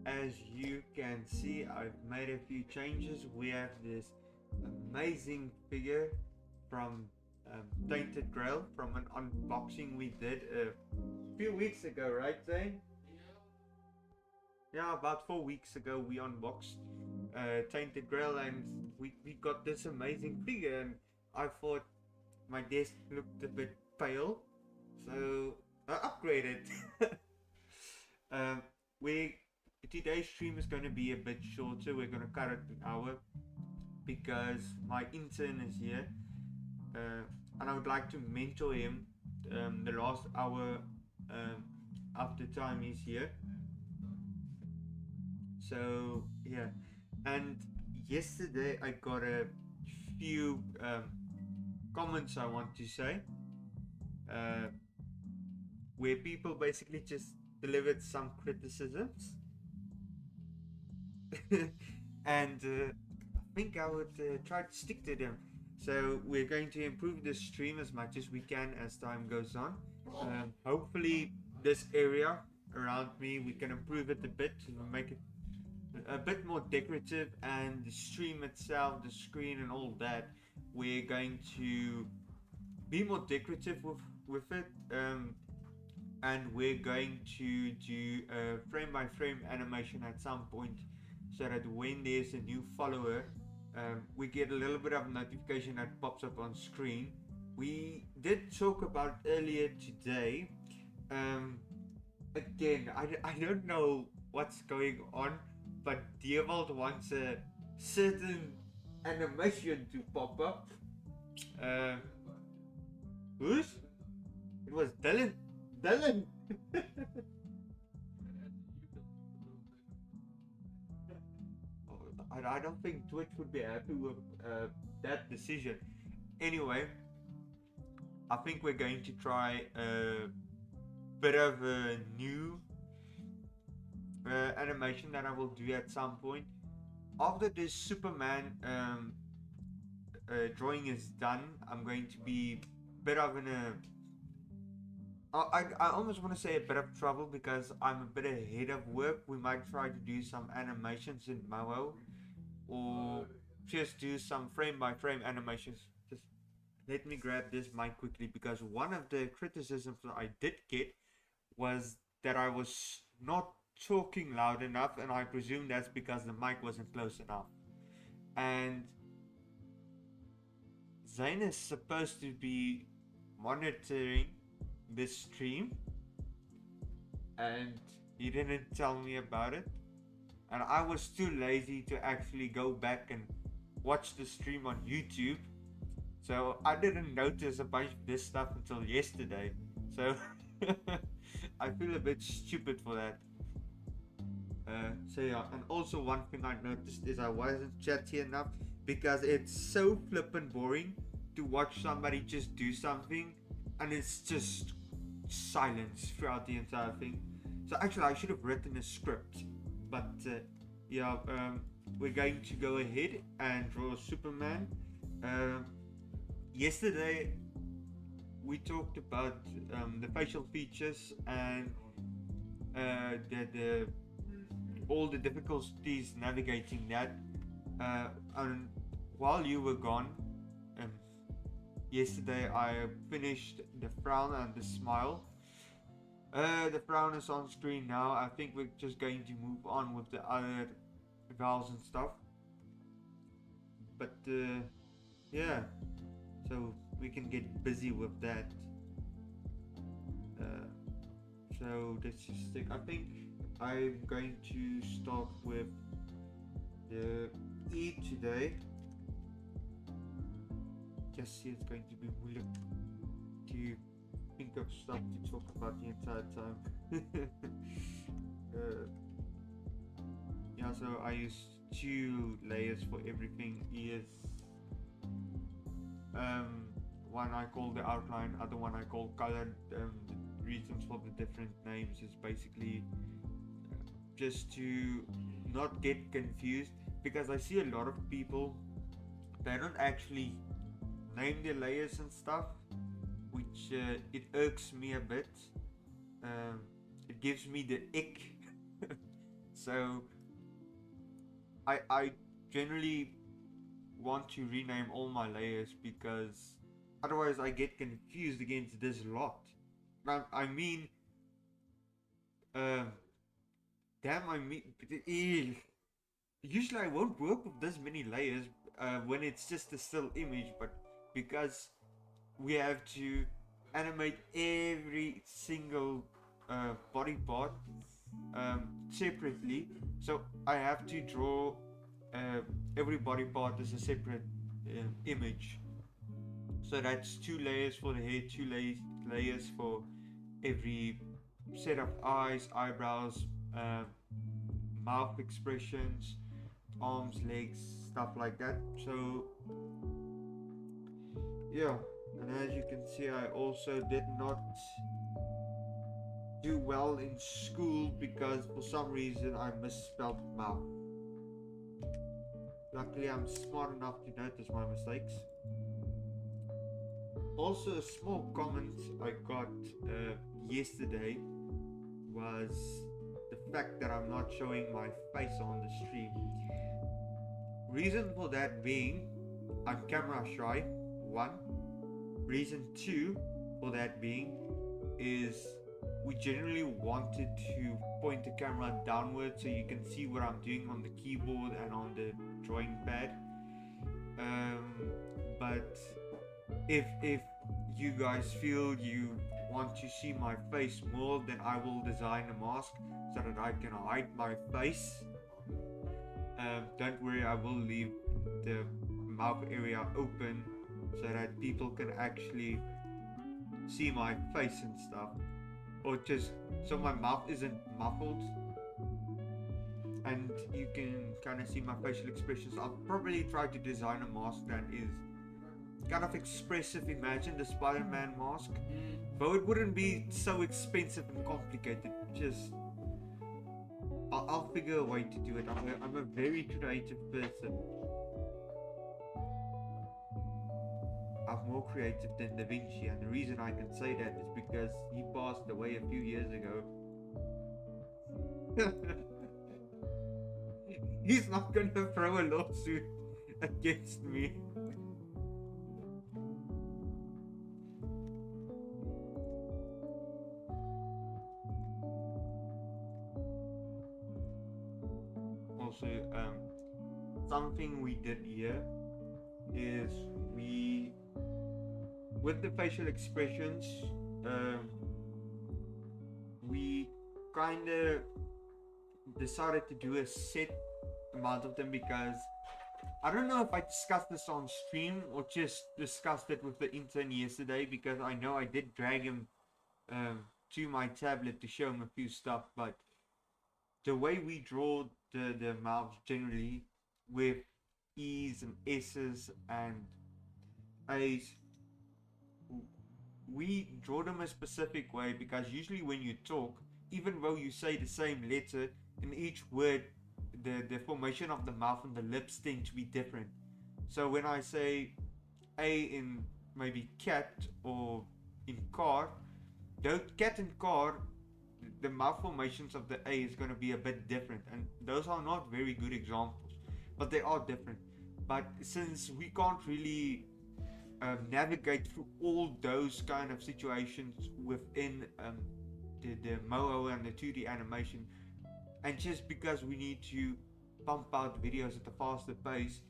as you can see, I've made a few changes. We have this amazing figure from Tainted Grail from an unboxing we did a few weeks ago, right, Zane? Yeah, about 4 weeks ago we unboxed Tainted Grail, and we got this amazing figure, and I thought my desk looked a bit pale, so I upgraded. we Today's stream is going to be a bit shorter. We're going to cut it an hour because my intern is here, and I would like to mentor him the last hour after time he's here. So yeah, and yesterday I got a few comments I want to say, where people basically just delivered some criticisms. And I think I would try to stick to them. So we're going to improve the stream as much as we can as time goes on. Hopefully this area around me, we can improve it a bit to make it a bit more decorative, and the stream itself, the screen and all that, we're going to be more decorative with it, and we're going to do a frame by frame animation at some point, so that when there's a new follower, we get a little bit of notification that pops up on screen. We did talk about earlier today. Again, I don't know what's going on, but Daniël wants a certain animation to pop up. Who's? It was Dylan. Dylan! I don't think Twitch would be happy with that decision. Anyway, I think we're going to try a bit of a new animation that I will do at some point. After this Superman drawing is done, I'm going to be a bit of in a... I almost want to say a bit of trouble because I'm a bit ahead of work. We might try to do some animations in Moho, or just do some frame by frame animations. Just let me grab this mic quickly, because one of the criticisms that I did get was that I was not talking loud enough, and I presume that's because the mic wasn't close enough. And Zane is supposed to be monitoring this stream, and he didn't tell me about it, and I was too lazy to actually go back and watch the stream on YouTube, so I didn't notice a bunch of this stuff until yesterday. So I feel a bit stupid for that. So yeah, and also one thing I noticed is I wasn't chatty enough, because it's so flippin' boring to watch somebody just do something and it's just silence throughout the entire thing. So actually I should have written a script, but yeah, we're going to go ahead and draw Superman. Yesterday we talked about the facial features and all the difficulties navigating that, and while you were gone, yesterday I finished the frown and the smile. The frown is on screen now. I think we're just going to move on with the other vowels and stuff, but yeah, so we can get busy with that. So let's just think. I think I'm going to start with the E today. Just see, it's going to be moeilijk to think of stuff to talk about the entire time. Yeah, so I use 2 layers for everything. Is one I call the outline, other one I call color. The reasons for the different names is basically just to not get confused, because I see a lot of people, they don't actually name their layers and stuff, which it irks me a bit. It gives me the ick. So I generally want to rename all my layers because otherwise I get confused against this lot. I mean, uh, damn, I mean, usually I won't work with this many layers when it's just a still image, but because we have to animate every single body part separately, so I have to draw uh, every body part as a separate image. So that's 2 layers for the head, layers for every set of eyes, eyebrows, mouth expressions, arms, legs, stuff like that. So yeah, and as you can see, I also did not do well in school because for some reason I misspelled mouth. Luckily, I'm smart enough to notice my mistakes. Also, a small comment I got yesterday was the fact that I'm not showing my face on the stream. Reason for that being, I'm camera shy, one. Reason two for that being is we generally wanted to point the camera downward so you can see what I'm doing on the keyboard and on the drawing pad. But if you guys feel you want to see my face more, then I will design a mask so that I can hide my face. Don't worry, I will leave the mouth area open so that people can actually see my face and stuff, or just so my mouth isn't muffled and you can kind of see my facial expressions. I'll probably try to design a mask that is kind of expressive. Imagine the Spider-Man mask, though it wouldn't be so expensive and complicated. Just I'll figure a way to do it. I'm a very creative person. I'm more creative than Da Vinci, and the reason I can say that is because he passed away a few years ago. He's not gonna throw a lawsuit against me. Also, something we did here is we, with the facial expressions, we kind of decided to do a set amount of them because I don't know if I discussed this on stream or just discussed it with the intern yesterday, because I know I did drag him to my tablet to show him a few stuff, but the way we draw the mouths generally with E's and S's and A's, we draw them a specific way because usually when you talk, even though you say the same letter in each word, the formation of the mouth and the lips tend to be different. So when I say A in maybe cat or in car, though cat and car, the mouth formations of the A is going to be a bit different, and those are not very good examples, but they are different. But since we can't really navigate through all those kind of situations within the Moho and the 2D animation, and just because we need to pump out videos at a faster pace,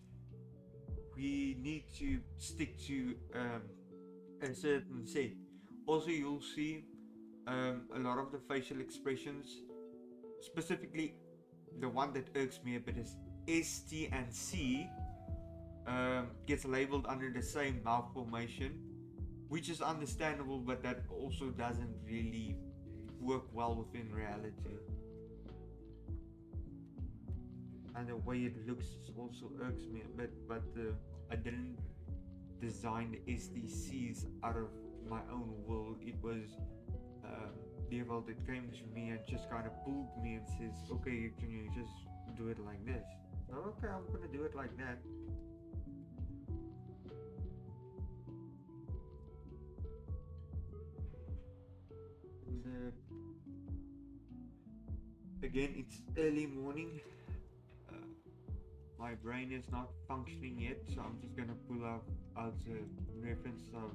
we need to stick to a certain set. Also, you'll see a lot of the facial expressions, specifically the one that irks me a bit is S, T, and C, gets labeled under the same mouth formation, which is understandable, but that also doesn't really work well within reality. And the way it looks also irks me a bit, but I didn't design the SDCs out of my own will. It was Daniël that came to me and just kind of pulled me and says, okay, can you just do it like this? Okay, I'm gonna do it like that. Again, it's early morning. Uh, my brain is not functioning yet, so I'm just gonna pull out a reference of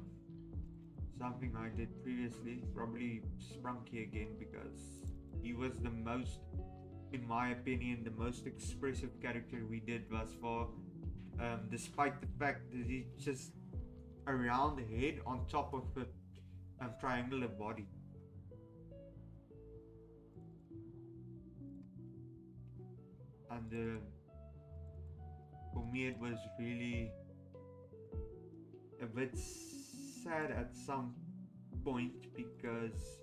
something I did previously. Probably Sprunky again, because he was the most, in my opinion, the most expressive character we did thus far. Despite the fact that he's just a round head on top of a triangular body. And for me it was really a bit sad at some point, because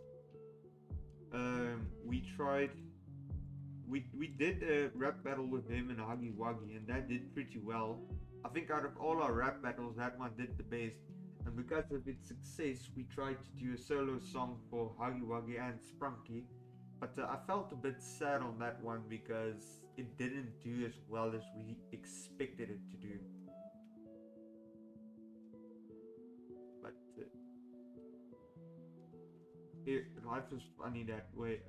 we did a rap battle with him and Huggy Wuggy, and that did pretty well. I think out of all our rap battles, that one did the best. And because of its success, we tried to do a solo song for Huggy Wuggy and Sprunky. But I felt a bit sad on that one because it didn't do as well as we expected it to do. But life is funny that way.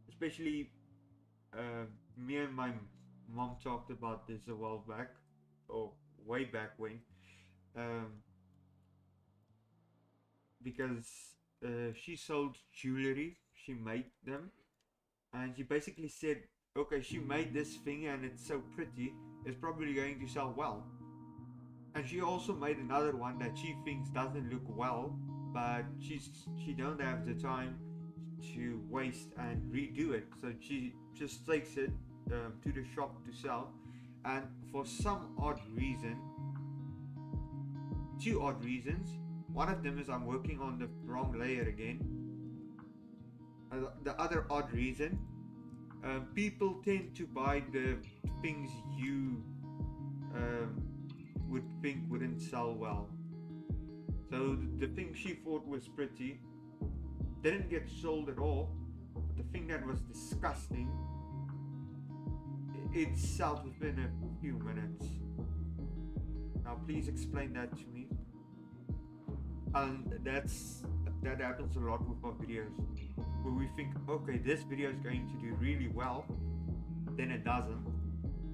Especially me and my mom talked about this a while back, or way back when, because she sold jewelry, she made them, and she basically said, okay, she made this thing and it's so pretty, it's probably going to sell well. And she also made another one that she thinks doesn't look well, but she don't have the time to waste and redo it, so she just takes it to the shop to sell. And for some odd reason, two odd reasons, one of them is I'm working on the wrong layer again. The other odd reason, people tend to buy the things you would think wouldn't sell well. So the thing she thought was pretty didn't get sold at all, but the thing that was disgusting, it sold within a few minutes. Now please explain that to me. And that happens a lot with our videos, where we think, okay, this video is going to do really well, then it doesn't.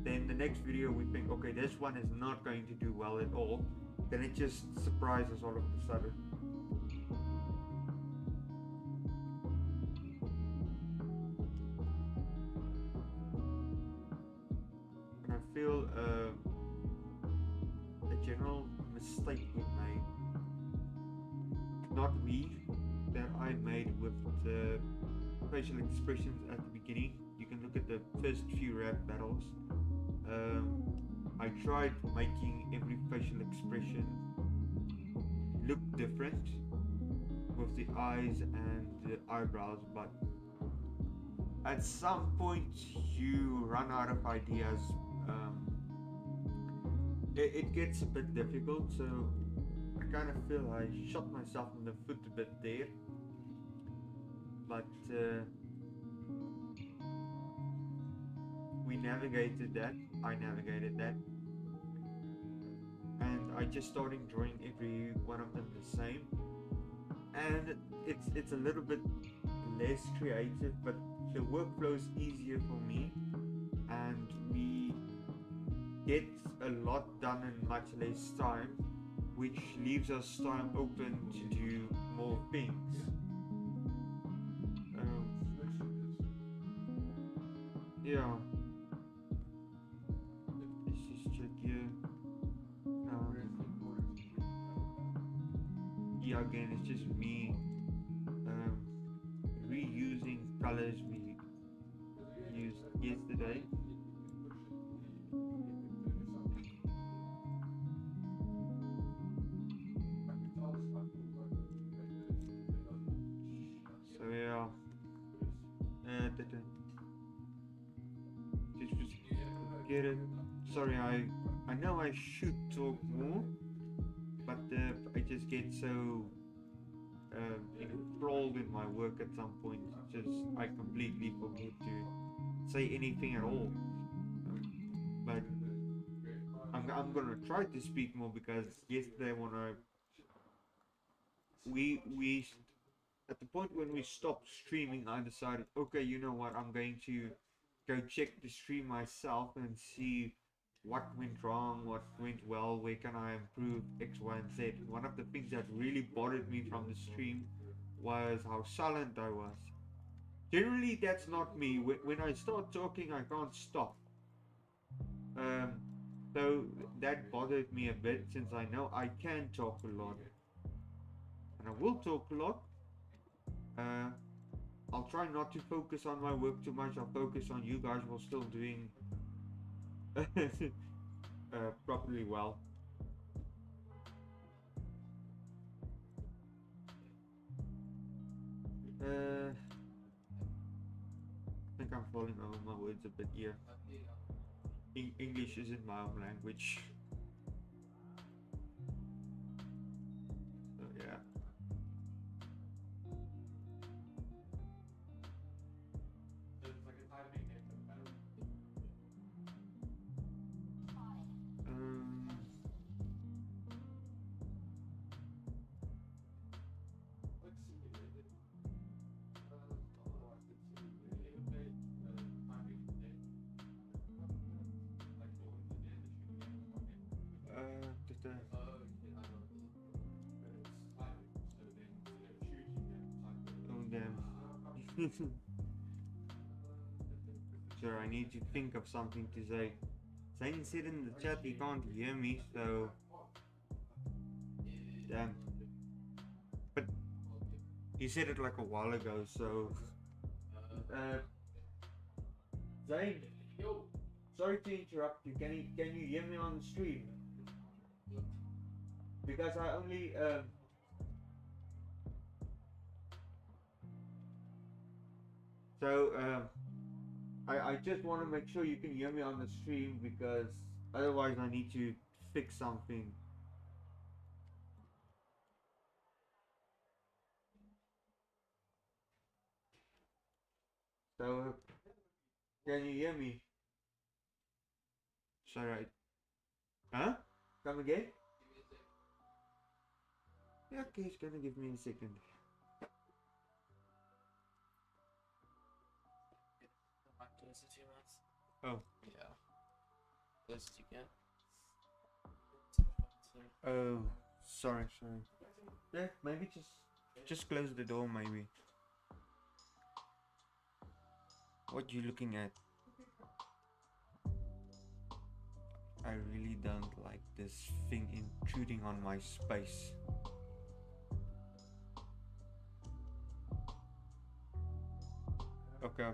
Then the next video we think, okay, this one is not going to do well at all, then it just surprises all of a sudden. And I feel a general mistake we made, not we, that I made with the facial expressions at the beginning. You can look at the first few rap battles. I tried making every facial expression look different with the eyes and the eyebrows, but at some point you run out of ideas. It gets a bit difficult, so I kind of feel I shot myself in the foot a bit there. But we navigated that, I navigated that, and I just started drawing every one of them the same. And it's a little bit less creative, but the workflow is easier for me, and we get a lot done in much less time, which leaves us time open to do more things. Yeah. Let's just check here. Yeah, again, it's just me reusing colors we used yesterday. So yeah, just get it. Sorry, I know I should talk more, but I just get so enthralled in my work at some point, just I completely forget to say anything at all. But I'm gonna try to speak more, because yesterday when we at the point when we stopped streaming, I decided, okay, you know what, I'm going to go check the stream myself and see what went wrong, what went well, where can I improve X, Y, and Z. One of the things that really bothered me from the stream was how silent I was. Generally, that's not me. When I start talking, I can't stop. Um, so that bothered me a bit since I know I can talk a lot. And I will talk a lot. Uh, I'll try not to focus on my work too much. I'll focus on you guys while still doing properly well. I think I'm falling over my words a bit here. English isn't my own language. So yeah. Oh damn. Sure, I need to think of something to say. Zane said in the chat he can't hear me, so damn. But he said it like a while ago, so Zane, sorry to interrupt you. Can you hear me on the stream? Because I only I just want to make sure you can hear me on the stream, because otherwise I need to fix something. So can you hear me? Sorry. Huh? Come again? Yeah, okay, it's gonna give me a second. Oh. Yeah. Yes, you can. Oh, sorry. Yeah, maybe just close the door, maybe. What you looking at? I really don't like this thing intruding on my space. Okay.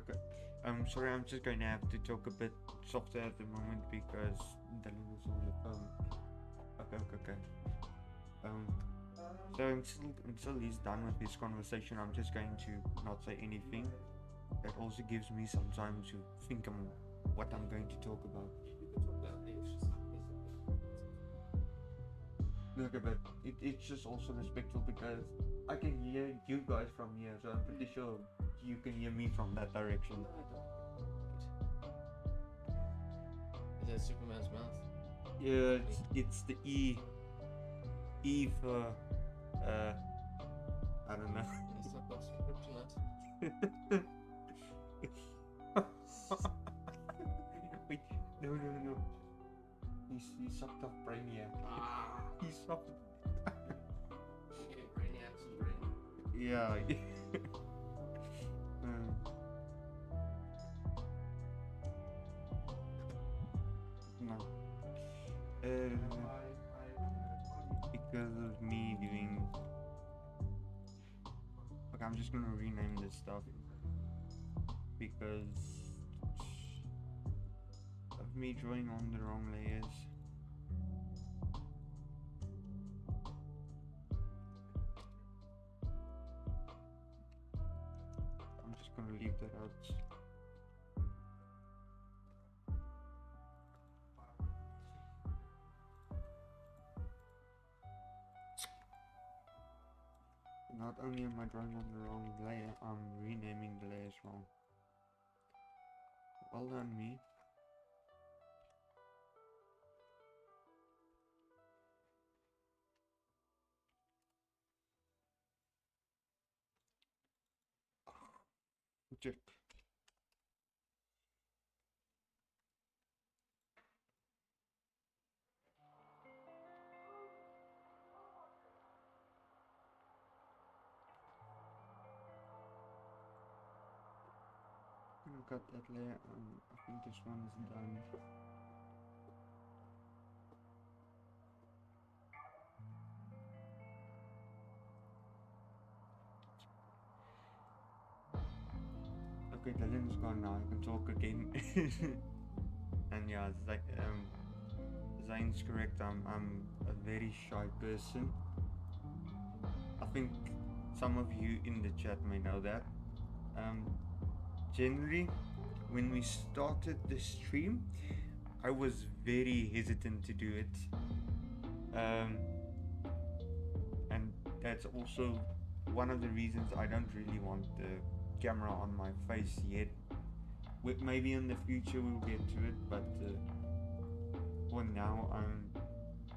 I'm sorry, I'm just going to have to talk a bit softer at the moment because Daniel is on the phone. Okay. So until he's done with his conversation, I'm just going to not say anything. That also gives me some time to think on what I'm going to talk about. Okay, but it's just also respectful because I can hear you guys from here, so I'm pretty sure you can hear me from that direction. Is that Superman's mouth? Yeah, it's the E for I don't know. It's not close to kryptonite. Wait, no. He's sucked off Brainiac. He's sucked. Okay, Brainiac's brain. Yeah. No. Because of me doing. Okay, I'm just gonna rename this stuff because of me drawing on the wrong layers. I'm just gonna leave that out. Not only am I drawing on the wrong layer, I'm renaming the layers wrong. Well done, me. check. I'm gonna cut that layer. I think this one is done. Okay, Dylan's gone now. I can talk again. And yeah, Zane's correct. I'm a very shy person. I think some of you in the chat may know that. Generally, when we started the stream, I was very hesitant to do it. And that's also one of the reasons I don't really want the camera on my face yet. Maybe in the future we'll get to it, but for now I'm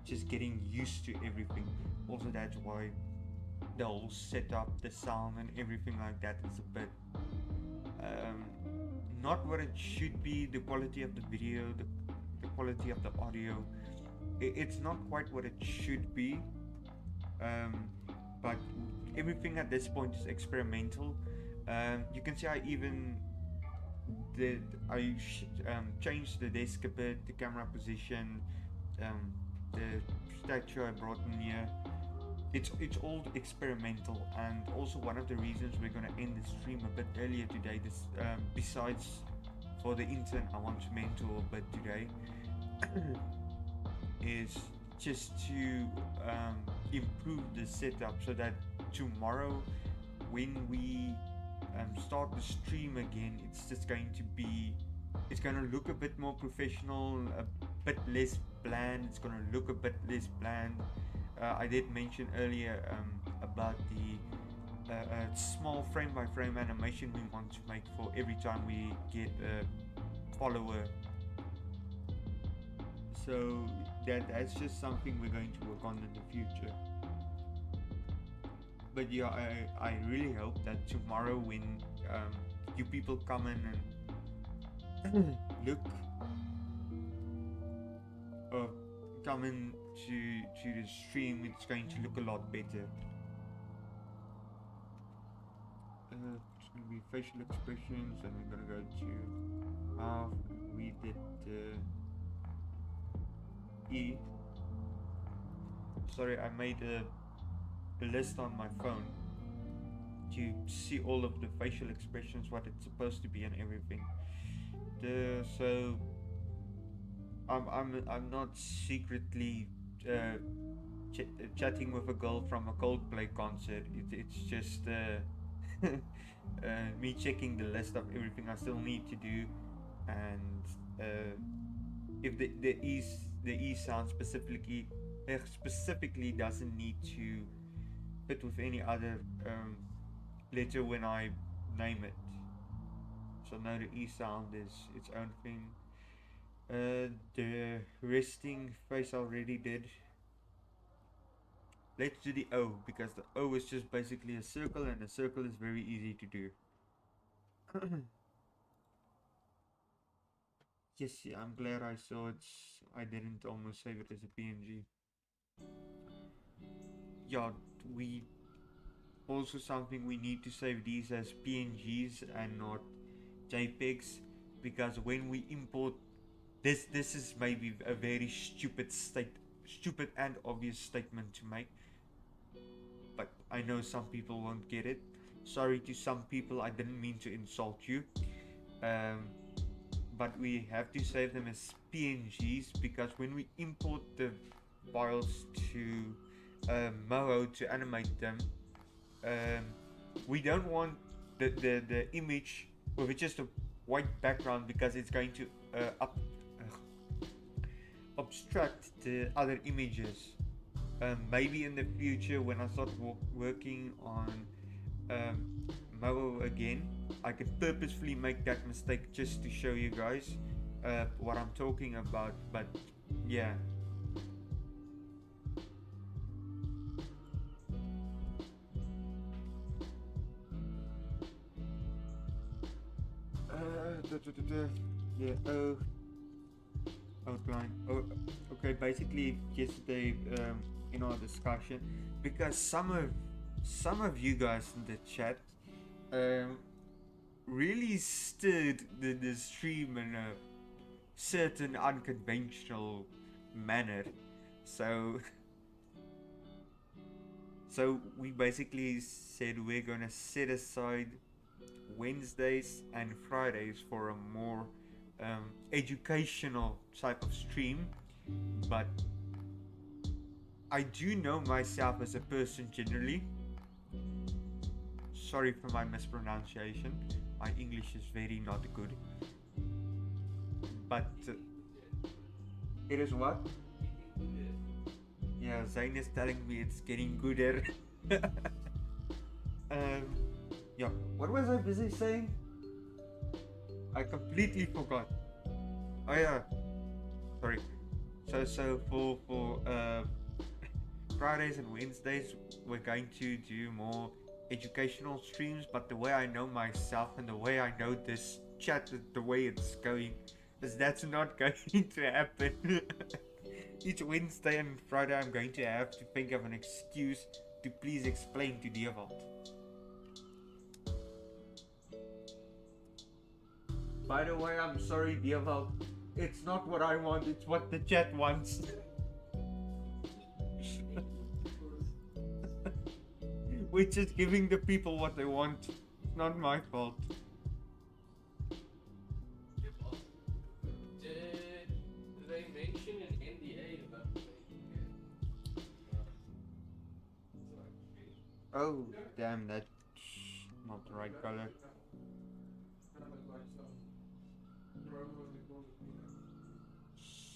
just getting used to everything. Also, that's why the whole setup, the sound and everything like that is a bit not what it should be. The quality of the video, the quality of the audio, it's not quite what it should be. But everything at this point is experimental. You can see I even changed the desk a bit, the camera position, the statue I brought in here. It's all experimental, and also one of the reasons we're gonna end the stream a bit earlier today. This besides for the intern I want to mentor a bit today is just to improve the setup so that tomorrow when we start the stream again, it's just going to be, it's going to look a bit more professional, a bit less bland. It's going to look a bit less bland. I did mention earlier about the small frame by frame animation we want to make for every time we get a follower. So that's just something we're going to work on in the future. But yeah, I really hope that tomorrow when you people come in and look or come in to the stream, it's going to look a lot better. It's going to be facial expressions, and we're going to go to mouth. We did E. Sorry, I made a list on my phone to see all of the facial expressions, what it's supposed to be and everything. So I'm not secretly chatting with a girl from a Coldplay concert. It's just me checking the list of everything I still need to do, and if the E sound specifically doesn't need to fit with any other letter when I name it. So now the E sound is its own thing. The resting face I already did. Let's do the O, because the O is just basically a circle, and a circle is very easy to do. Yes, yeah, I'm glad I saw it. I didn't almost save it as a PNG. Yeah, we also something we need to save these as PNGs and not JPEGs, because when we import this is maybe a very stupid and obvious statement to make, but I know some people won't get it. Sorry to some people, I didn't mean to insult you, but we have to save them as PNGs, because when we import the files to Moho to animate them, we don't want the image with just a white background, because it's going to obstruct the other images. Maybe in the future when I start working on Moho again, I can purposefully make that mistake just to show you guys what I'm talking about. But yeah, Yeah, outline. Oh, okay. Basically, yesterday, in our discussion, because some of you guys in the chat, um, really stirred the stream in a certain unconventional manner. So, so we basically said we're gonna set aside Wednesdays and Fridays for a more educational type of stream. But I do know myself as a person generally. Sorry for my mispronunciation. My English is very not good. But it is what? Yeah, Zayn is telling me it's getting gooder. Yeah, what was I busy saying? I completely forgot. Oh yeah, sorry. So for Fridays and Wednesdays, we're going to do more educational streams. But the way I know myself and the way I know this chat, the way it's going, is that's not going to happen. Each Wednesday and Friday, I'm going to have to think of an excuse to please explain to Daniël. By the way, I'm sorry, Daniël. It's not what I want, it's what the chat wants. We're just giving the people what they want. It's not my fault. Did they mention an NDA about Oh, damn, that's not the right color.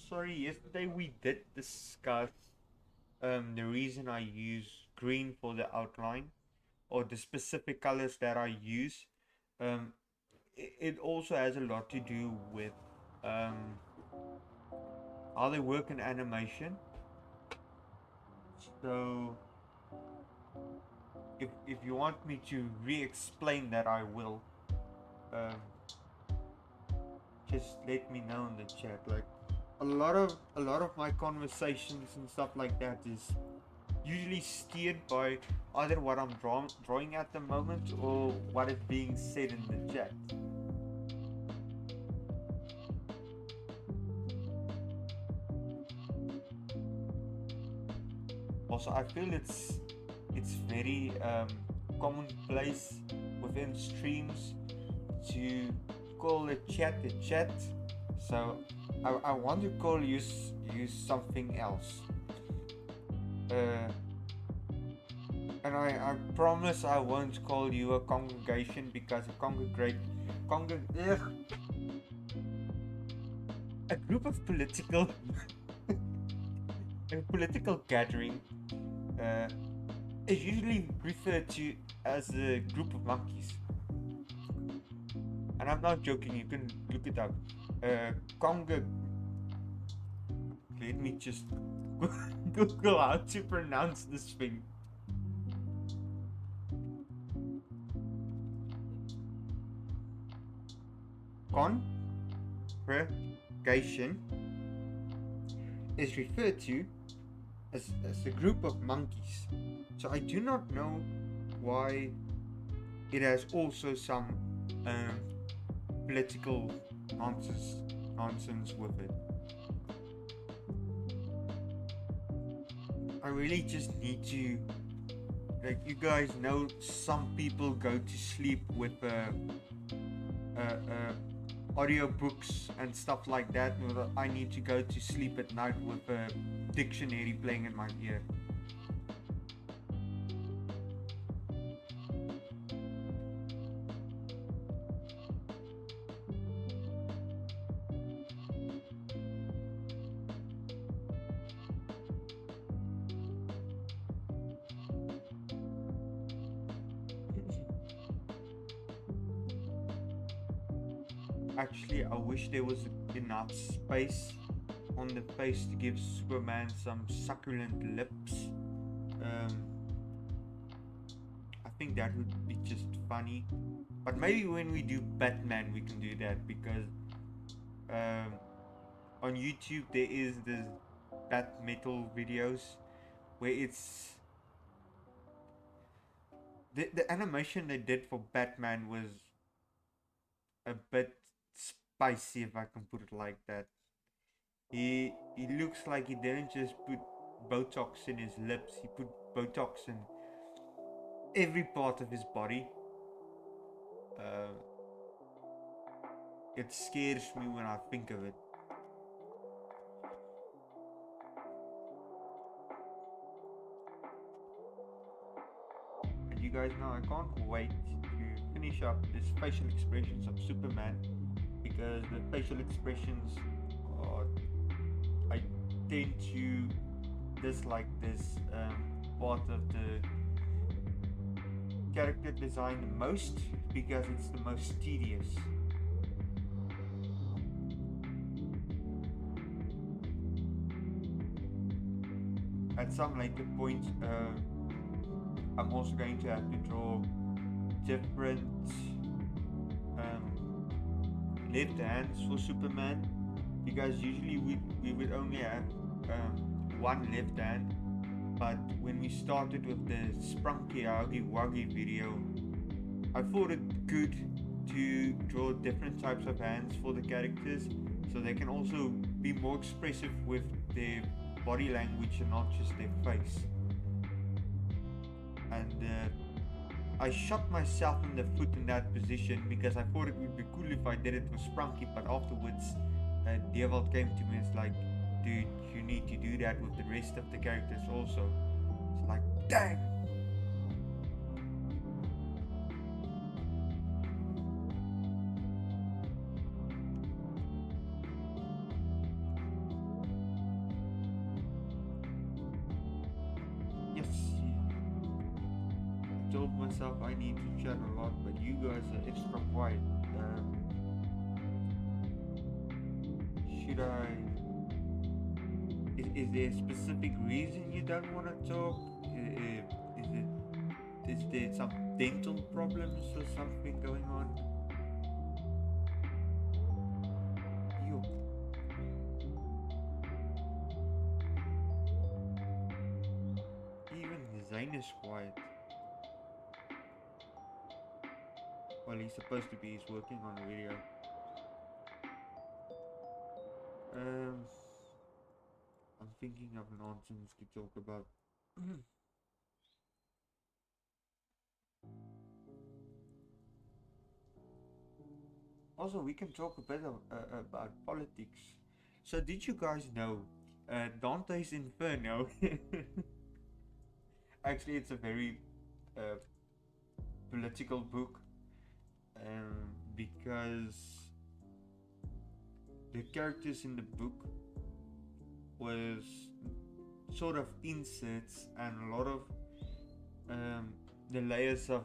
Sorry, yesterday we did discuss the reason I use green for the outline, or the specific colors that I use. It also has a lot to do with how they work in animation. So if you want me to re-explain that, I will. Just let me know in the chat. Like a lot of my conversations and stuff like that is usually steered by either what I'm drawing at the moment or what is being said in the chat. Also, I feel it's very commonplace within streams to call a chat, so I want to call you something else, and I promise I won't call you a congregation, because a group of political a political gathering is usually referred to as a group of monkeys. And I'm not joking, you can look it up. Let me just Google how to pronounce this thing. Congregation is referred to as a group of monkeys. So I do not know why it has also some political nonsense with it. I really just need to, like, you guys know, some people go to sleep with audiobooks and stuff like that. I need to go to sleep at night with a dictionary playing in my ear. Actually, I wish there was enough space on the face to give Superman some succulent lips. I think that would be just funny. But maybe when we do Batman, we can do that, because on YouTube there is this Bat Metal videos where it's the animation they did for Batman was a bit spicy, if I can put it like that. He looks like he didn't just put Botox in his lips, he put Botox in every part of his body. Uh, it scares me when I think of it. And you guys know I can't wait to finish up this facial expressions of Superman, because the facial expressions are, I tend to dislike this part of the character design the most, because it's the most tedious. At some later point, I'm also going to have to draw different left hands for Superman, because usually we would only have one left hand. But when we started with the Sprunky Huggy Wuggy video, I thought it good to draw different types of hands for the characters, so they can also be more expressive with their body language and not just their face. And I shot myself in the foot in that position, because I thought it would be cool if I did it with Sprunky, but afterwards Dewald came to me and was like, dude, you need to do that with the rest of the characters also. It's like, dang! Yes, I told myself I need to chat a lot, but you guys are extra quiet. Should I... Is there a specific reason you don't want to talk? Is there some dental problems or something going on? You. Even Zane is quiet. Well, he's supposed to be. He's working on a video. I'm thinking of nonsense to talk about. Also, we can talk a bit about politics. So, did you guys know Dante's Inferno? Actually, it's a very political book, because the characters in the book was sort of inserts, and a lot of the layers of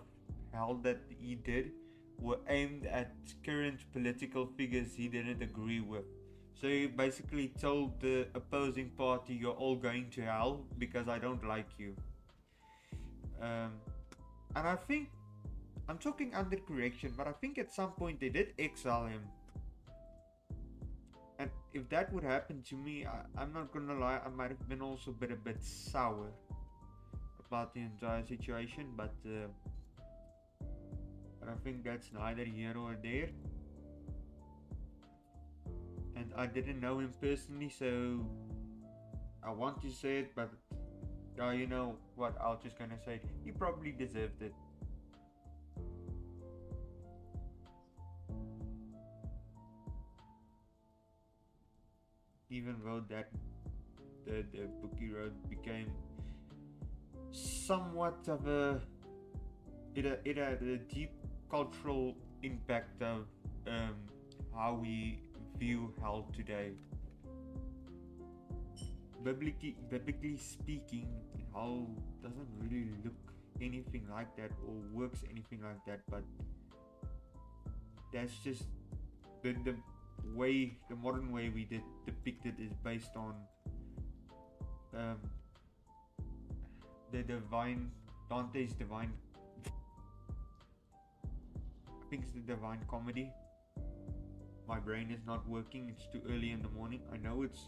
hell that he did were aimed at current political figures he didn't agree with. So he basically told the opposing party, you're all going to hell because I don't like you. And I think, I'm talking under correction, but I think at some point they did exile him. And if that would happen to me, I'm not gonna lie, I might have been also a bit sour about the entire situation, but I think that's neither here or there. And I didn't know him personally, so I want to say it, but you know what, I'm just gonna say it. He probably deserved it. Even though that the book he wrote became somewhat of it had a deep cultural impact of how we view hell today. Biblically speaking, hell doesn't really look anything like that or works anything like that, but that's just the way, the modern way we depict it is based on the divine, Dante's divine Something's the divine comedy. My brain is not working. It's too early in the morning. I know it's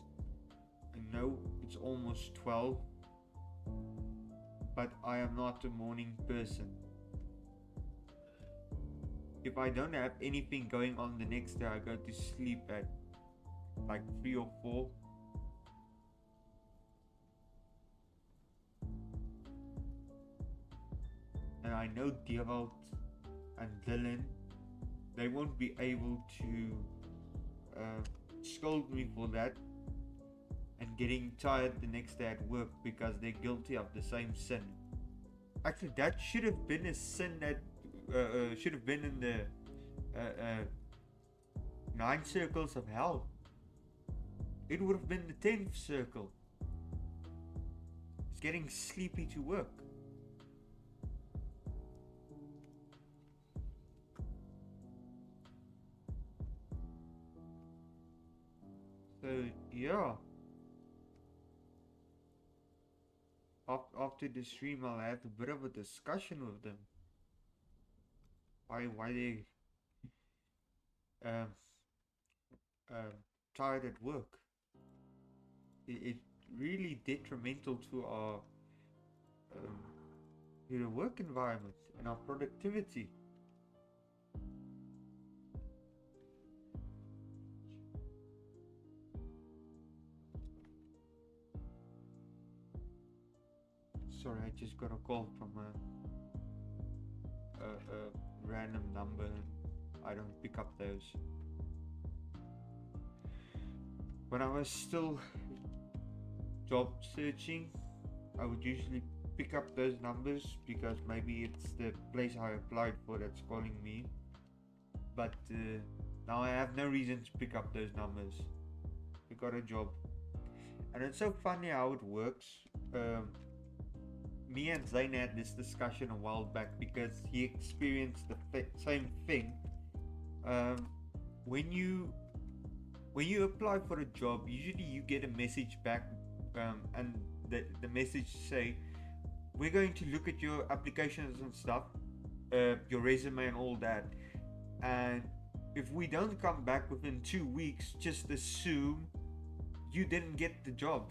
almost 12, but I am not a morning person. If I don't have anything going on the next day, I go to sleep at like 3 or 4. And I know Dewald and Dylan, they won't be able to scold me for that and getting tired the next day at work because they're guilty of the same sin. Actually, that should have been a sin that should have been in the 9 circles of hell. It would have been the 10th circle. It's getting sleepy to work. So yeah, after the stream I'll have a bit of a discussion with them. Why they tired at work. It's really detrimental to our work environment and our productivity. Sorry, I just got a call from a random number and I don't pick up those. When I was still job searching, I would usually pick up those numbers because maybe it's the place I applied for that's calling me. But now I have no reason to pick up those numbers. We got a job. And it's so funny how it works. Me and Zayn had this discussion a while back because he experienced the same thing. When you apply for a job, usually you get a message back, and the message say, we're going to look at your applications and stuff, your resume and all that, and if we don't come back within 2 weeks, just assume you didn't get the job.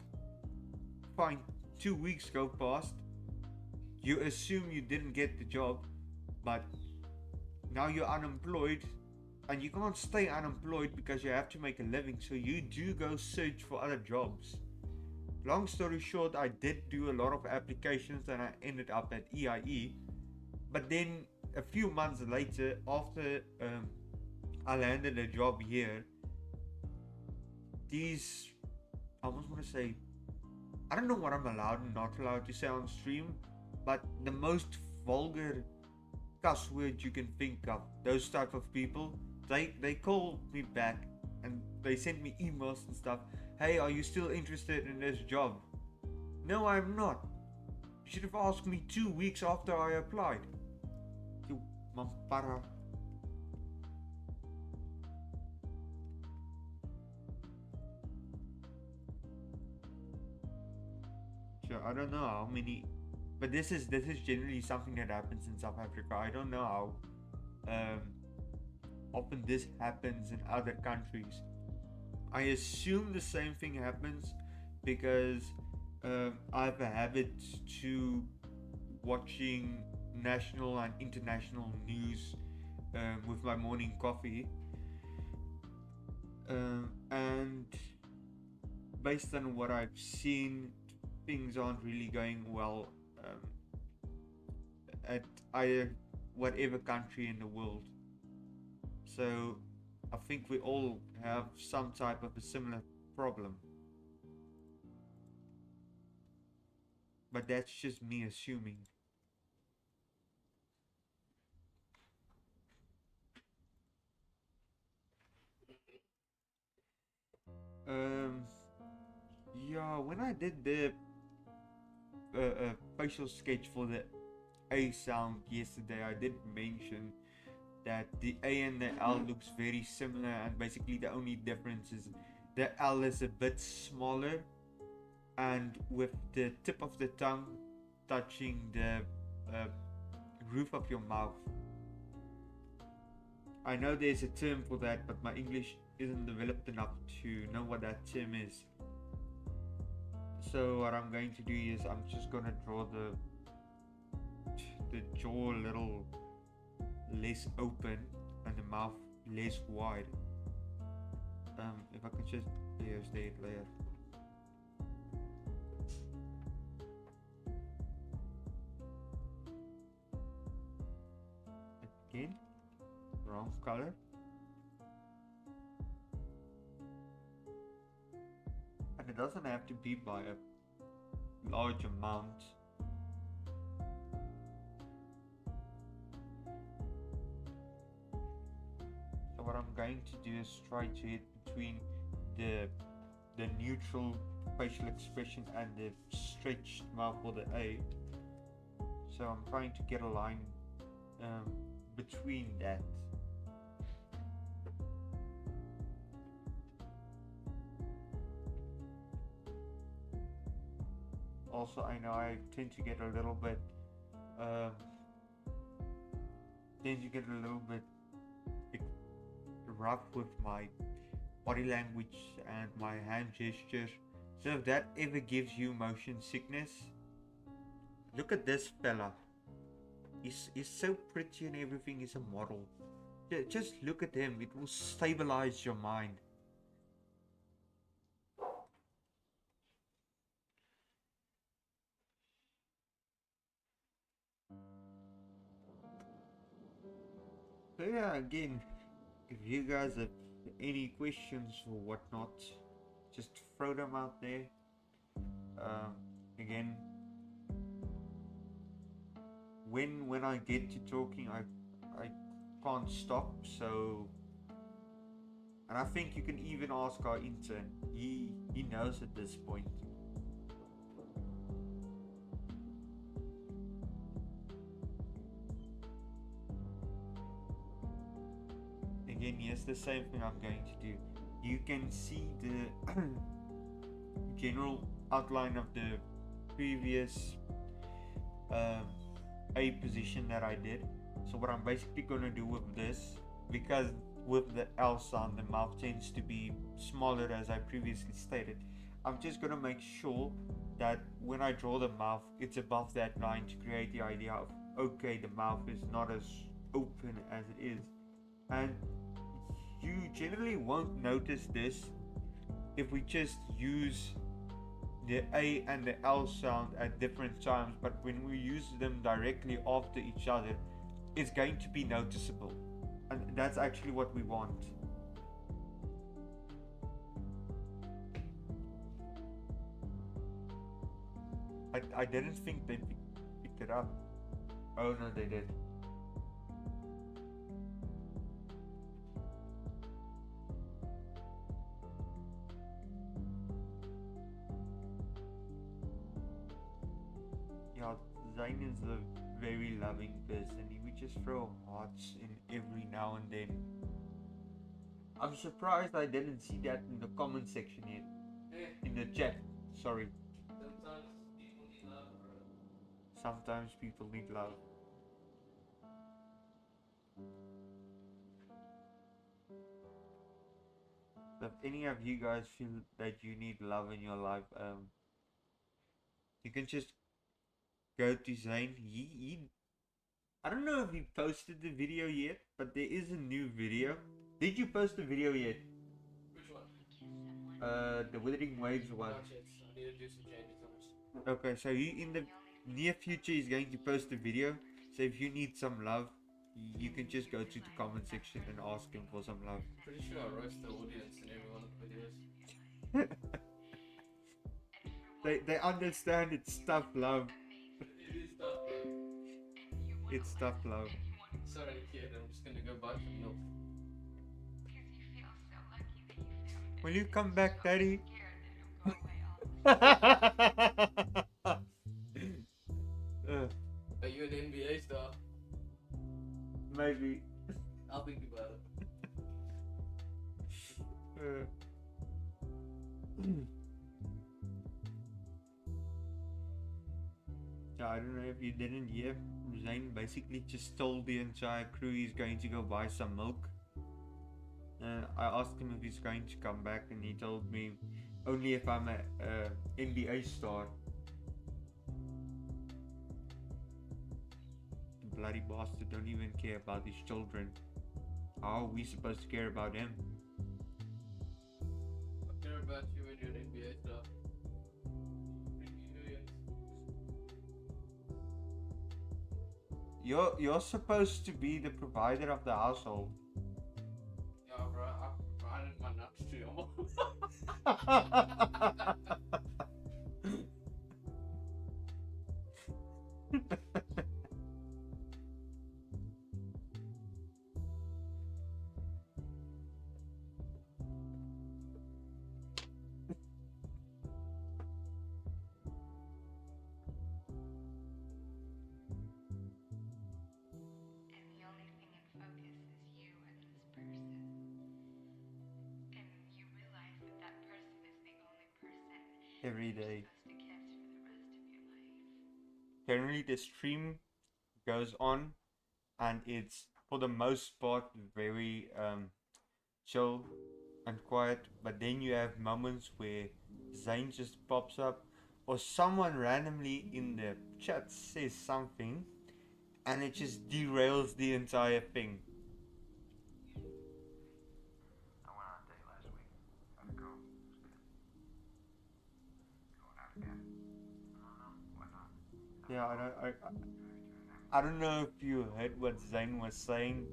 Fine, 2 weeks go past, you assume you didn't get the job, but now you're unemployed, and you can't stay unemployed because you have to make a living, so you do go search for other jobs. Long story short, I did do a lot of applications and I ended up at E.I.E. But then a few months later, after I landed a job here, these, I almost want to say, I don't know what I'm allowed and not allowed to say on stream, but the most vulgar cuss words you can think of, those type of people, they called me back and they sent me emails and stuff. Hey, are you still interested in this job? No, I'm not. You should have asked me 2 weeks after I applied. You mampara. Sure, I don't know how many, but this is generally something that happens in South Africa. I don't know how often this happens in other countries. I assume the same thing happens because I have a habit to watching national and international news with my morning coffee, and based on what I've seen, things aren't really going well at whatever country in the world. So I think we all have some type of a similar problem. But that's just me assuming. Yeah, when I did the facial sketch for the A sound yesterday, I did mention that the A and the L looks very similar, and basically the only difference is the L is a bit smaller and with the tip of the tongue touching the roof of your mouth. I know there's a term for that, but my English isn't developed enough to know what that term is. So what I'm going to do is I'm just gonna draw the jaw a little less open and the mouth less wide. If I could just here's the layer. Again, wrong color. And it doesn't have to be by a large amount. So what I'm going to do is try to hit between the neutral facial expression and the stretched mouth or the A. So I'm trying to get a line between that. Also, I know I tend to get a little bit rough with my body language and my hand gestures. So if that ever gives you motion sickness, look at this fella. He's so pretty and everything. He's a model. Just look at him. It will stabilize your mind. So yeah, again, if you guys have any questions or whatnot, just throw them out there. Again, when I get to talking, I can't stop. So, and I think you can even ask our intern. He knows at this point. Again, yes, the same thing I'm going to do. You can see the general outline of the previous A position that I did. So what I'm basically going to do with this, because with the L sound the mouth tends to be smaller as I previously stated, I'm just going to make sure that when I draw the mouth, it's above that line to create the idea of, okay, the mouth is not as open as it is. And you generally won't notice this if we just use the A and the L sound at different times, but when we use them directly after each other, it's going to be noticeable, and that's actually what we want. I didn't think they picked it up. Oh no, they did. Yeah, Zayn is a very loving person. He would just throw hearts in every now and then. I'm surprised I didn't see that in the comment section yet. In the chat, sorry. Sometimes people need love, bro. Sometimes people need love. So if any of you guys feel that you need love in your life, you can just go to Zayn. I don't know if he posted the video yet, but there is a new video. Did you post the video yet? Which one? The Withering Waves one. Not yet. I need to do some changes on it. Okay, so he in the near future is going to post a video. So if you need some love, you can just go to the comment section and ask him for some love. Pretty sure I roast the audience in every one of the videos. They understand it's tough love. It is tough, bro. It's tough love. Sorry, kid. I'm just gonna go buy some milk. Will you come back, Daddy? Are you an NBA star? Maybe. I'll think about it. Yeah, I don't know if you didn't hear. Zayn basically just told the entire crew he's going to go buy some milk. and I asked him if he's going to come back, and he told me only if I'm a NBA star. The bloody bastard don't even care about his children. How are we supposed to care about him? I care about you and your NBA stuff. You're supposed to be the provider of the household. Yeah, bro, I provided my nuts to your mom. Every day. Currently, the stream goes on, and it's for the most part very chill and quiet. But then you have moments where Zane just pops up, or someone randomly in the chat says something, and it just derails the entire thing. I went on a date last week. How'd it go? It was good. Going out again? I don't know. Why not? Yeah, I don't know if you heard what Zane was saying,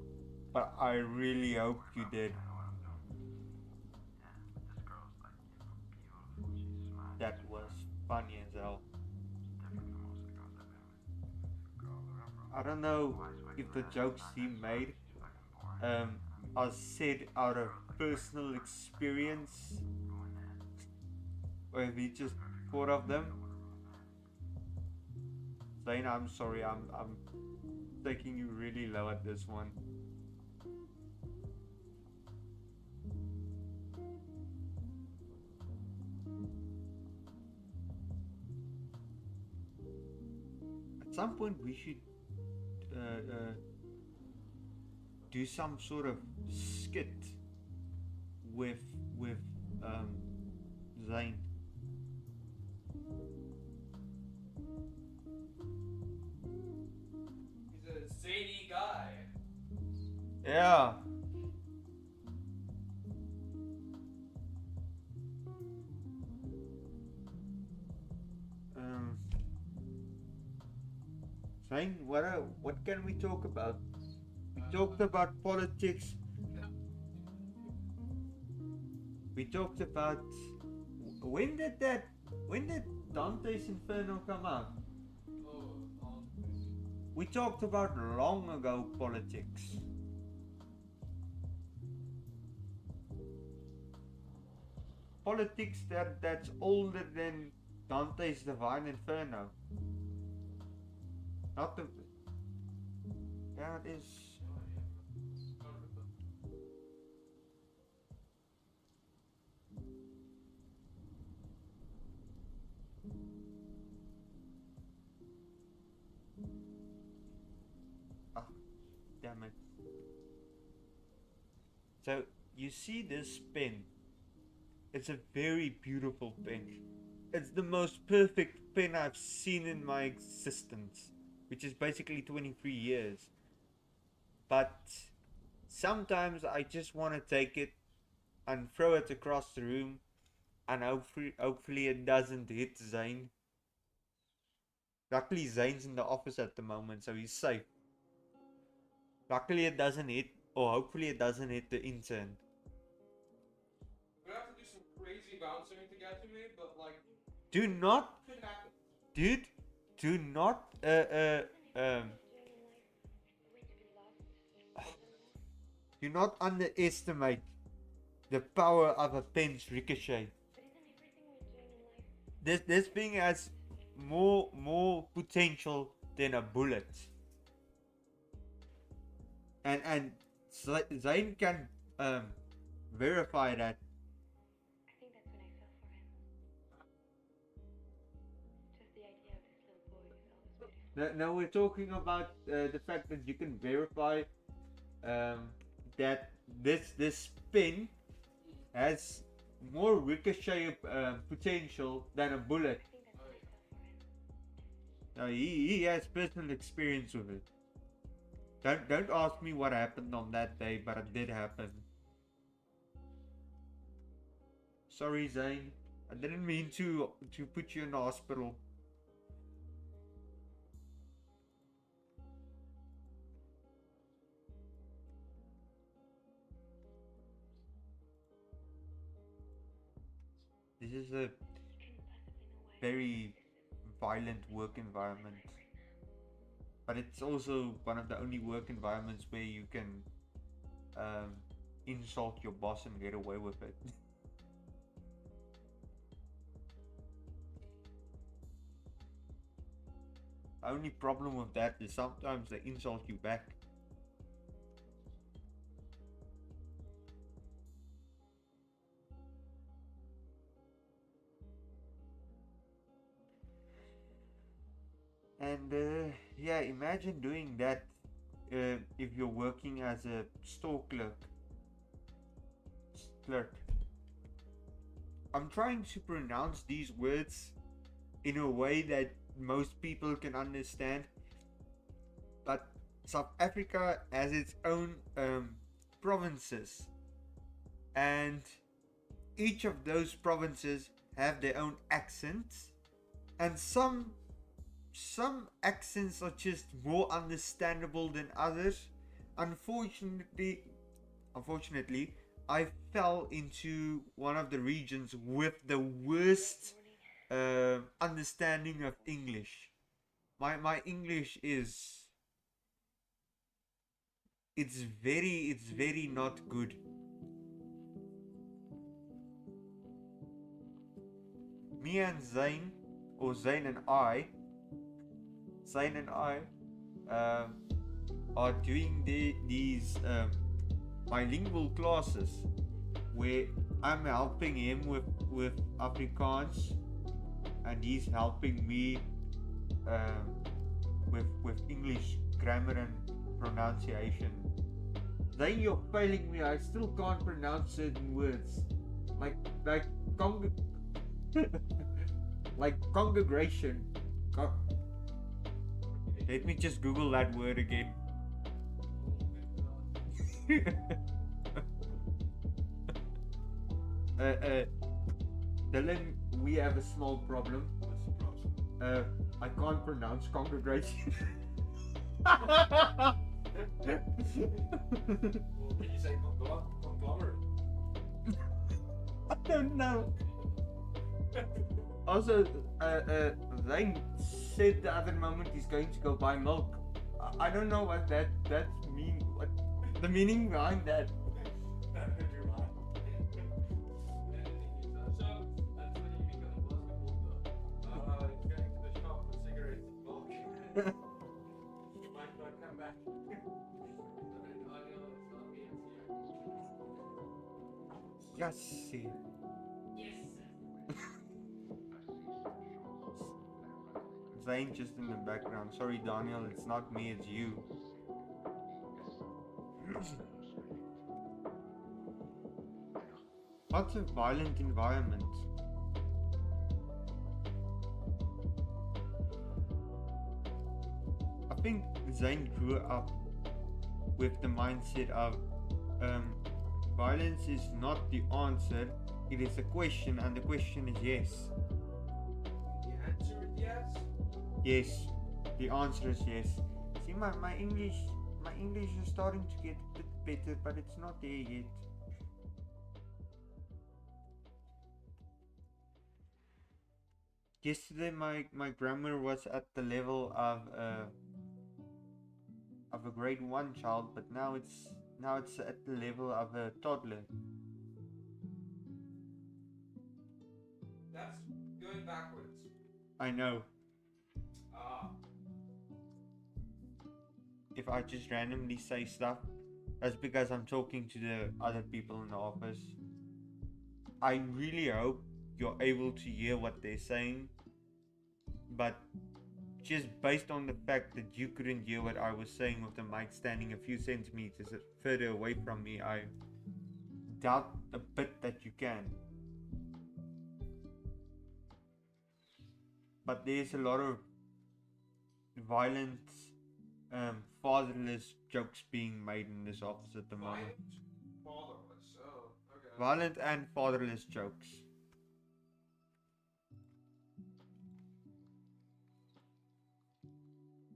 but I really hope you did. I know what I'm doing. Yeah, but this girl's like, beautiful. She's smart. That was funny as hell. Different from most of the girls I've been with. Girl, whatever. I don't know if the jokes he made are said out of personal experience, or if he just thought of them. Zane, I'm sorry, I'm taking you really low at this one. At some point we should do some sort of skit with Zane. He's a zany guy. Yeah. Zane, what can we talk about? We talked about politics. We talked about when did Dante's Inferno come out? We talked about long ago politics. Politics that's older than Dante's Divine Inferno. Not the. Yeah, it is. Ah, damn it. So, you see this pen. It's a very beautiful pen. It's the most perfect pen I've seen in my existence, which is basically 23 years. But sometimes I just want to take it and throw it across the room, and hopefully it doesn't hit Zane. Luckily Zane's in the office at the moment, so he's safe. Luckily it doesn't hit, or hopefully it doesn't hit the intern. We're gonna have to do some crazy bouncing to get to me, but like, Do not, could happen. dude, do not, do not underestimate the power of a pen's ricochet. This thing has more potential than a bullet. And Zane can verify that. I think that's when I fell for him. Just the idea of this little boy who's always waiting. Now we're talking about the fact that you can verify that this pen has more ricochet potential than a bullet. I think that's what I felt for him. He has personal experience with it. Don't ask me what happened on that day, but it did happen. Sorry, Zane. I didn't mean to put you in the hospital. This is a You couldn't possibly know why. very violent work environment. But it's also one of the only work environments where you can insult your boss and get away with it. The only problem with that is sometimes they insult you back. And yeah, imagine doing that if you're working as a store clerk. I'm trying to pronounce these words in a way that most people can understand, but South Africa has its own provinces, and each of those provinces have their own accents, and some accents are just more understandable than others. Unfortunately, I fell into one of the regions with the worst understanding of English. My English is it's very not good. Me and Zain, or Zain and I, are doing these bilingual classes where I'm helping him with Afrikaans and he's helping me with English grammar and pronunciation. Then you're failing me. I still can't pronounce certain words, like like congregation. Let me just Google that word again. Dylan, we have a small problem. What's the problem? I can't pronounce congregation. Well, can you say conglomerate? I don't know. Also, Zane said the other moment he's going to go buy milk. I don't know what that mean. What the meaning behind that? That could be right. So, that's when you become a basketball though. He's going to the shop for cigarettes and milk. He might not come back. Yes. See. Zane just in the background. Sorry, Daniel, it's not me, it's you. What's a violent environment? I think Zane grew up with the mindset of violence is not the answer, it is a question, and the question is yes. The answer is yes. Yes, the answer is yes. See, my English is starting to get a bit better, but it's not there yet. Yesterday, my grammar was at the level of a grade 1 child, but now it's at the level of a toddler. That's going backwards. I know. Ah. If I just randomly say stuff, that's because I'm talking to the other people in the office. I really hope you're able to hear what they're saying, but just based on the fact that you couldn't hear what I was saying with the mic standing a few centimeters further away from me, I doubt a bit that you can. But there's a lot of violent, fatherless jokes being made in this office at the moment. Fatherless. Oh, okay. Violent and fatherless jokes.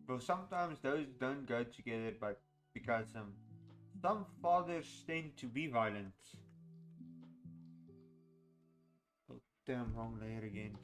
Well, sometimes those don't go together, but because some fathers tend to be violent. Oh, damn, wrong layer again.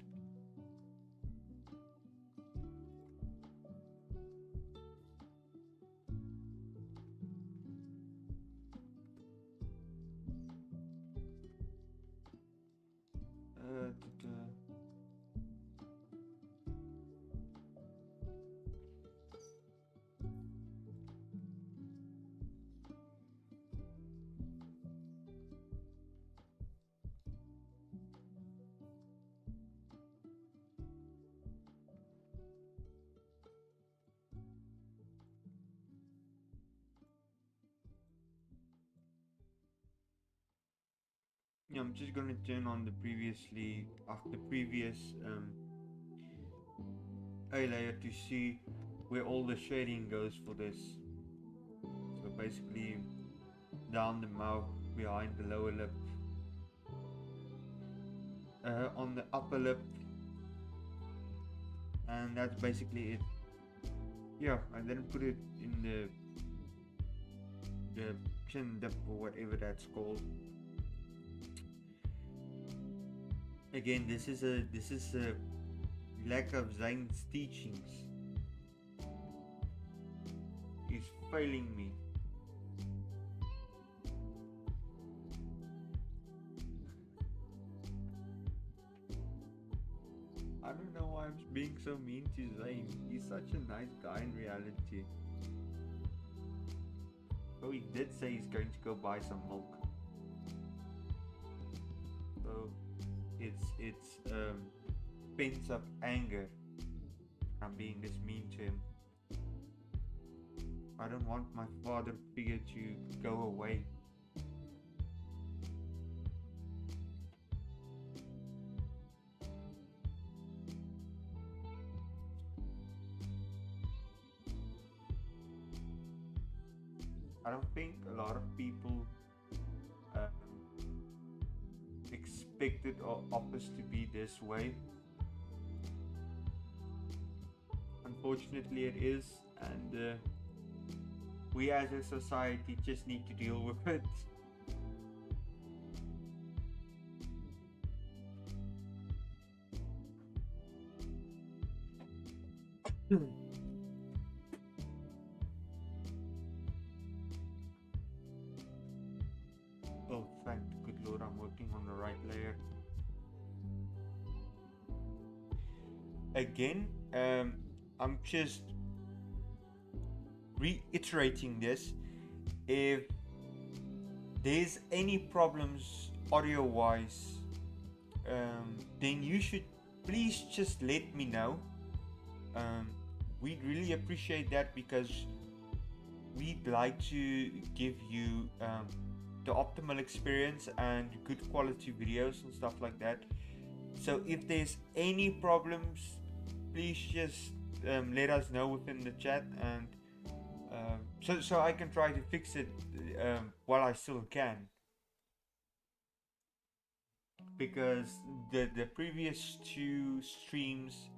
Yeah, I'm just gonna turn on the previous A layer to see where all the shading goes for this. So basically down the mouth, behind the lower lip, on the upper lip, and that's basically it. Yeah, I didn't put it in the chin dip or whatever that's called. Again, this is a lack of Zayn's teachings. He's failing me. I don't know why I'm being so mean to Zayn. He's such a nice guy in reality. Oh, he did say he's going to go buy some milk. So it's pent up anger. I'm being this mean to him. I don't want my father figure to go away. I don't think a lot of people expected office to be this way. Unfortunately, it is, and we as a society just need to deal with it. Oh, thank the good Lord, I'm working on the right layer. Again, I'm just reiterating this. If there's any problems audio wise, then you should please just let me know. We'd really appreciate that, because we'd like to give you the optimal experience and good quality videos and stuff like that. So if there's any problems, please just let us know within the chat, and so I can try to fix it while I still can. Because the previous two streams,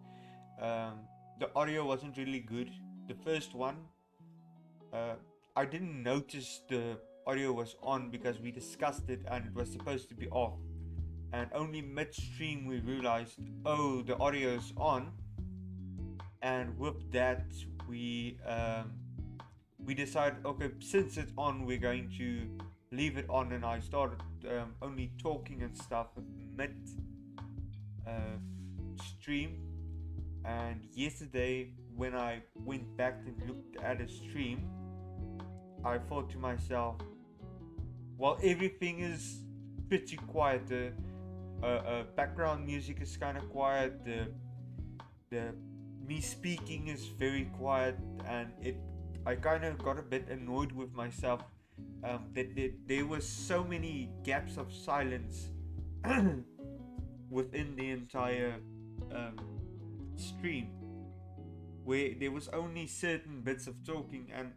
the audio wasn't really good. The first one, I didn't notice the audio was on because we discussed it and it was supposed to be off, and only midstream we realized, oh, the audio is on. And with that, we decided, okay, since it's on, we're going to leave it on, and I started only talking and stuff mid stream. And yesterday, when I went back and looked at a stream, I thought to myself, well, everything is pretty quiet. The background music is kind of quiet. The me speaking is very quiet, and I kind of got a bit annoyed with myself, that there was so many gaps of silence within the entire um, stream, where there was only certain bits of talking. And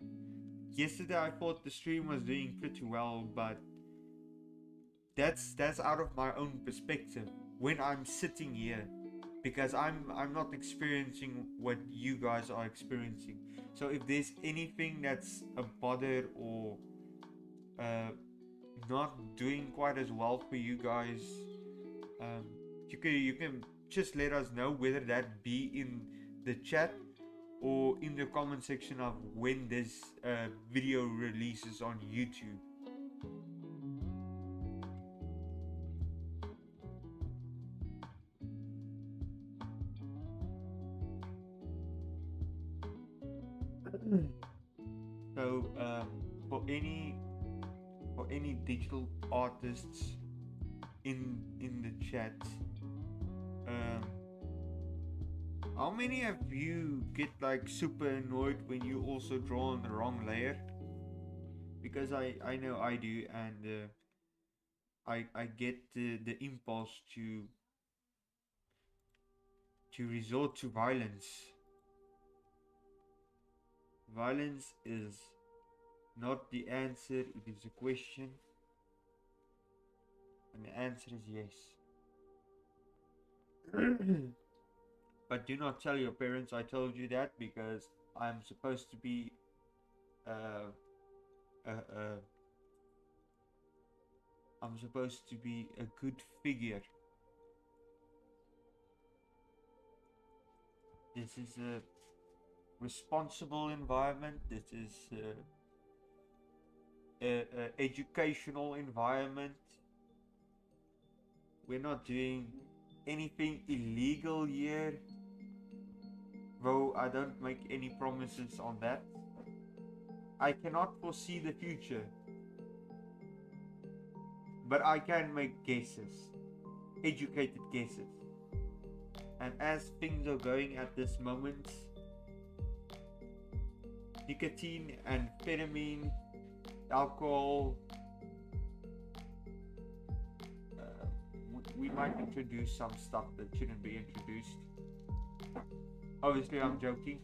yesterday I thought the stream was doing pretty well, but that's out of my own perspective when I'm sitting here, because I'm not experiencing what you guys are experiencing. So if there's anything that's a bother or not doing quite as well for you guys, you can just let us know, whether that be in the chat or in the comment section of when this video releases on YouTube. So for any digital artists in the chat, how many of you get like super annoyed when you also draw on the wrong layer? Because I know I do, and I get the impulse to resort to violence. Violence is not the answer, it is a question. And the answer is yes. But do not tell your parents I told you that, because I'm supposed to be I'm supposed to be a good figure. This is a responsible environment. This is a educational environment. We're not doing anything illegal here, though I don't make any promises on that. I cannot foresee the future, but I can make guesses, educated guesses. And as things are going at this moment, nicotine, amphetamine, alcohol, we might introduce some stuff that shouldn't be introduced. Obviously, I'm joking.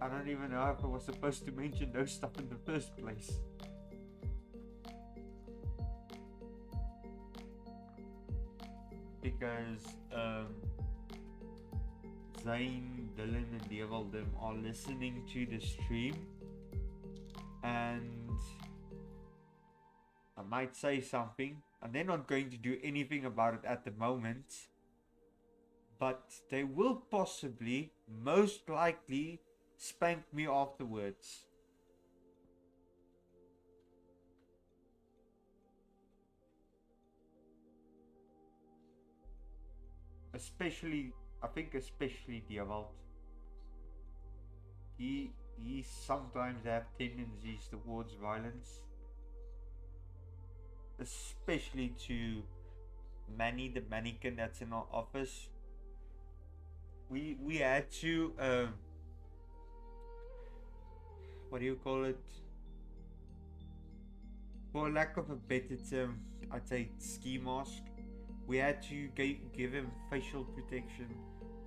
I don't even know if I was supposed to mention those stuff in the first place. Because Zane, Dylan and Devil them are listening to the stream, and I might say something, and they're not going to do anything about it at the moment, but they will possibly, most likely, spank me afterwards. Especially, I think especially Devil. He sometimes have tendencies towards violence. Especially to Manny, the mannequin that's in our office. We had to what do you call it? For lack of a better term, I'd say ski mask. We had to give him facial protection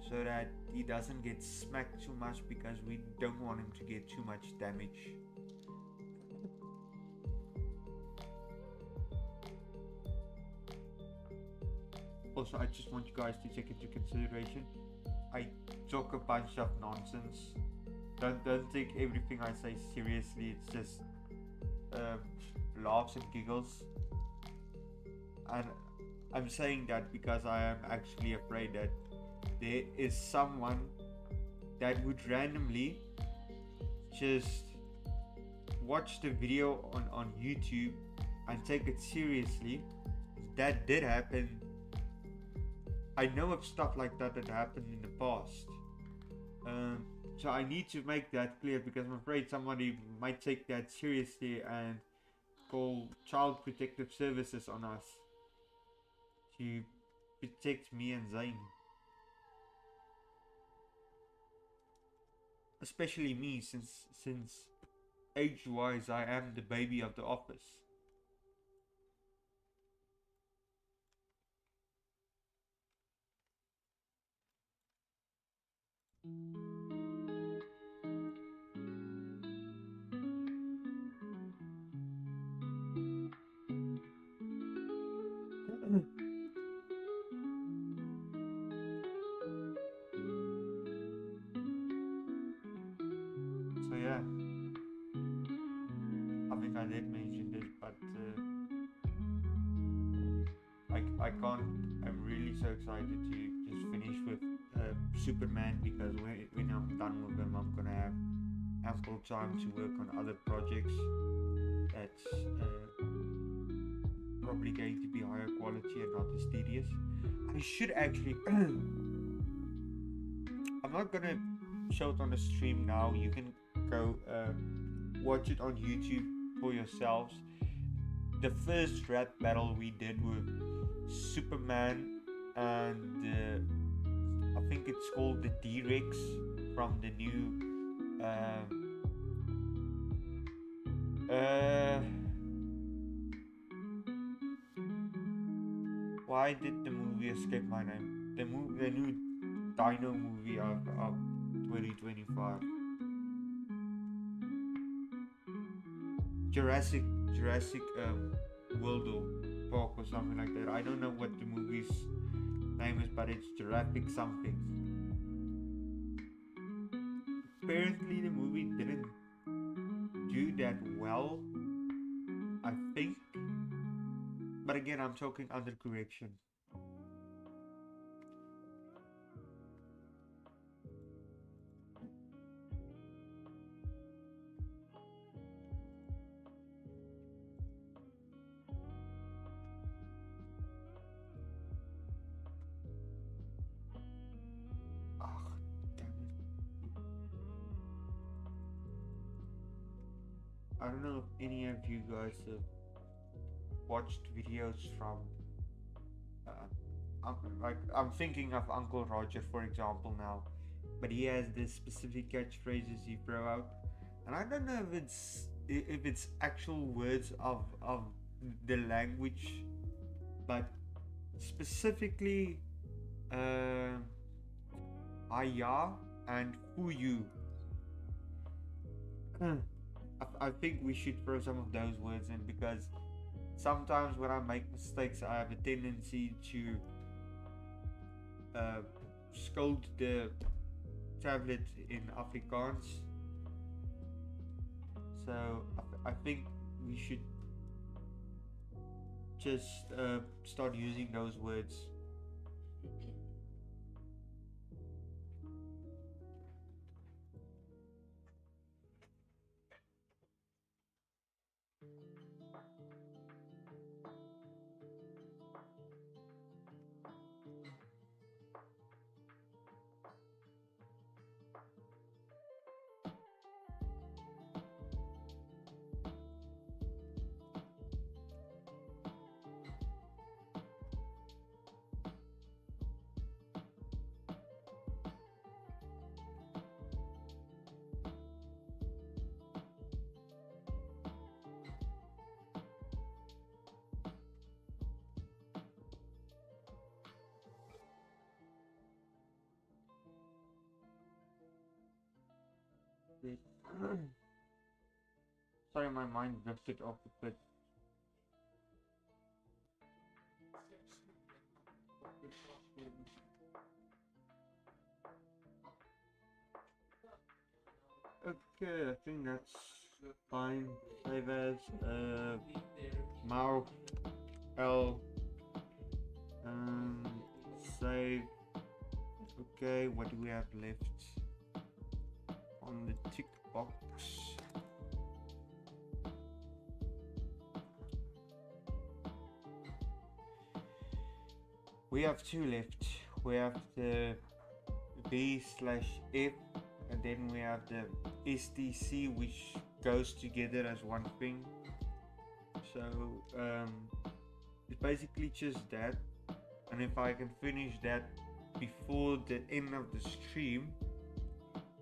so that he doesn't get smacked too much, because we don't want him to get too much damage. Also, I just want you guys to take into consideration, I talk a bunch of nonsense. Don't take everything I say seriously. It's just laughs and giggles. And I'm saying that because I am actually afraid that there is someone that would randomly just watch the video on YouTube and take it seriously. That did happen. I know of stuff like that happened in the past. So I need to make that clear, because I'm afraid somebody might take that seriously and call Child Protective Services on us to protect me and Zane. especially me, since age-wise I am the baby of the office. So yeah, I think I did mention this, but I can't. I'm really so excited to just finish with Superman, because when I'm done with him, I'm gonna have ample time to work on other projects that's probably going to be higher quality and not as tedious. I should actually. I'm not gonna show it on the stream now. You can go watch it on YouTube for yourselves. The first rap battle we did with Superman and I think it's called the D-Rex from the new why did the movie escape my name? The new Dino movie of 2025. Jurassic World Park or something like that. I don't know what the movie's name is, but it's Jurassic something. Apparently the movie didn't do that well, I think. But again, I'm talking under correction. I don't know if any of you guys have watched videos from I'm thinking of Uncle Roger, for example, now, but he has this specific catchphrases he throw out, and I don't know if it's actual words of the language, but specifically Aya and Fuyu. I think we should throw some of those words in, because sometimes when I make mistakes, I have a tendency to scold the tablet in Afrikaans. So I think we should just start using those words. Sorry, my mind drifted off a bit. Okay, I think that's fine. Save as mouth L save. Okay, what do we have left on the tick box? We have two left. We have the B/F, and then we have the STC, which goes together as one thing. So it's basically just that, and if I can finish that before the end of the stream,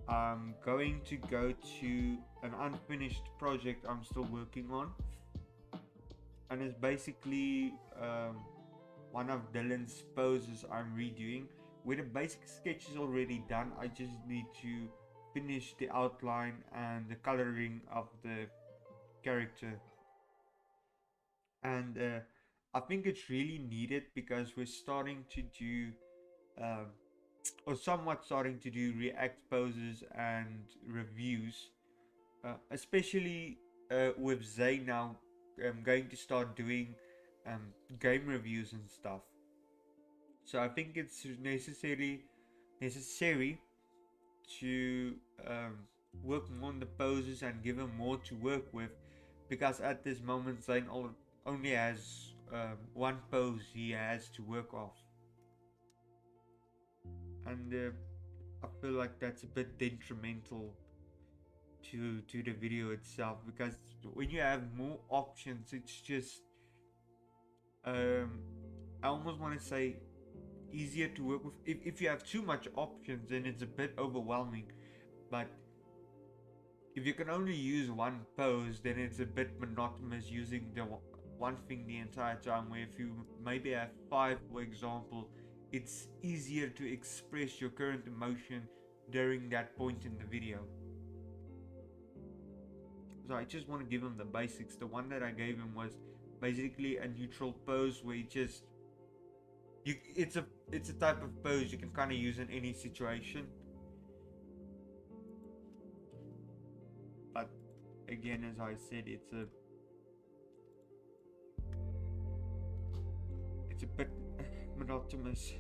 I'm going to go to an unfinished project I'm still working on, and it's basically one of Dylan's poses I'm redoing, where the basic sketch is already done. I just need to finish the outline and the coloring of the character, and I think it's really needed because we're starting to do um, or somewhat starting to do react poses and reviews, especially with Zay now going to start doing game reviews and stuff. So I think it's necessary to work more on the poses and give him more to work with, because at this moment Zane only has one pose he has to work off, and I feel like that's a bit detrimental to the video itself, because when you have more options, it's just I almost want to say easier to work with. If you have too much options, then it's a bit overwhelming, but if you can only use one pose, then it's a bit monotonous using the one thing the entire time, where if you maybe have 5, for example, it's easier to express your current emotion during that point in the video. So I just want to give him the basics. The one that I gave him was basically a neutral pose where it's a type of pose you can kind of use in any situation. But again, as I said, it's a bit monotonous.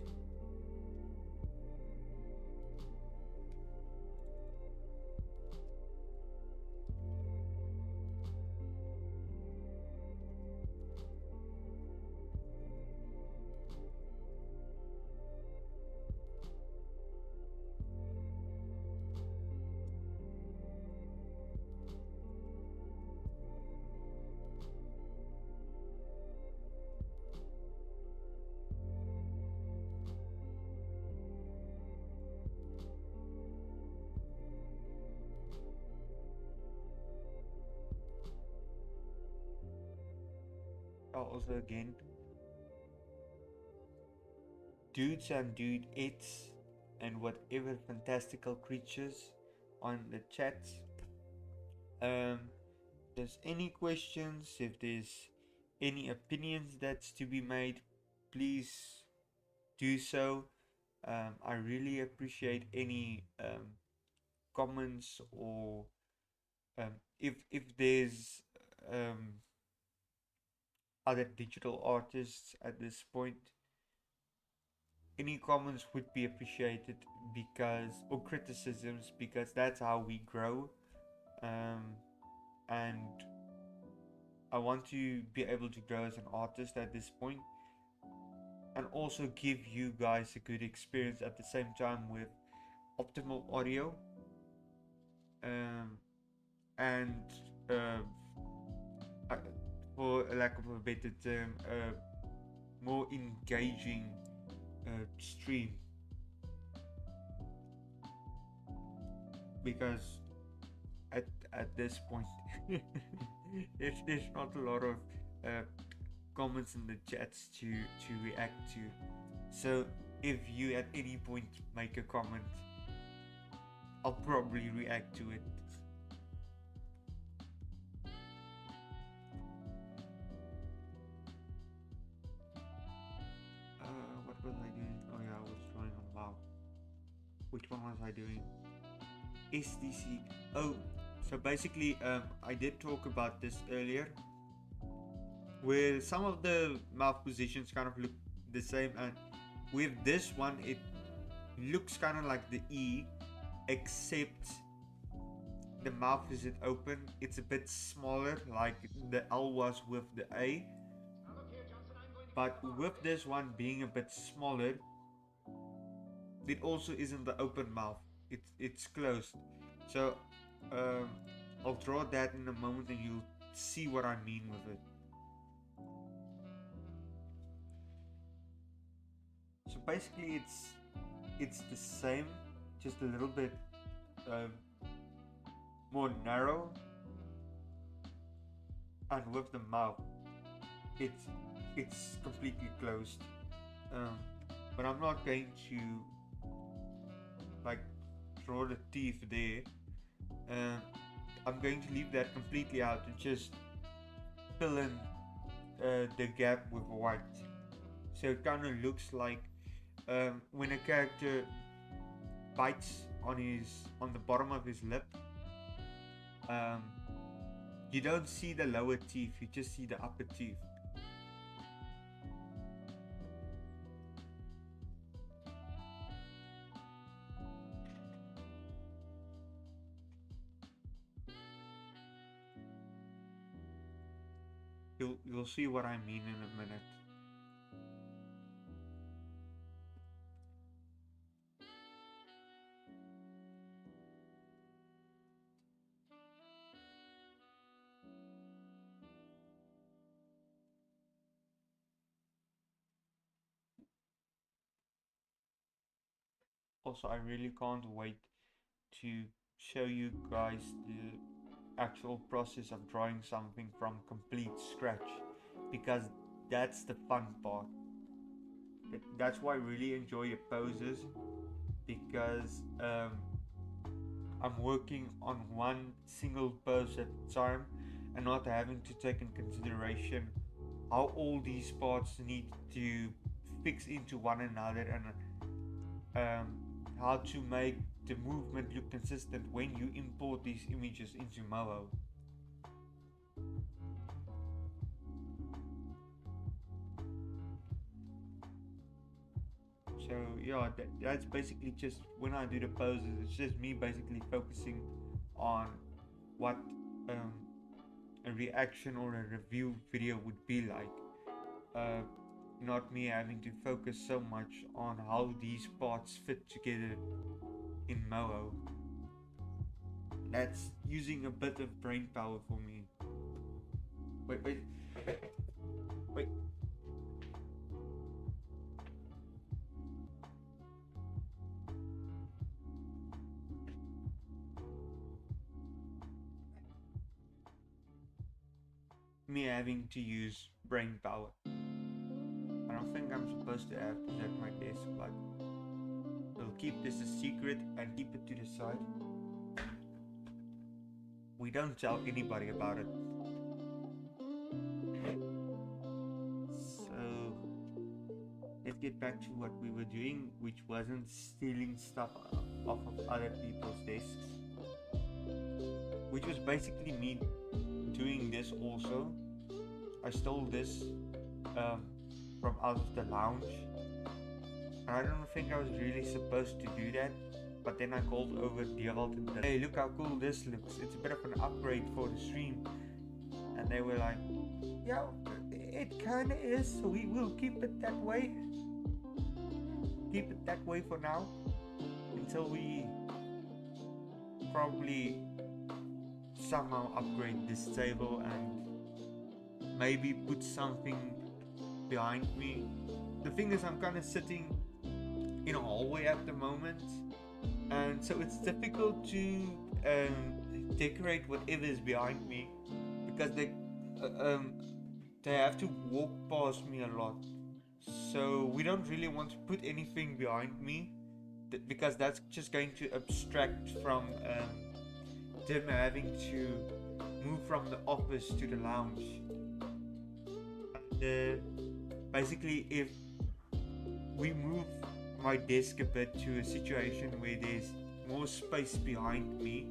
Also, again, dudes and dudettes and whatever fantastical creatures on the chat. If there's any questions, if there's any opinions that's to be made, please do so. I really appreciate any comments, or if there's other digital artists at this point, any comments would be appreciated, because, or criticisms, because that's how we grow. And I want to be able to grow as an artist at this point, and also give you guys a good experience at the same time with optimal audio, and for lack of a better term, more engaging stream, because at this point there's not a lot of comments in the chats to react to. So if you at any point make a comment, I'll probably react to it. What was I doing? Oh yeah, I was drawing on WoW. Which one was I doing? SDC. Oh, so basically, I did talk about this earlier, where some of the mouth positions kind of look the same, and with this one, it looks kind of like the E, except the mouth isn't open. It's a bit smaller, like the L was with the A. But with this one being a bit smaller, it also isn't the open mouth. It's closed. So I'll draw that in a moment, and you'll see what I mean with it. So basically, it's the same, just a little bit um, more narrow, and with the mouth, it's completely closed. Um, but I'm not going to like draw the teeth there. Um, I'm going to leave that completely out and just fill in the gap with white, so it kind of looks like when a character bites on the bottom of his lip, um, you don't see the lower teeth, you just see the upper teeth. You'll see what I mean in a minute. Also, I really can't wait to show you guys the actual process of drawing something from complete scratch, because that's the fun part. That's why I really enjoy your poses, because I'm working on one single pose at a time and not having to take in consideration how all these parts need to fix into one another, and how to make the movement look consistent when you import these images into Moho. So yeah, that's basically just when I do the poses, it's just me basically focusing on what a reaction or a review video would be like. Not me having to focus so much on how these parts fit together in Moho. That's using a bit of brain power for me. Wait. Me having to use brain power. I don't think I'm supposed to have this at my desk, but we'll keep this a secret and keep it to the side. We don't tell anybody about it. So let's get back to what we were doing, which wasn't stealing stuff off of other people's desks, which was basically me doing this also. I stole this from out of the lounge, and I don't think I was really supposed to do that, but then I called over Daniël and said, hey, look how cool this looks, it's a bit of an upgrade for the stream. And they were like, yeah, it kinda is, so we will keep it that way. Keep it that way for now, until we probably somehow upgrade this table and maybe put something behind me. The thing is, I'm kind of sitting in a hallway at the moment, and so it's difficult to decorate whatever is behind me, because they have to walk past me a lot. So we don't really want to put anything behind me, because that's just going to abstract from them having to move from the office to the lounge. And, basically, if we move my desk a bit to a situation where there's more space behind me,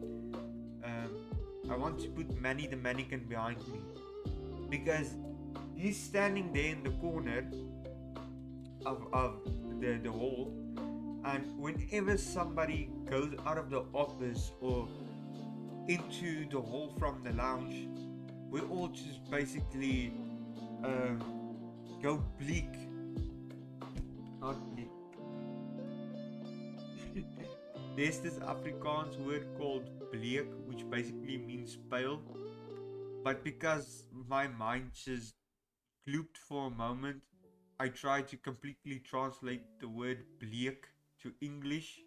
I want to put Manny the mannequin behind me, because he's standing there in the corner of the hall, and whenever somebody goes out of the office or into the hall from the lounge, we all just basically go bleak. Not bleak. There's this Afrikaans word called bleek, which basically means pale, but because my mind just glooped for a moment, I tried to completely translate the word bleak to English,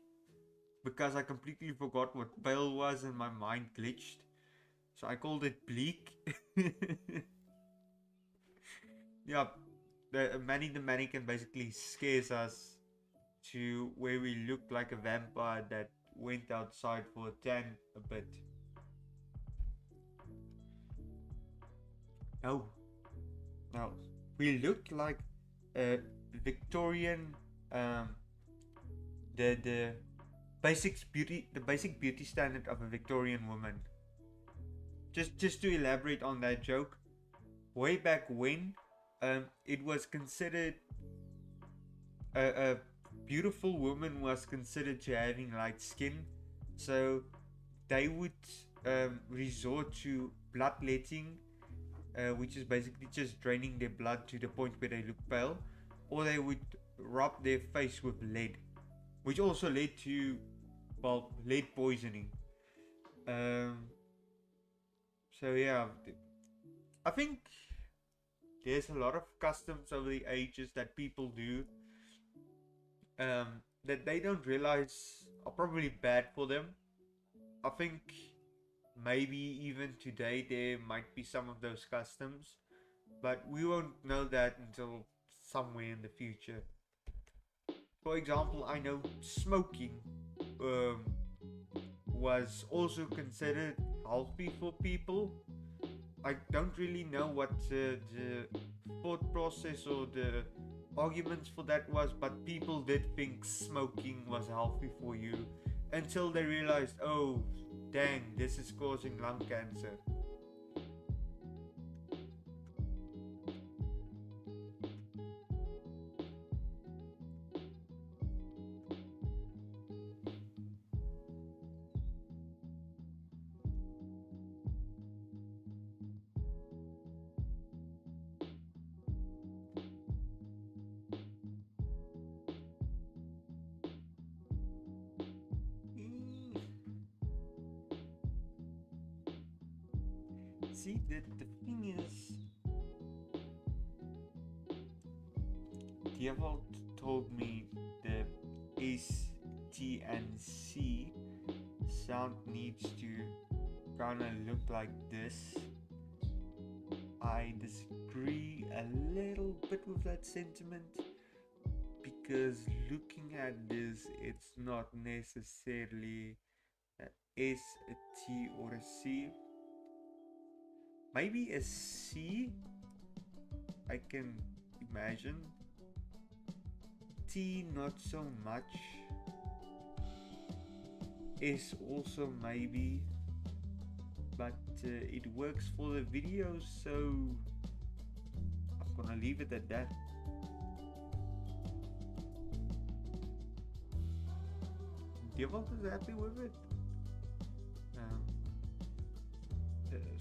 because I completely forgot what pale was and my mind glitched. So I called it bleak. Yeah, Manny the Mannequin basically scares us to where we look like a vampire that went outside for a tan a bit. No, no, we looked like a Victorian, the basic beauty standard of a Victorian woman. Just to elaborate on that joke, way back when, it was considered a beautiful woman was considered to having light skin, so they would resort to bloodletting, which is basically just draining their blood to the point where they look pale, or they would rub their face with lead, which also led to, well, lead poisoning. So yeah, I think there's a lot of customs over the ages that people do that they don't realize are probably bad for them. I think maybe even today there might be some of those customs, but we won't know that until somewhere in the future. For example, I know smoking was also considered healthy for people. I don't really know what the thought process or the arguments for that was, but people did think smoking was healthy for you until they realized, oh dang, this is causing lung cancer. See, the thing is, Daniël told me the S, T, and C sound needs to kind of look like this. I disagree a little bit with that sentiment, because looking at this, it's not necessarily a S, a T, or a C. Maybe a C, I can imagine. T, not so much. S also maybe, but it works for the video, so I'm gonna leave it at that. Daniël is happy with it.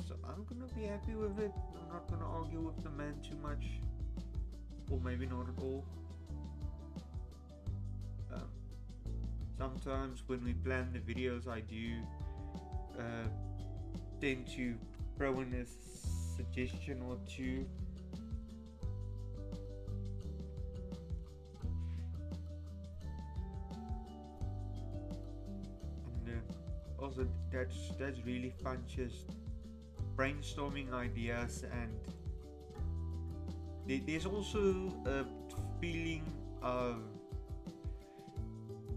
So I'm gonna be happy with it. I'm not gonna argue with the man too much, or maybe not at all. Sometimes when we plan the videos, I do tend to throw in a suggestion or two. And also that's really fun, just brainstorming ideas, and there's also a feeling of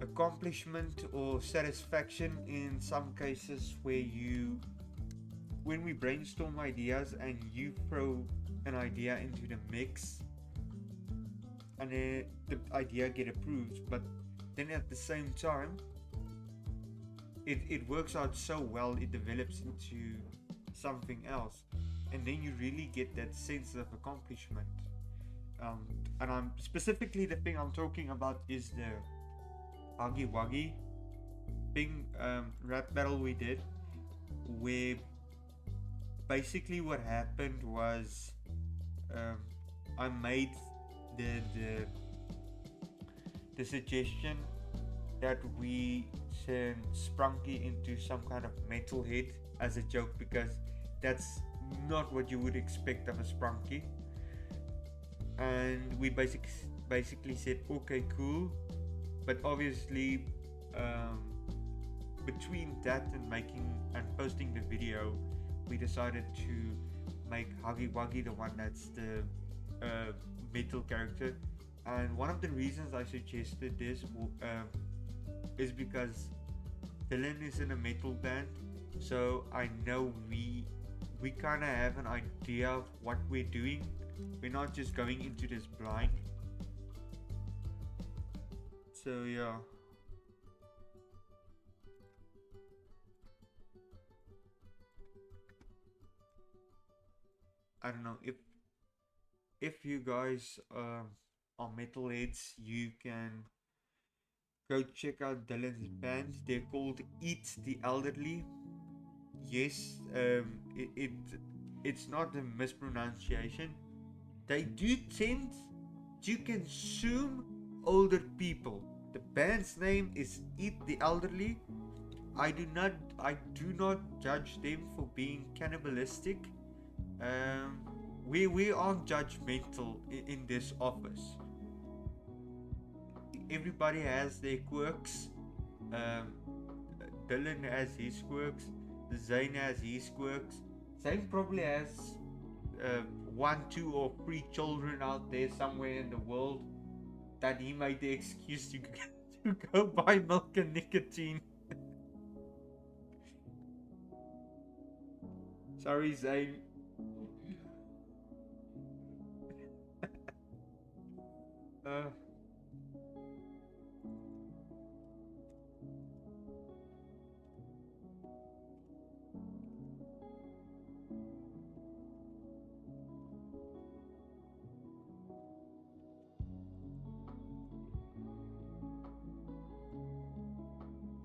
accomplishment or satisfaction in some cases when we brainstorm ideas and you throw an idea into the mix and the idea get approved, but then at the same time it works out so well, it develops into something else, and then you really get that sense of accomplishment. And I'm specifically, the thing I'm talking about is the Huggy Wuggy thing, rap battle we did, where basically what happened was I made the suggestion that we turn Sprunky into some kind of metal head as a joke, because that's not what you would expect of a Sprunky. And we basically said okay, cool, but obviously between that and posting the video, we decided to make Huggy Wuggy the one that's the metal character. And one of the reasons I suggested this is because Dylan is in a metal band, so I know we kind of have an idea of what we're doing. We're not just going into this blind. So yeah. I don't know if you guys are metalheads, you can go check out Dylan's band. They're called Eat the Elderly. Yes, it's not a mispronunciation. They do tend to consume older people. The band's name is Eat the Elderly. I do not judge them for being cannibalistic. We aren't judgmental in this office. Everybody has their quirks. Dylan has his quirks. Zane has his quirks. Zane probably has 1, 2, or 3 children out there somewhere in the world that he made the excuse to go buy milk and nicotine. Sorry, Zane.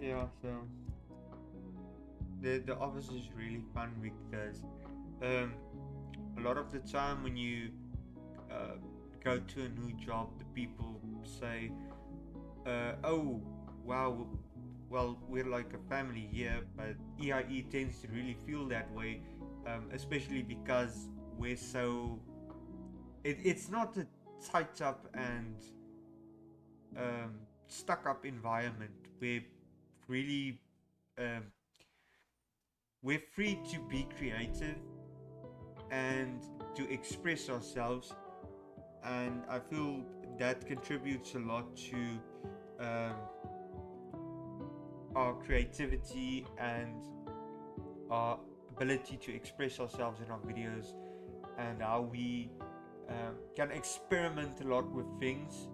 Yeah, so the office is really fun because a lot of the time when you go to a new job, the people say, oh wow, well, we're like a family here. But EIE tends to really feel that way, especially because we're so it's not a tight up and stuck up environment. We're really we're free to be creative and to express ourselves, and I feel that contributes a lot to our creativity and our ability to express ourselves in our videos, and how we can experiment a lot with things.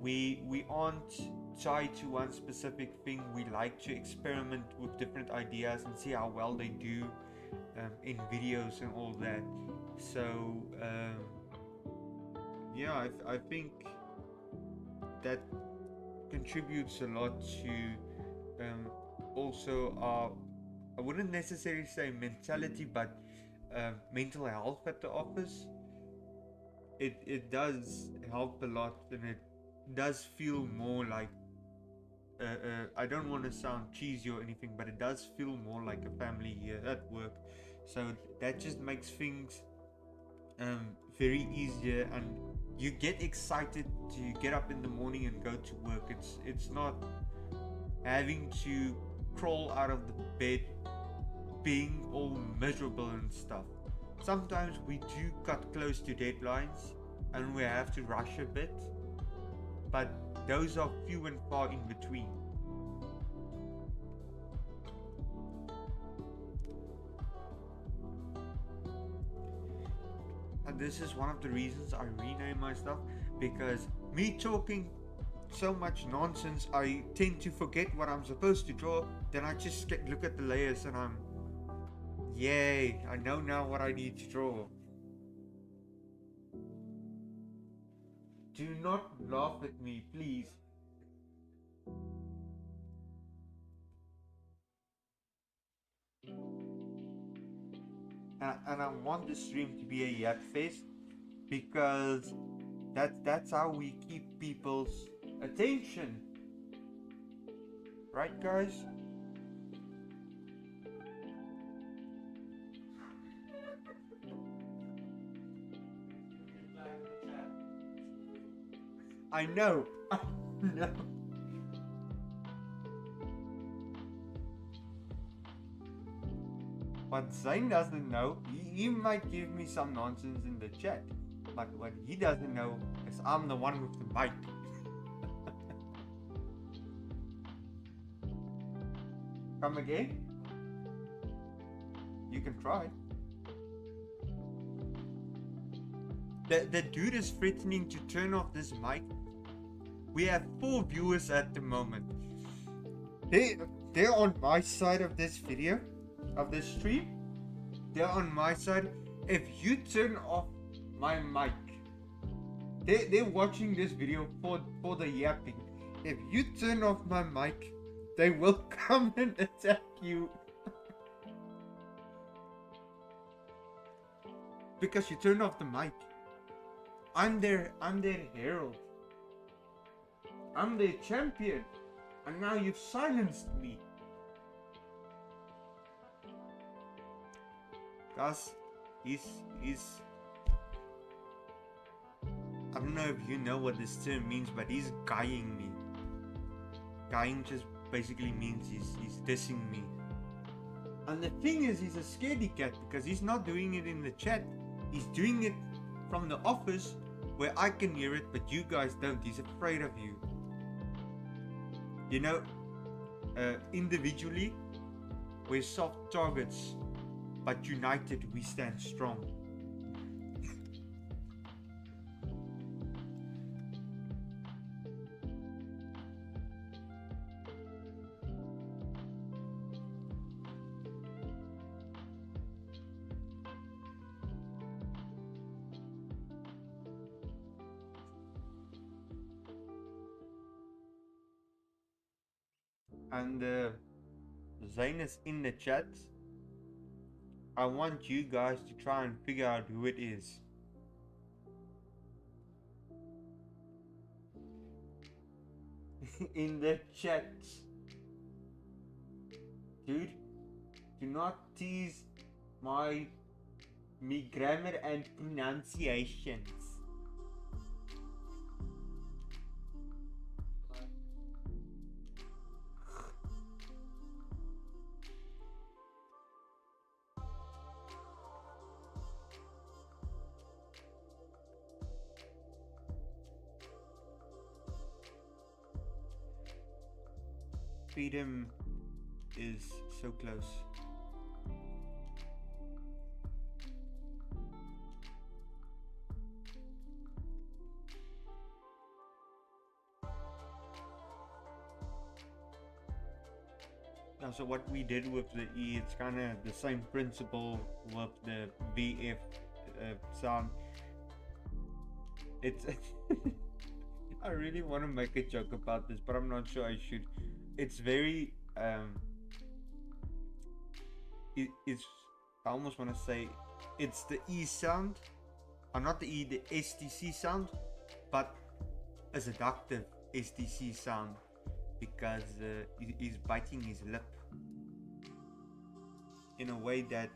We aren't tied to one specific thing. We like to experiment with different ideas and see how well they do in videos and all that. So yeah, I think that contributes a lot to also our, I wouldn't necessarily say mentality, but mental health at the office. It does help a lot, and it does feel more like I don't want to sound cheesy or anything, but it does feel more like a family here at work. So that just makes things very easier, and you get excited to get up in the morning and go to work. It's not having to crawl out of the bed being all miserable and stuff. Sometimes we do cut close to deadlines and we have to rush a bit, but those are few and far in between. And this is one of the reasons I rename my stuff, because me talking so much nonsense, I tend to forget what I'm supposed to draw. Then I just look at the layers and I'm, yay, I know now what I need to draw. Do not laugh at me, please. And I want the stream to be a yap fest, because that's how we keep people's attention, right, guys? I know. I know. what Zane doesn't know, he might give me some nonsense in the chat, but what he doesn't know is I'm the one with the mic. Come again? You can try. The dude is threatening to turn off this mic. We have 4 viewers at the moment. They're on my side of this video, of this stream. They're on my side. If you turn off my mic, they're watching this video for the yapping. If you turn off my mic, they will come and attack you. Because you turned off the mic. I'm their herald. I'm their champion. And now you've silenced me. Guys, he's I don't know if you know what this term means, but he's guying me. Guying just basically means he's dissing me. And the thing is, he's a scaredy cat because he's not doing it in the chat. He's doing it from the office where I can hear it, but you guys don't. He's afraid of you. You know, individually, we're soft targets, but united we stand strong. And Zane is in the chat. I want you guys to try and figure out who it is. In the chat. Dude, do not tease me grammar and pronunciations. Freedom is so close. Now, so what we did with the E, it's kind of the same principle with the VF sound. It's I really want to make a joke about this, but I'm not sure I should. It's very it's I almost want to say it's the E sound, or not the E, the STC sound, but a seductive STC sound because he's biting his lip in a way that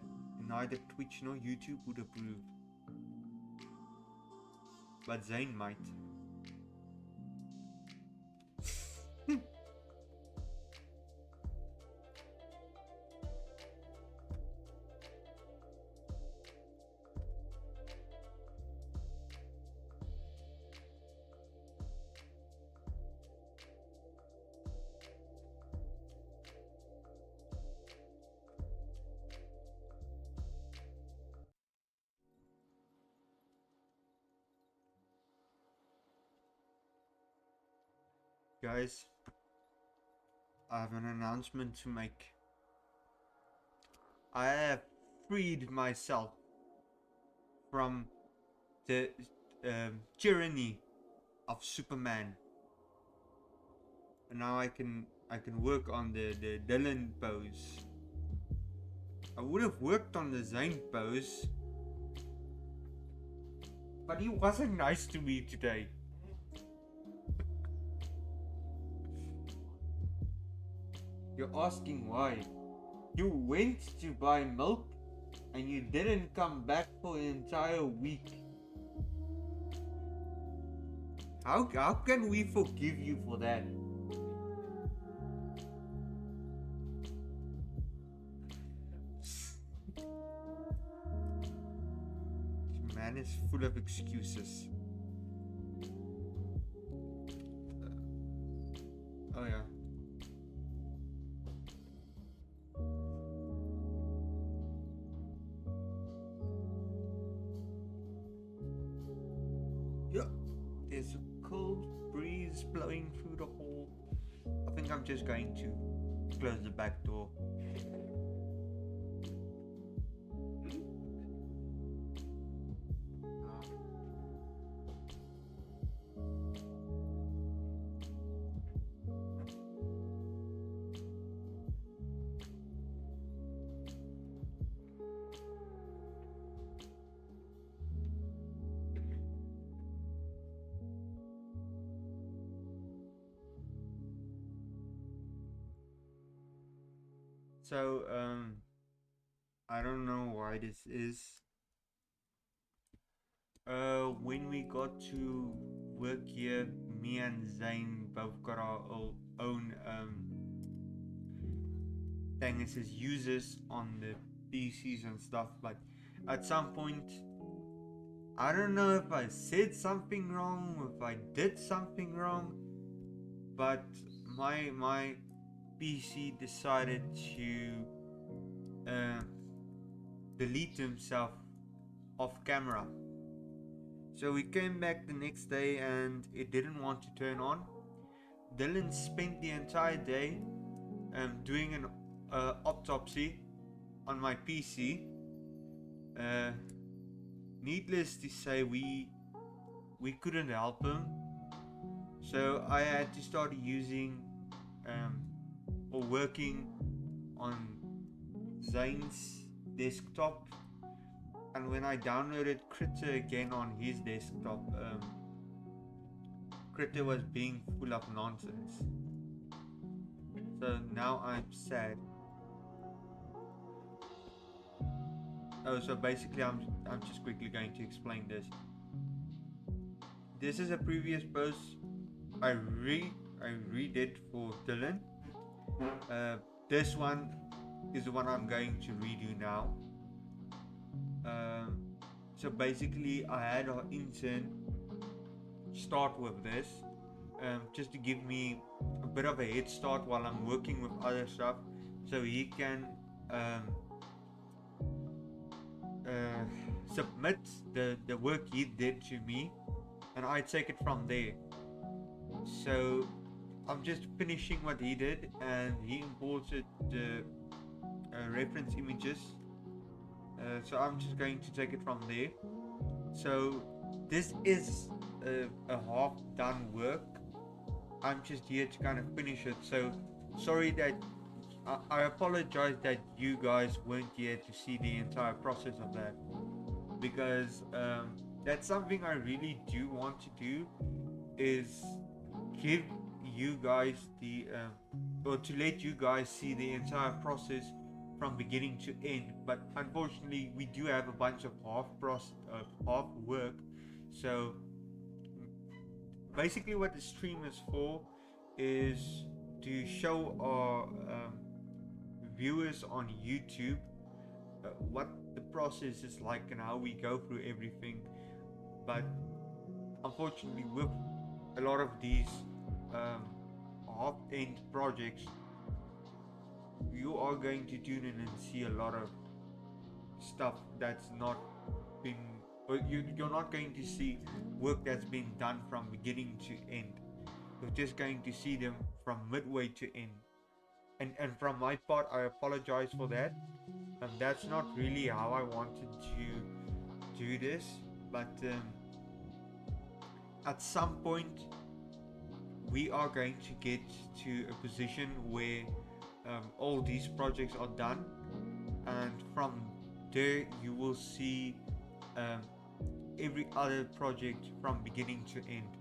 neither Twitch nor YouTube would approve, but Zane might. Guys, I have an announcement to make. I have freed myself from the tyranny of Superman, and now I can work on the Dylan pose. I would have worked on the Zane pose, but he wasn't nice to me today. You're asking why. You went to buy milk and you didn't come back for an entire week. How can we forgive you for that? mine is full of excuses. Oh yeah. Yeah, there's a cold breeze blowing through the hall. I think I'm just going to close the back door. So, I don't know why this is. When we got to work here, me and Zane both got our own things as users on the PCs and stuff. But at some point, I don't know if I said something wrong, if I did something wrong, but my PC decided to delete himself off camera. So we came back the next day and it didn't want to turn on. Dylan spent the entire day doing an autopsy on my PC. Needless to say, we couldn't help him. So I had to start using or working on Zane's desktop, and when I downloaded Critter again on his desktop, Critter was being full of nonsense. So now I'm sad. Oh, so basically I'm just quickly going to explain this. This is a previous post I redid for Dylan. This one is the one I'm going to redo now. So basically I had our intern start with this, just to give me a bit of a head start while I'm working with other stuff, so he can submit the work he did to me and I take it from there. So I'm just finishing what he did, and he imported the reference images, so I'm just going to take it from there. So this is a half done work. I'm just here to kind of finish it. So sorry that I apologize that you guys weren't here to see the entire process of that, because that's something I really do want to do, is give you guys the or to let you guys see the entire process from beginning to end. But unfortunately we do have a bunch of half work. So basically what the stream is for is to show our viewers on YouTube what the process is like and how we go through everything. But unfortunately with a lot of these half-end projects, you are going to tune in and see a lot of stuff that's not been, or you're not going to see work that's been done from beginning to end. You're just going to see them from midway to end. And from my part, I apologize for that. And that's not really how I wanted to do this. But at some point, we are going to get to a position where all these projects are done, and from there you will see every other project from beginning to end.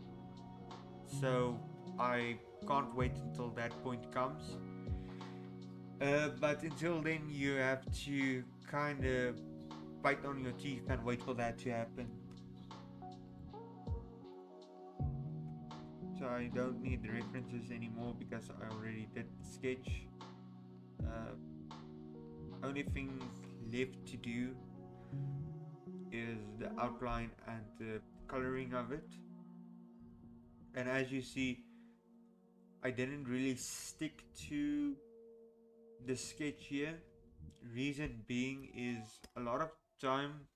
So I can't wait until that point comes, but until then you have to kind of bite on your teeth and wait for that to happen. So I don't need the references anymore because I already did the sketch. Only thing left to do is the outline and the coloring of it. And as you see, I didn't really stick to the sketch here. Reason being is a lot of time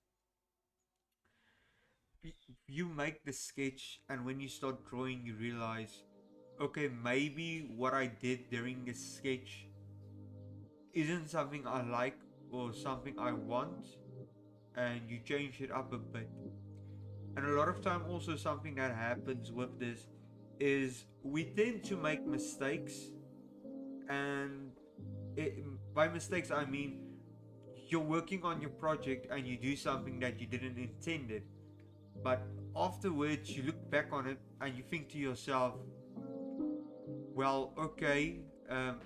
you make the sketch, and when you start drawing you realize, okay, maybe what I did during the sketch isn't something I like or something I want, and you change it up a bit. And a lot of time also something that happens with this is we tend to make mistakes, and by mistakes I mean you're working on your project and you do something that you didn't intend it, but afterwards you look back on it and you think to yourself, well, okay,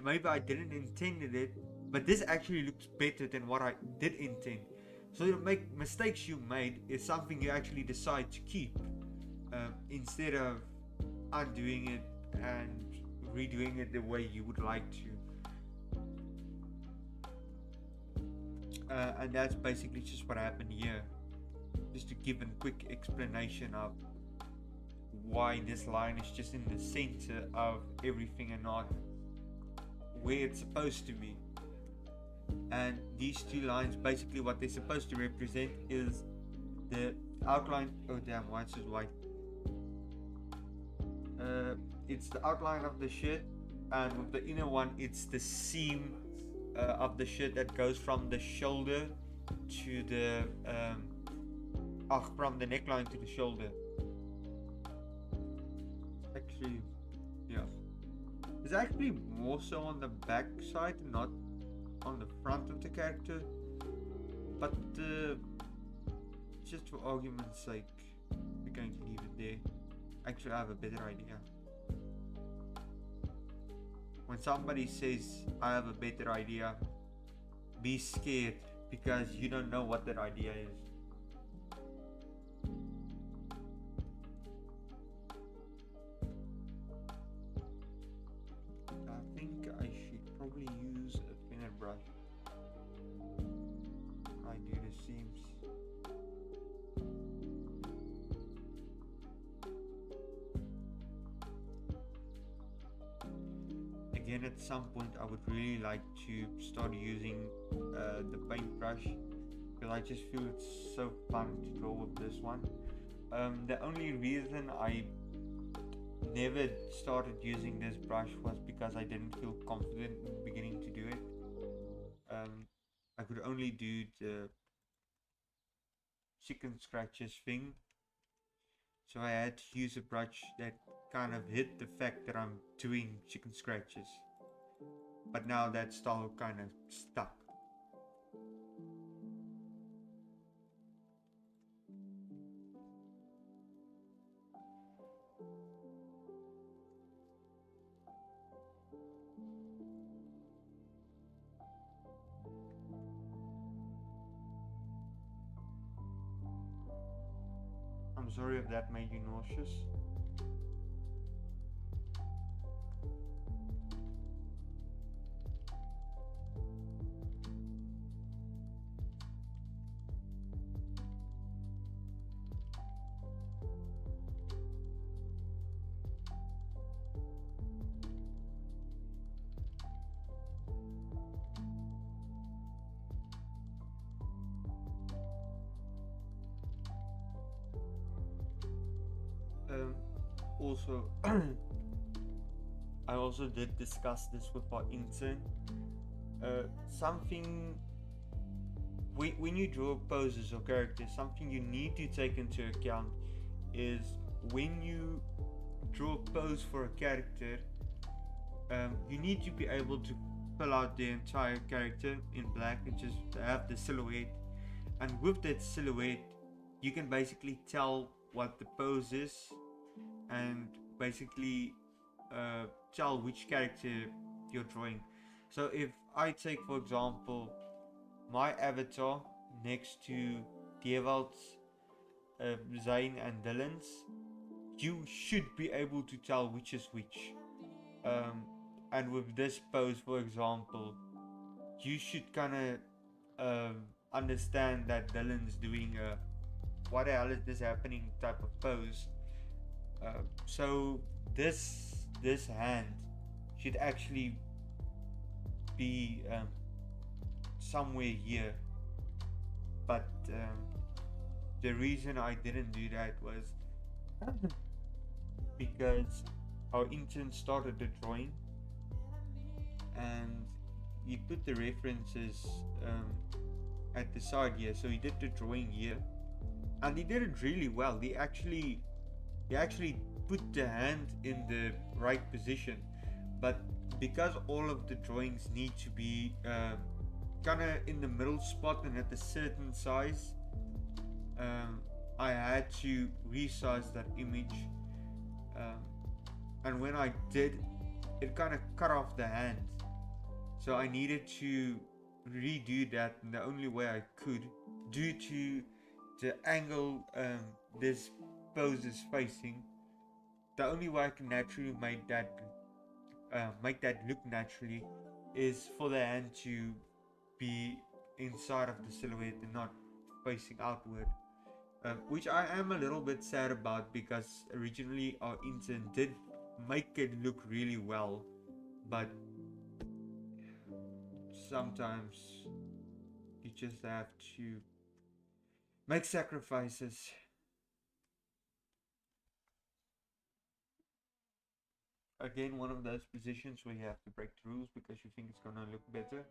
maybe I didn't intend it, but this actually looks better than what I did intend. So you make mistakes you made is something you actually decide to keep, instead of undoing it and redoing it the way you would like to. And that's basically just what happened here. Just to give a quick explanation of why this line is just in the center of everything and not where it's supposed to be. And these two lines, basically what they're supposed to represent is the outline. Oh damn, why is it white? It's the outline of the shirt, and with the inner one it's the seam of the shirt that goes from the shoulder to the from the neckline to the shoulder. Actually, yeah, it's actually more so on the back side, not on the front of the character, but just for argument's sake we're going to leave it there. Actually, I have a better idea. When somebody says I have a better idea, be scared, because you don't know what that idea is. I think I should probably use a thinner brush. I do the seams. Again, at some point I would really like to start using the paintbrush, because I just feel it's so fun to draw with this one. The only reason I never started using this brush was because I didn't feel confident in the beginning to do it. I could only do the chicken scratches thing, so I had to use a brush that kind of hid the fact that I'm doing chicken scratches. But now that style kind of stuck. I'm sorry if that made you nauseous. Also, I also did discuss this with our intern. Something when you draw poses or characters, something you need to take into account is when you draw a pose for a character, you need to be able to fill out the entire character in black and just have the silhouette. And with that silhouette, you can basically tell what the pose is, and basically tell which character you're drawing. So if I take, for example, my avatar next to Dewald's, Zayn and Dylan's, you should be able to tell which is which. And with this pose, for example, you should kind of understand that Dylan's doing a what the hell is this happening type of pose. So this hand should actually be somewhere here, but the reason I didn't do that was because our intern started the drawing and he put the references at the side here. So he did the drawing here and he did it really well. He actually put the hand in the right position, but because all of the drawings need to be kind of in the middle spot and at a certain size, I had to resize that image, and when I did, it kind of cut off the hand, so I needed to redo that in the only way I could, due to the angle this pose is facing. The only way I can naturally make that look naturally is for the hand to be inside of the silhouette and not facing outward, which I am a little bit sad about, because originally our intern did make it look really well, but sometimes you just have to make sacrifices. Again, one of those positions where you have to break the rules because you think it's gonna look better.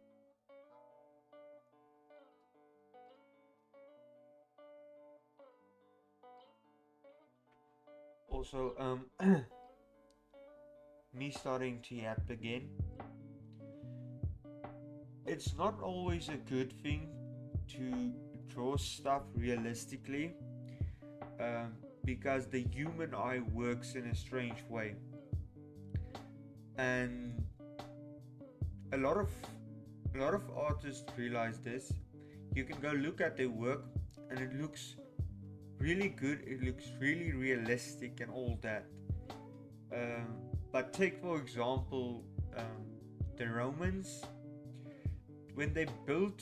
Also, me starting to yap again. It's not always a good thing to draw stuff realistically, because the human eye works in a strange way, and a lot of artists realize this. You can go look at their work and it looks really good, it looks really realistic and all that, but take for example the Romans. When they built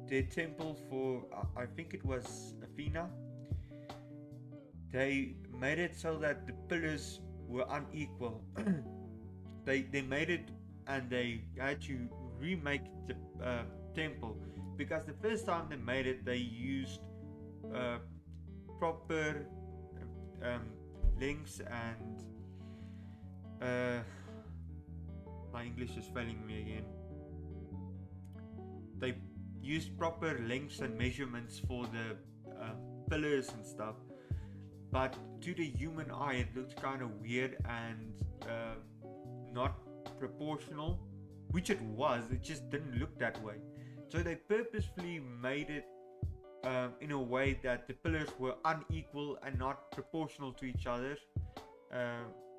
their temple for I think it was Athena, they made it so that the pillars were unequal. They made it, and they had to remake the temple, because the first time they made it, they used proper lengths and my English is failing me again. They used proper lengths and measurements for the pillars and stuff, but to the human eye it looked kind of weird and not proportional, which it was. It just didn't look that way. So they purposefully made it in a way that the pillars were unequal and not proportional to each other,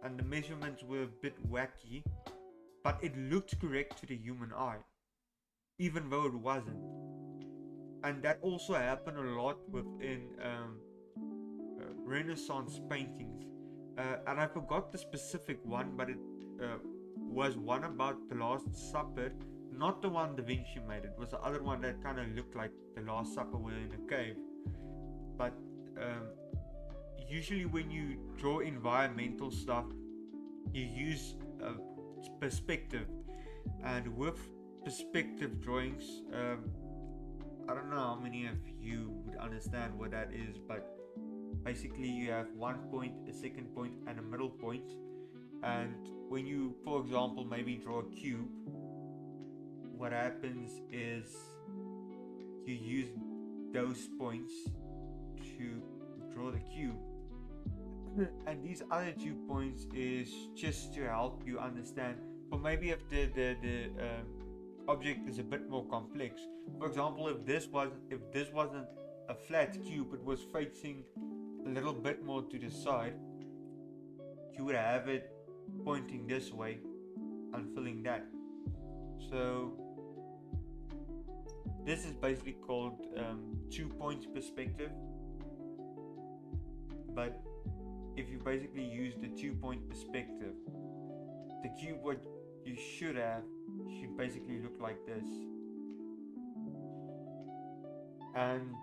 and the measurements were a bit wacky, but it looked correct to the human eye, even though it wasn't. And that also happened a lot within Renaissance paintings, and I forgot the specific one, but it was one about the Last Supper, not the one Da Vinci made. It was the other one that kind of looked like the Last Supper were in a cave. But usually when you draw environmental stuff, you use perspective, and with perspective drawings, I don't know how many of you would understand what that is, but basically you have one point, a second point, and a middle point. And when you, for example, maybe draw a cube, what happens is you use those points to draw the cube, and these other 2 points is just to help you understand, or maybe if the object is a bit more complex. For example, if this wasn't a flat cube, it was facing a little bit more to the side, you would have it pointing this way and filling that. So this is basically called 2 points perspective. But if you basically use the 2 point perspective, the cube what you should basically look like this. And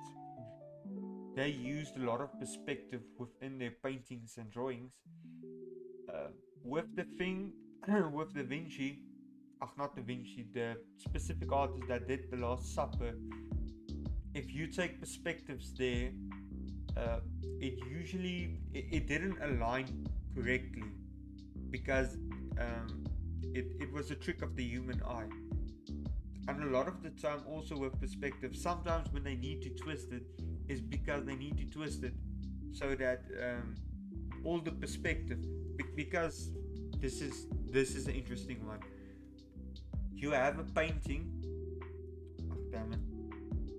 they used a lot of perspective within their paintings and drawings. With the thing, with Da Vinci, not Da Vinci, the specific artist that did the Last Supper, if you take perspectives there, it didn't align correctly because it was a trick of the human eye. And a lot of the time also with perspective, sometimes when they need to twist it is because they need to twist it so that all the perspective, because this is an interesting one. You have a painting,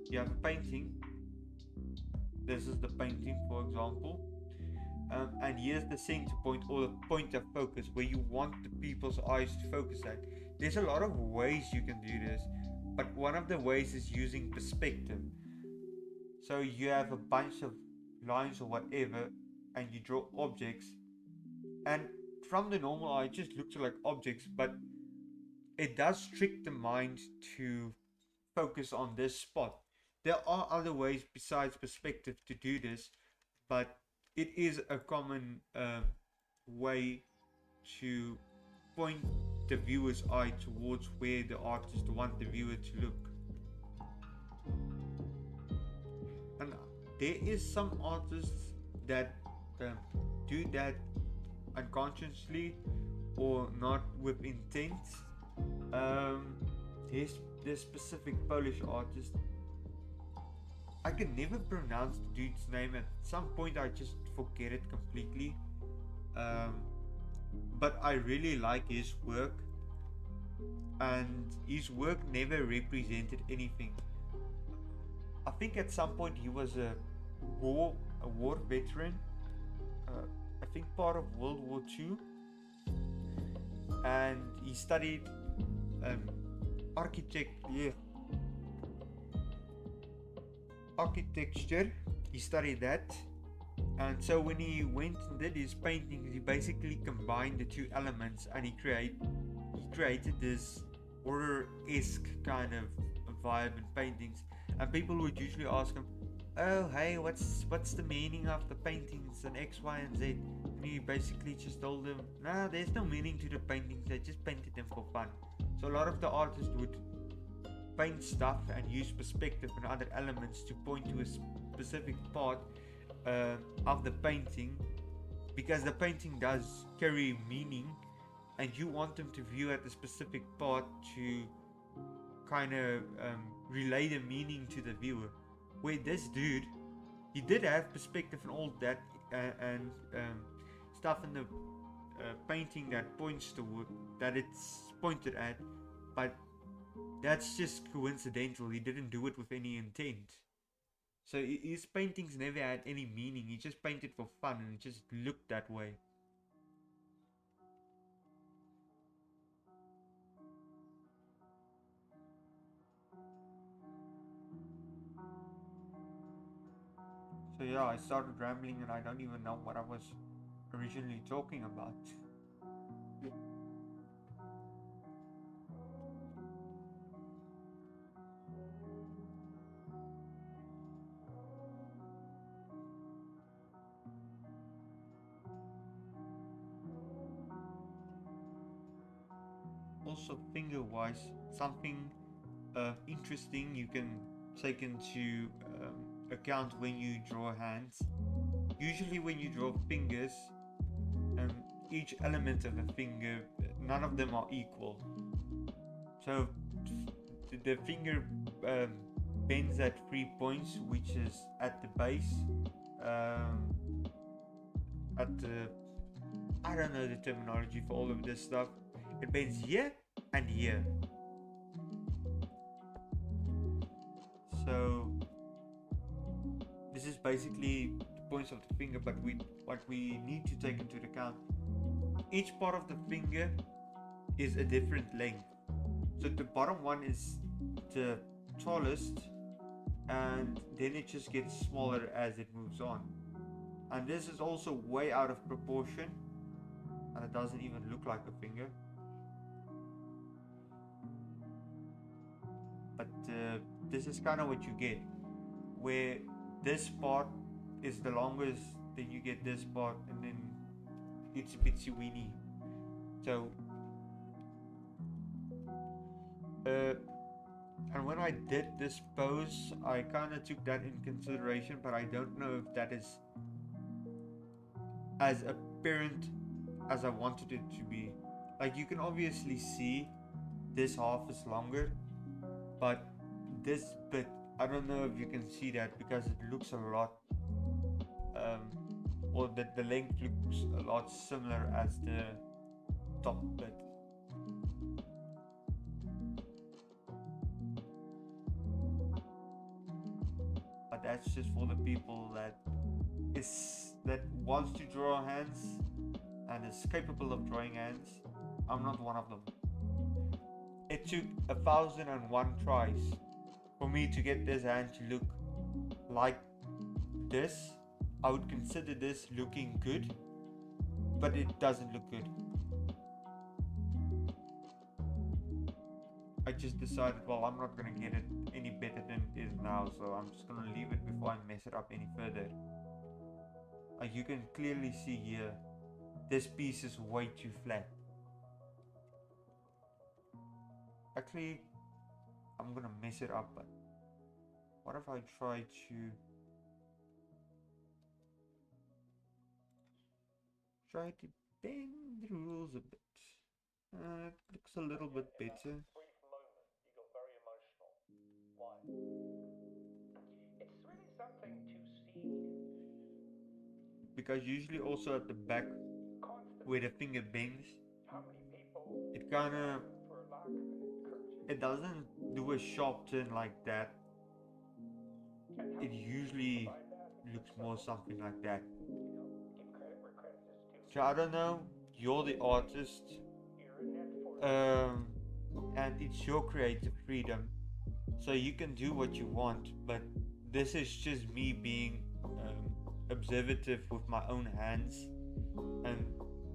you have a painting, this is the painting for example, and here's the center point or the point of focus where you want the people's eyes to focus at. There's a lot of ways you can do this, but one of the ways is using perspective. So you have a bunch of lines or whatever and you draw objects, and from the normal eye it just looks like objects, but it does trick the mind to focus on this spot. There are other ways besides perspective to do this, but it is a common way to point the viewer's eye towards where the artist wants the viewer to look. And there is some artists that do that unconsciously or not with intent. There's this specific Polish artist. I can never pronounce the dude's name. At some point I just forget it completely. But I really like his work, and his work never represented anything. I think at some point he was a war veteran. I think part of World War II, and he studied architecture. He studied that, and so when he went and did his paintings, he basically combined the two elements, and he created this horror-esque kind of vibe in paintings. And people would usually ask him, "Oh, hey, what's the meaning of the paintings and X, Y, and Z?" And he basically just told them, "Nah, there's no meaning to the paintings. I just painted them for fun." So a lot of the artists would paint stuff and use perspective and other elements to point to a specific part of the painting, because the painting does carry meaning, and you want them to view at a specific part to kind of relay the meaning to the viewer. Where this dude, he did have perspective and all that, and stuff in the painting that points to that it's pointed at, but that's just coincidental. He didn't do it with any intent. So his paintings never had any meaning. He just painted for fun and it just looked that way. So yeah, I started rambling and I don't even know what I was originally talking about. Also, finger wise, something interesting you can take into account when you draw hands. Usually when you draw fingers, each element of a finger, none of them are equal. So the finger bends at 3 points, which is at the base, at the, I don't know the terminology for all of this stuff. It bends here and here. So this is basically the points of the finger, but what we need to take into account, each part of the finger is a different length. So the bottom one is the tallest, and then it just gets smaller as it moves on. And this is also way out of proportion, and it doesn't even look like a finger. But this is kind of what you get, where this part is the longest, then you get this part, and then it's bitsy weeny. So and when I did this pose, I kind of took that in consideration, but I don't know if that is as apparent as I wanted it to be. Like, you can obviously see this half is longer, but this bit, I don't know if you can see that because it looks a lot or that the length looks a lot similar as the top bit. But that's just for the people that wants to draw hands and is capable of drawing hands. I'm not one of them. It took 1,001 tries for me to get this hand to look like this. I would consider this looking good, but it doesn't look good. I just decided, well, I'm not gonna get it any better than it is now, so I'm just gonna leave it before I mess it up any further. Like, you can clearly see here, this piece is way too flat. Actually, I'm gonna mess it up, but what if I try to bend the rules a bit? It looks a little bit better. Brief moment, you got very emotional. Why? It's really something to see. Because usually also at the back where the finger bends, How many people it kinda, for lack of encouraging it doesn't do a sharp turn like that. It usually looks more something like that. give credit where credit is due. So I don't know, you're the artist, You're in it for and it's your creative freedom, so you can do what you want, but this is just me being observative with my own hands, and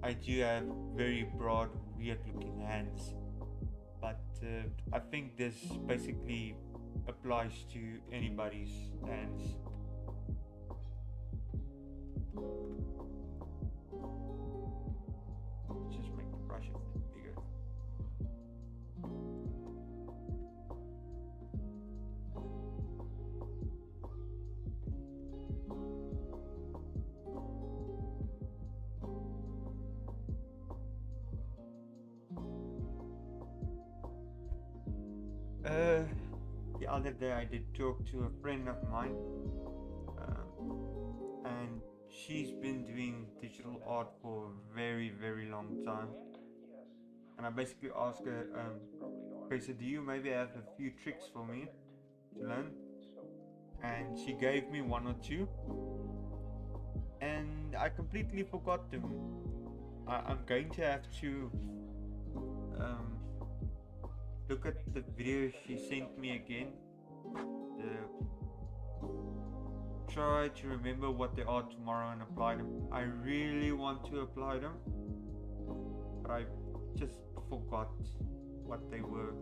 I do have very broad, weird looking hands, but I think this basically applies to anybody's hands. Just make the brush a bit bigger. The other day I did talk to a friend of mine, and she's been doing digital art for a very, very long time. And I basically asked her, okay, so do you maybe have a few tricks for me to learn? And she gave me one or two, and I completely forgot them. I'm going to have to look at the video she sent me again. Try to remember what they are tomorrow and apply them. I really want to apply them, but I just forgot what they were.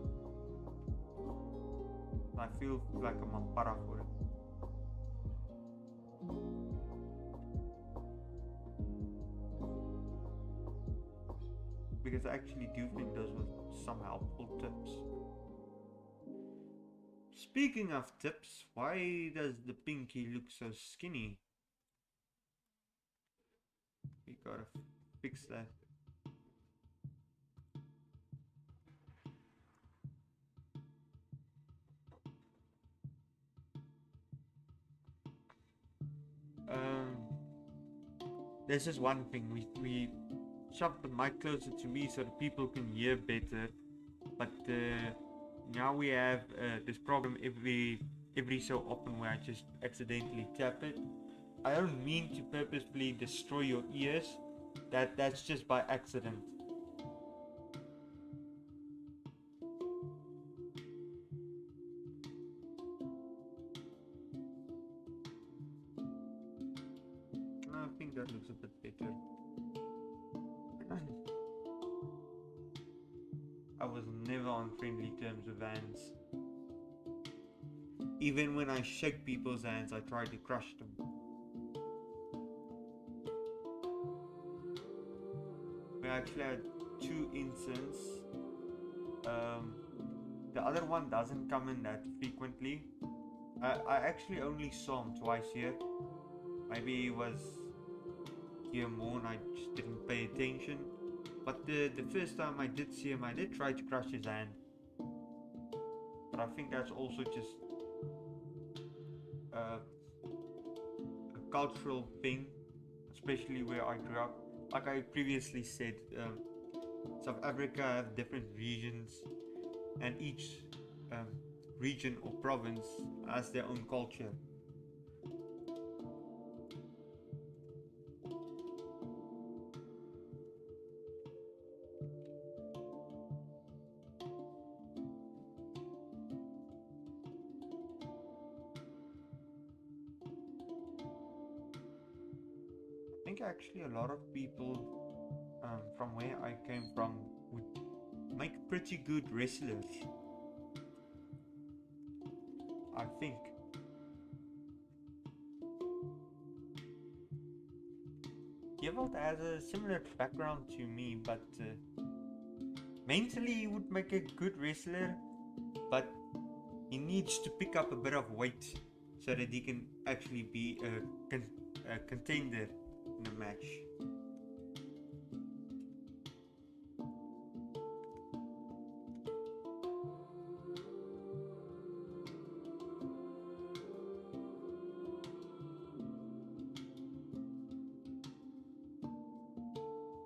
I feel like I'm a para for it. Because I actually do think those were some helpful tips. Speaking of tips, why does the pinky look so skinny? We gotta fix that. This is one thing. We shoved the mic closer to me so that people can hear better, but now we have this problem every so often where I just accidentally tap it. I don't mean to purposefully destroy your ears. That's just by accident. I think that looks a bit better. I was never on friendly terms with hands. Even when I shake people's hands, I try to crush them. actually had two incidents. The other one doesn't come in that frequently. I actually only saw him twice here. Maybe he was here more and I just didn't pay attention. But the first time I did see him, I did try to crush his hand. But I think that's also just a cultural thing, especially where I grew up. Like I previously said, South Africa have different regions, and each region or province has their own culture. I think actually a lot of people from where I came from would make pretty good wrestlers. I think. Gewald has a similar background to me, but mentally he would make a good wrestler, but he needs to pick up a bit of weight so that he can actually be a contender in a match.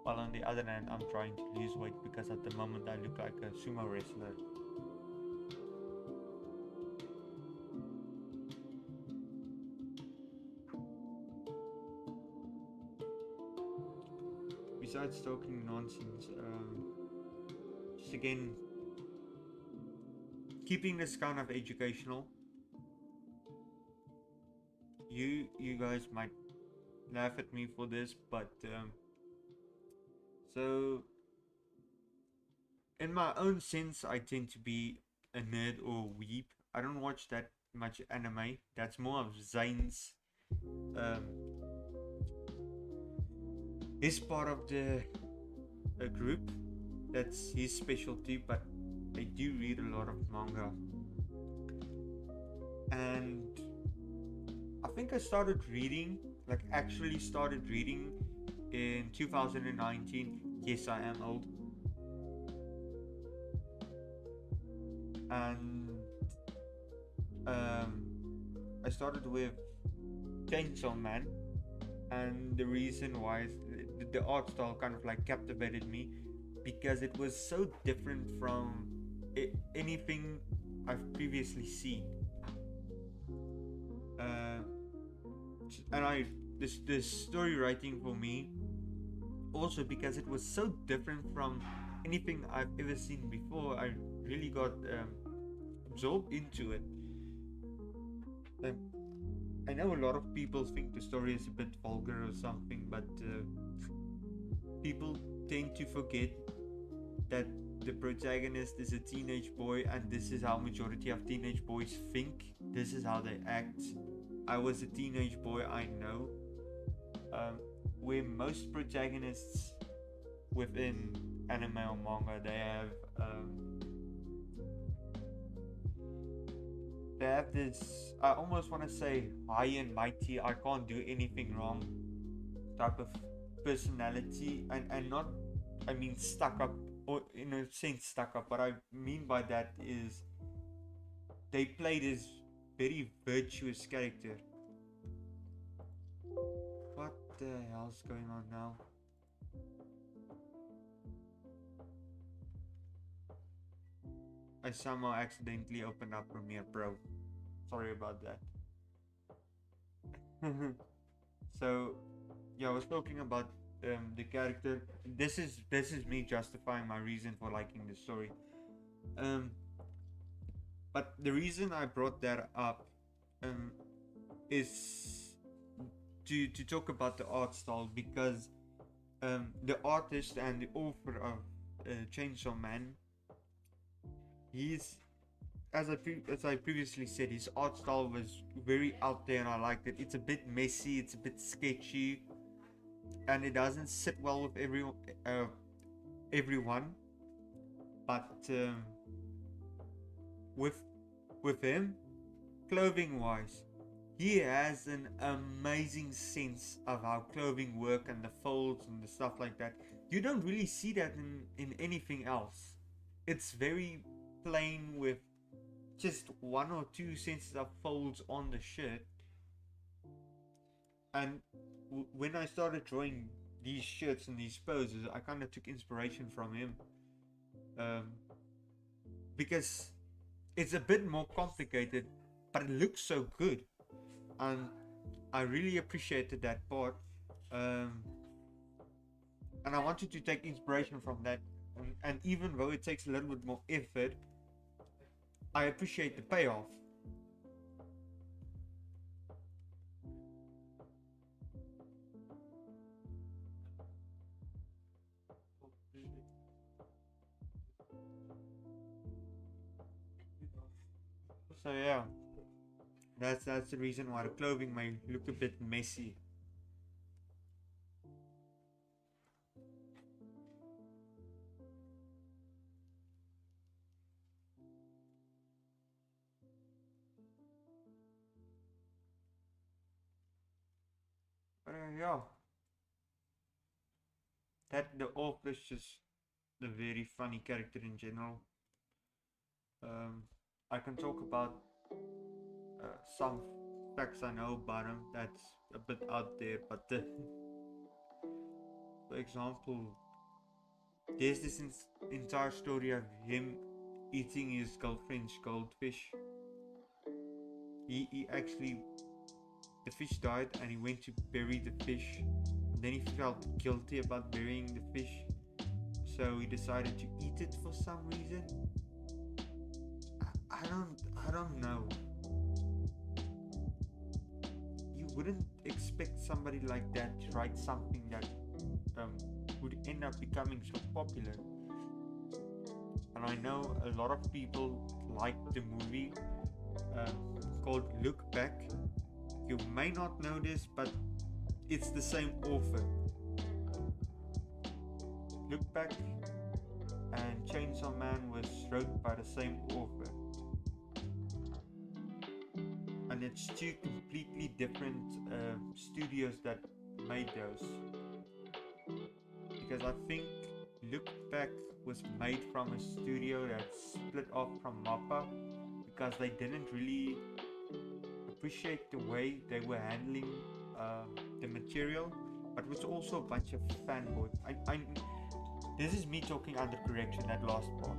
While on the other hand, I'm trying to lose weight because at the moment I look like a sumo wrestler. Besides talking nonsense, just again, keeping this kind of educational. You guys might laugh at me for this, but so in my own sense, I tend to be a nerd or a weeb. I don't watch that much anime. That's more of Zane's. He's part of the a group. That's his specialty, but I do read a lot of manga. And I think I started reading, like actually started reading in 2019. Yes, I am old. And I started with Chainsaw Man, and the reason why is the art style kind of like captivated me because it was so different from anything I've previously seen. And this story writing for me also because it was so different from anything I've ever seen before. I really got absorbed into it. I know a lot of people think the story is a bit vulgar or something, but people tend to forget that the protagonist is a teenage boy, and this is how majority of teenage boys think. This is how they act. I was a teenage boy, I know. Where most protagonists within anime or manga, they have this, I almost want to say high and mighty, I can't do anything wrong type of personality, and not, I mean stuck up, or in a sense stuck up. What I mean by that is they play this very virtuous character. What the hell's going on now? I somehow accidentally opened up Premiere Pro. Sorry about that. So, yeah, I was talking about the character. This is me justifying my reason for liking the story. But the reason I brought that up is to talk about the art style, because the artist and the author of Chainsaw Man, he's, as I previously said, his art style was very out there and I liked it. It's a bit messy, it's a bit sketchy, and it doesn't sit well with everyone, but with him, clothing wise, he has an amazing sense of how clothing work and the folds and the stuff like that. You don't really see that in anything else. It's very plain with just 1 or 2 cents of folds on the shirt. And when I started drawing these shirts and these poses, I kind of took inspiration from him, because it's a bit more complicated, but it looks so good, and I really appreciated that part. And I wanted to take inspiration from that, and even though it takes a little bit more effort, I appreciate the payoff. So yeah, that's the reason why the clothing may look a bit messy. But yeah, that the author is just a very funny character in general. I can talk about some facts I know about him that's a bit out there, but for example, there's this entire story of him eating his girlfriend's goldfish. He actually, the fish died and he went to bury the fish. And then he felt guilty about burying the fish, so he decided to eat it for some reason. I don't know. You wouldn't expect somebody like that to write something that would end up becoming so popular. And I know a lot of people like the movie called Look Back. You may not know this, but it's the same author. Look Back and Chainsaw Man was wrote by the same author. And it's 2 completely different studios that made those. Because I think Look Back was made from a studio that split off from MAPPA, because they didn't really appreciate the way they were handling the material, but it was also a bunch of fanboys. This is me talking under correction, that last part,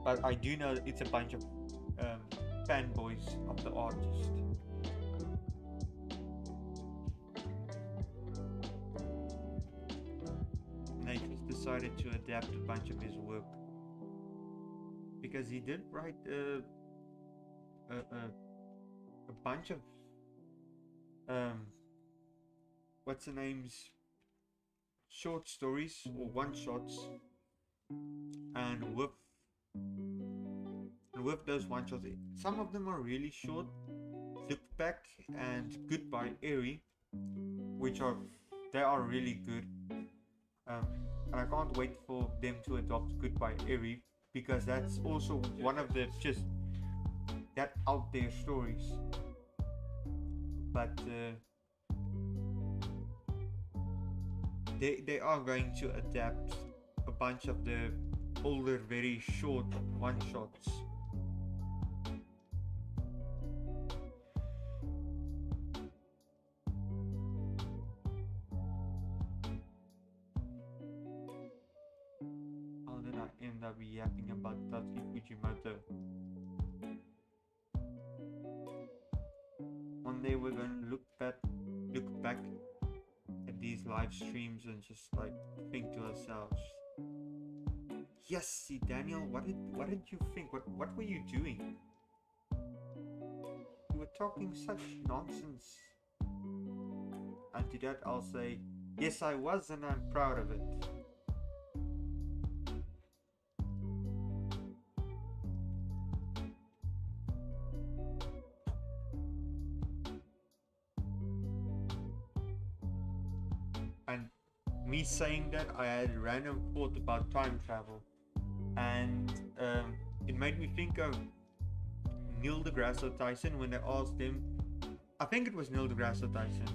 but I do know it's a bunch of fanboys of the artist. And they just decided to adapt a bunch of his work, because he did write a bunch of what's the names, short stories or one shots, and with those one shots, some of them are really short. Look Back and Goodbye E.I.E, they are really good, and I can't wait for them to adopt Goodbye E.I.E, because that's also one of the just that out there stories. But they are going to adapt a bunch of the older, very short one shots. How did I end up yapping about Tatsuki Fujimoto? One day we're going to look back at these live streams and just like think to ourselves, yes, see Daniel, what did you think? What were you doing? You were talking such nonsense. And to that I'll say, yes I was, and I'm proud of it. me saying that, I had a random thought about time travel, and it made me think of Neil deGrasse Tyson when they asked him. I think it was Neil deGrasse Tyson.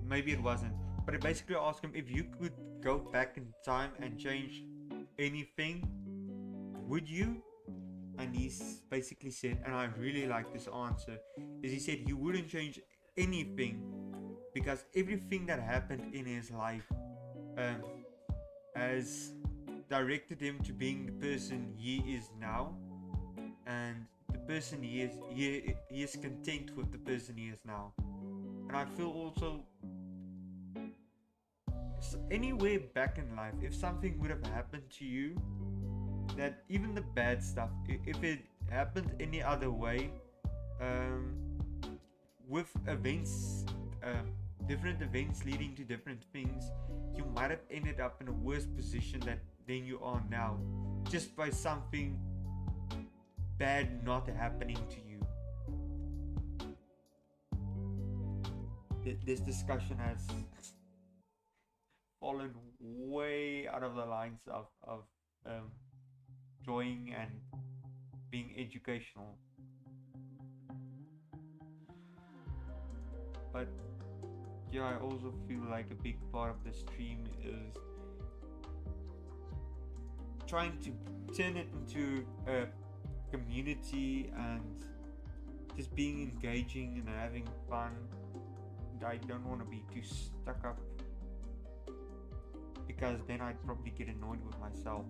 Maybe it wasn't. But it basically asked him, if you could go back in time and change anything, would you? And he basically said, and I really like this answer, is he said he wouldn't change anything because everything that happened in his life has directed him to being the person he is now, and the person he is content with the person he is now. And I feel also anywhere back in life, if something would have happened to you, that even the bad stuff, if it happened any other way, with events, different events leading to different things, you might have ended up in a worse position than you are now, just by something bad not happening to you. This discussion has fallen way out of the lines of drawing and being educational. But yeah, I also feel like a big part of the stream is trying to turn it into a community and just being engaging and having fun. And I don't want to be too stuck up, because then I'd probably get annoyed with myself.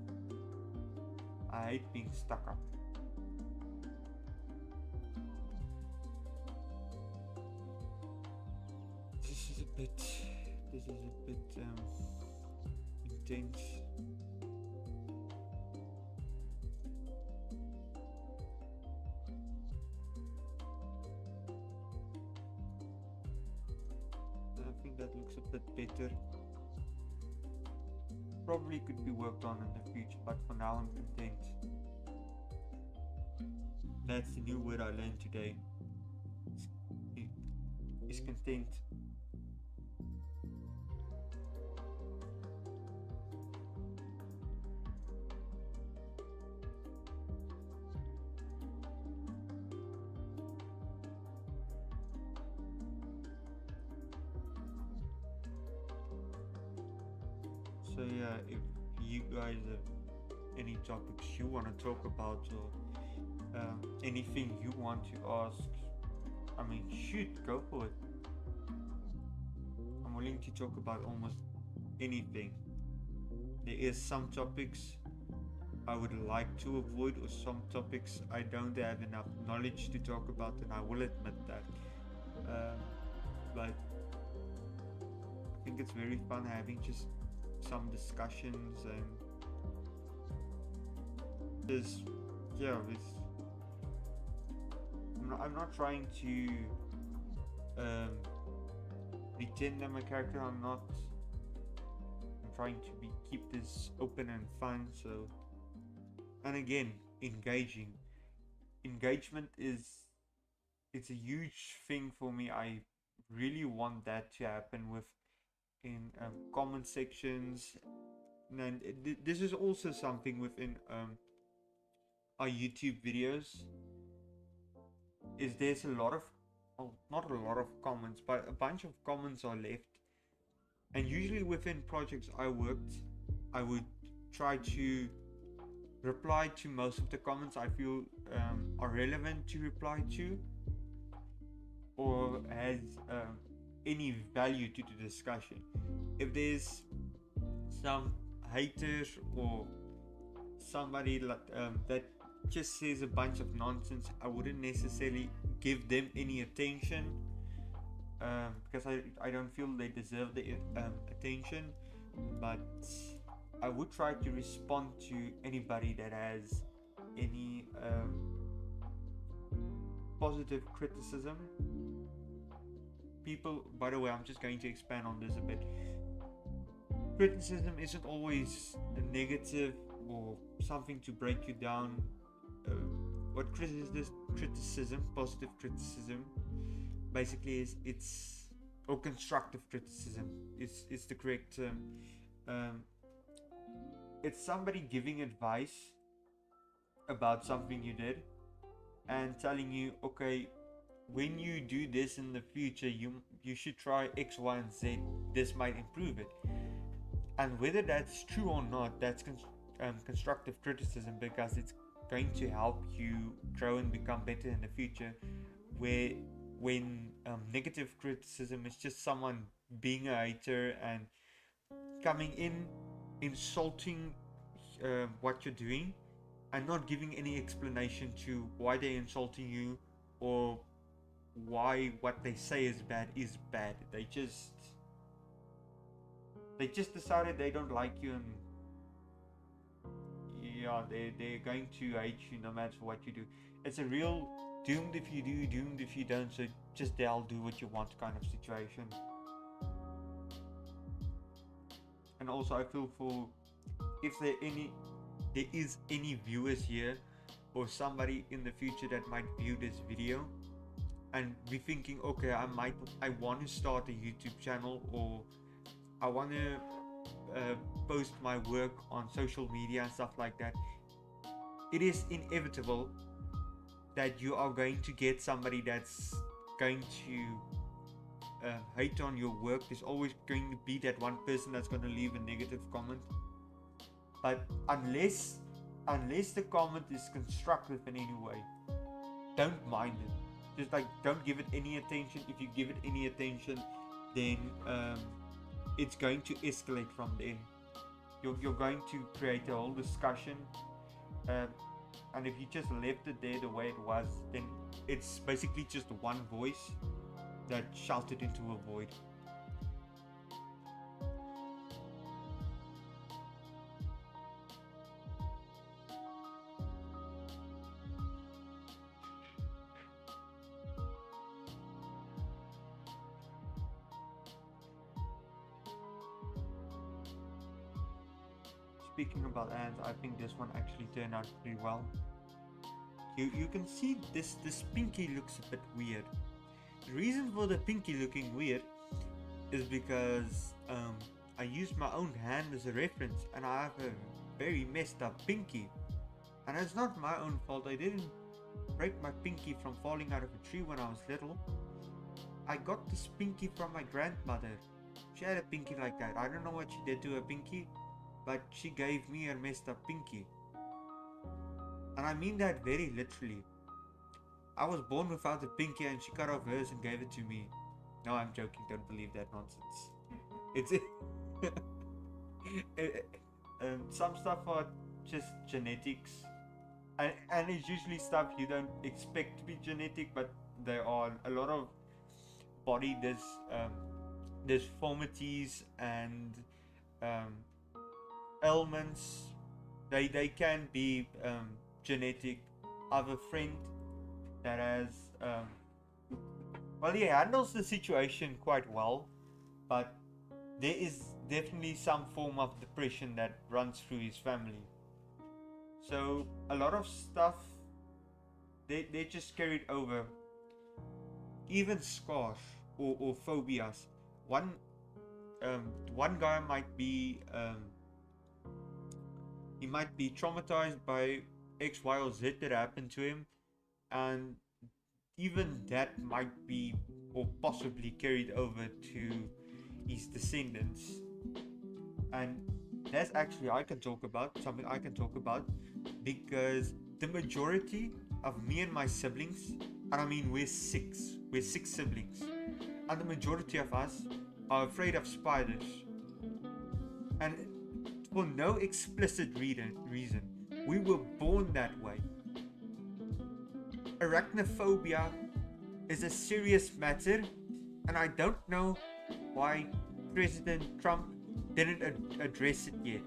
I hate being stuck up. This is a bit intense. I think that looks a bit better. Probably could be worked on in the future, but for now I'm content. That's the new word I learned today. Is content. So yeah, if you guys have any topics you want to talk about, or anything you want to ask, I mean, shoot, go for it. I'm willing to talk about almost anything. There is some topics I would like to avoid, or some topics I don't have enough knowledge to talk about, and I will admit that. But I think it's very fun having just some discussions, and there's I'm not trying to pretend I'm a character. I'm trying to keep this open and fun. So, and again, engagement it's a huge thing for me. I really want that to happen in comment sections, and this is also something within our YouTube videos. Is there's a lot of, not a lot of comments, but a bunch of comments are left, and usually within projects I worked, I would try to reply to most of the comments I feel are relevant to reply to, or has any value to the discussion. If there's some haters or somebody that just says a bunch of nonsense, I wouldn't necessarily give them any attention, because I don't feel they deserve the attention. But I would try to respond to anybody that has any positive criticism. People, by the way, I'm just going to expand on this a bit. Criticism isn't always a negative or something to break you down. What criticism, positive criticism, basically is, or constructive criticism, it's the correct term. it's somebody giving advice about something you did and telling you, okay, when you do this in the future, you should try X, Y, and Z. This might improve it. And whether that's true or not, that's constructive criticism, because it's going to help you grow and become better in the future. When negative criticism is just someone being a hater and coming in, insulting what you're doing, and not giving any explanation to why they're insulting you or why what they say is bad. They just decided they don't like you, and yeah, they're going to hate you no matter what you do. It's a real doomed if you do, doomed if you don't, so just they'll do what you want kind of situation. And also I feel for if there is any viewers here or somebody in the future that might view this video and be thinking, okay, I want to start a YouTube channel, or I want to post my work on social media and stuff like that. It is inevitable that you are going to get somebody that's going to hate on your work. There's always going to be that one person that's going to leave a negative comment. But unless the comment is constructive in any way, don't mind it. Just like, don't give it any attention. If you give it any attention, then it's going to escalate from there. You're going to create a whole discussion, and if you just left it there the way it was, then it's basically just one voice that shouted into a void. Speaking about ants, I think this one actually turned out pretty well. You can see this pinky looks a bit weird. The reason for the pinky looking weird is because I used my own hand as a reference, and I have a very messed up pinky. And it's not my own fault. I didn't break my pinky from falling out of a tree when I was little. I got this pinky from my grandmother. She had a pinky like that. I don't know what she did to her pinky, but she gave me a messed up pinky. And I mean that very literally. I was born without a pinky and she cut off hers and gave it to me. No, I'm joking, don't believe that nonsense. It's some stuff are just genetics, and it's usually stuff you don't expect to be genetic, but there are a lot of body deformities and ailments. They can be genetic. I have a friend that has well, he handles the situation quite well, but there is definitely some form of depression that runs through his family. So a lot of stuff they just carried over. Even scars or phobias. One guy might be he might be traumatized by X, Y, or Z that happened to him, and even that might be or possibly carried over to his descendants. And that's actually something I can talk about, because the majority of me and my siblings, and I mean we're six siblings, and the majority of us are afraid of spiders, and for no explicit reason. We were born that way. Arachnophobia is a serious matter, and I don't know why President Trump didn't address it yet.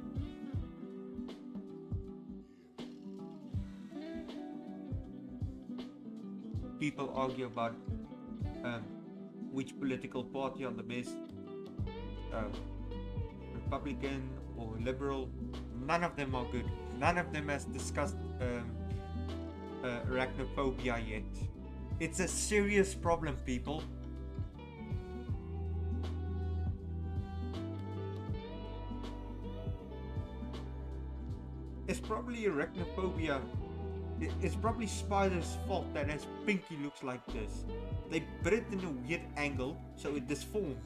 People argue about which political party are the best, Republican or Liberal. None of them are good. None of them has discussed arachnophobia yet. It's a serious problem, people. probably arachnophobia. It's probably spiders' fault that his pinky looks like this. They bit it in a weird angle, so it disformed.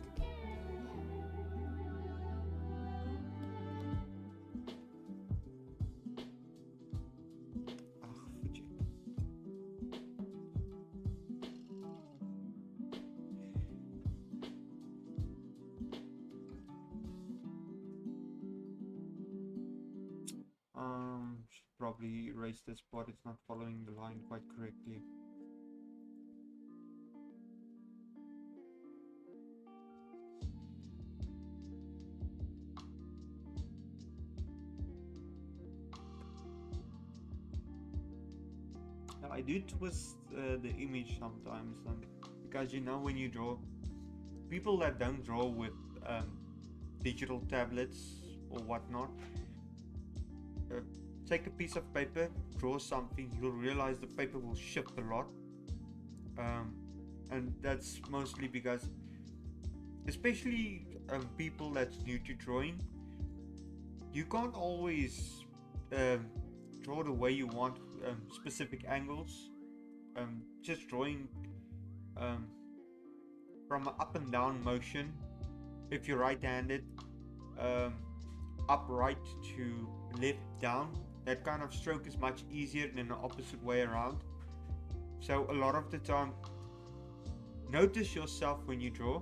Should probably erase this part. It's not following the line quite correctly. I do twist the image sometimes, because you know when you draw, people that don't draw with digital tablets or whatnot, take a piece of paper, draw something, you'll realize the paper will shift a lot, and that's mostly because, especially people that's new to drawing, you can't always draw the way you want, specific angles. Just drawing from an up and down motion, if you're right-handed, upright to left down, that kind of stroke is much easier than the opposite way around. So a lot of the time, notice yourself when you draw,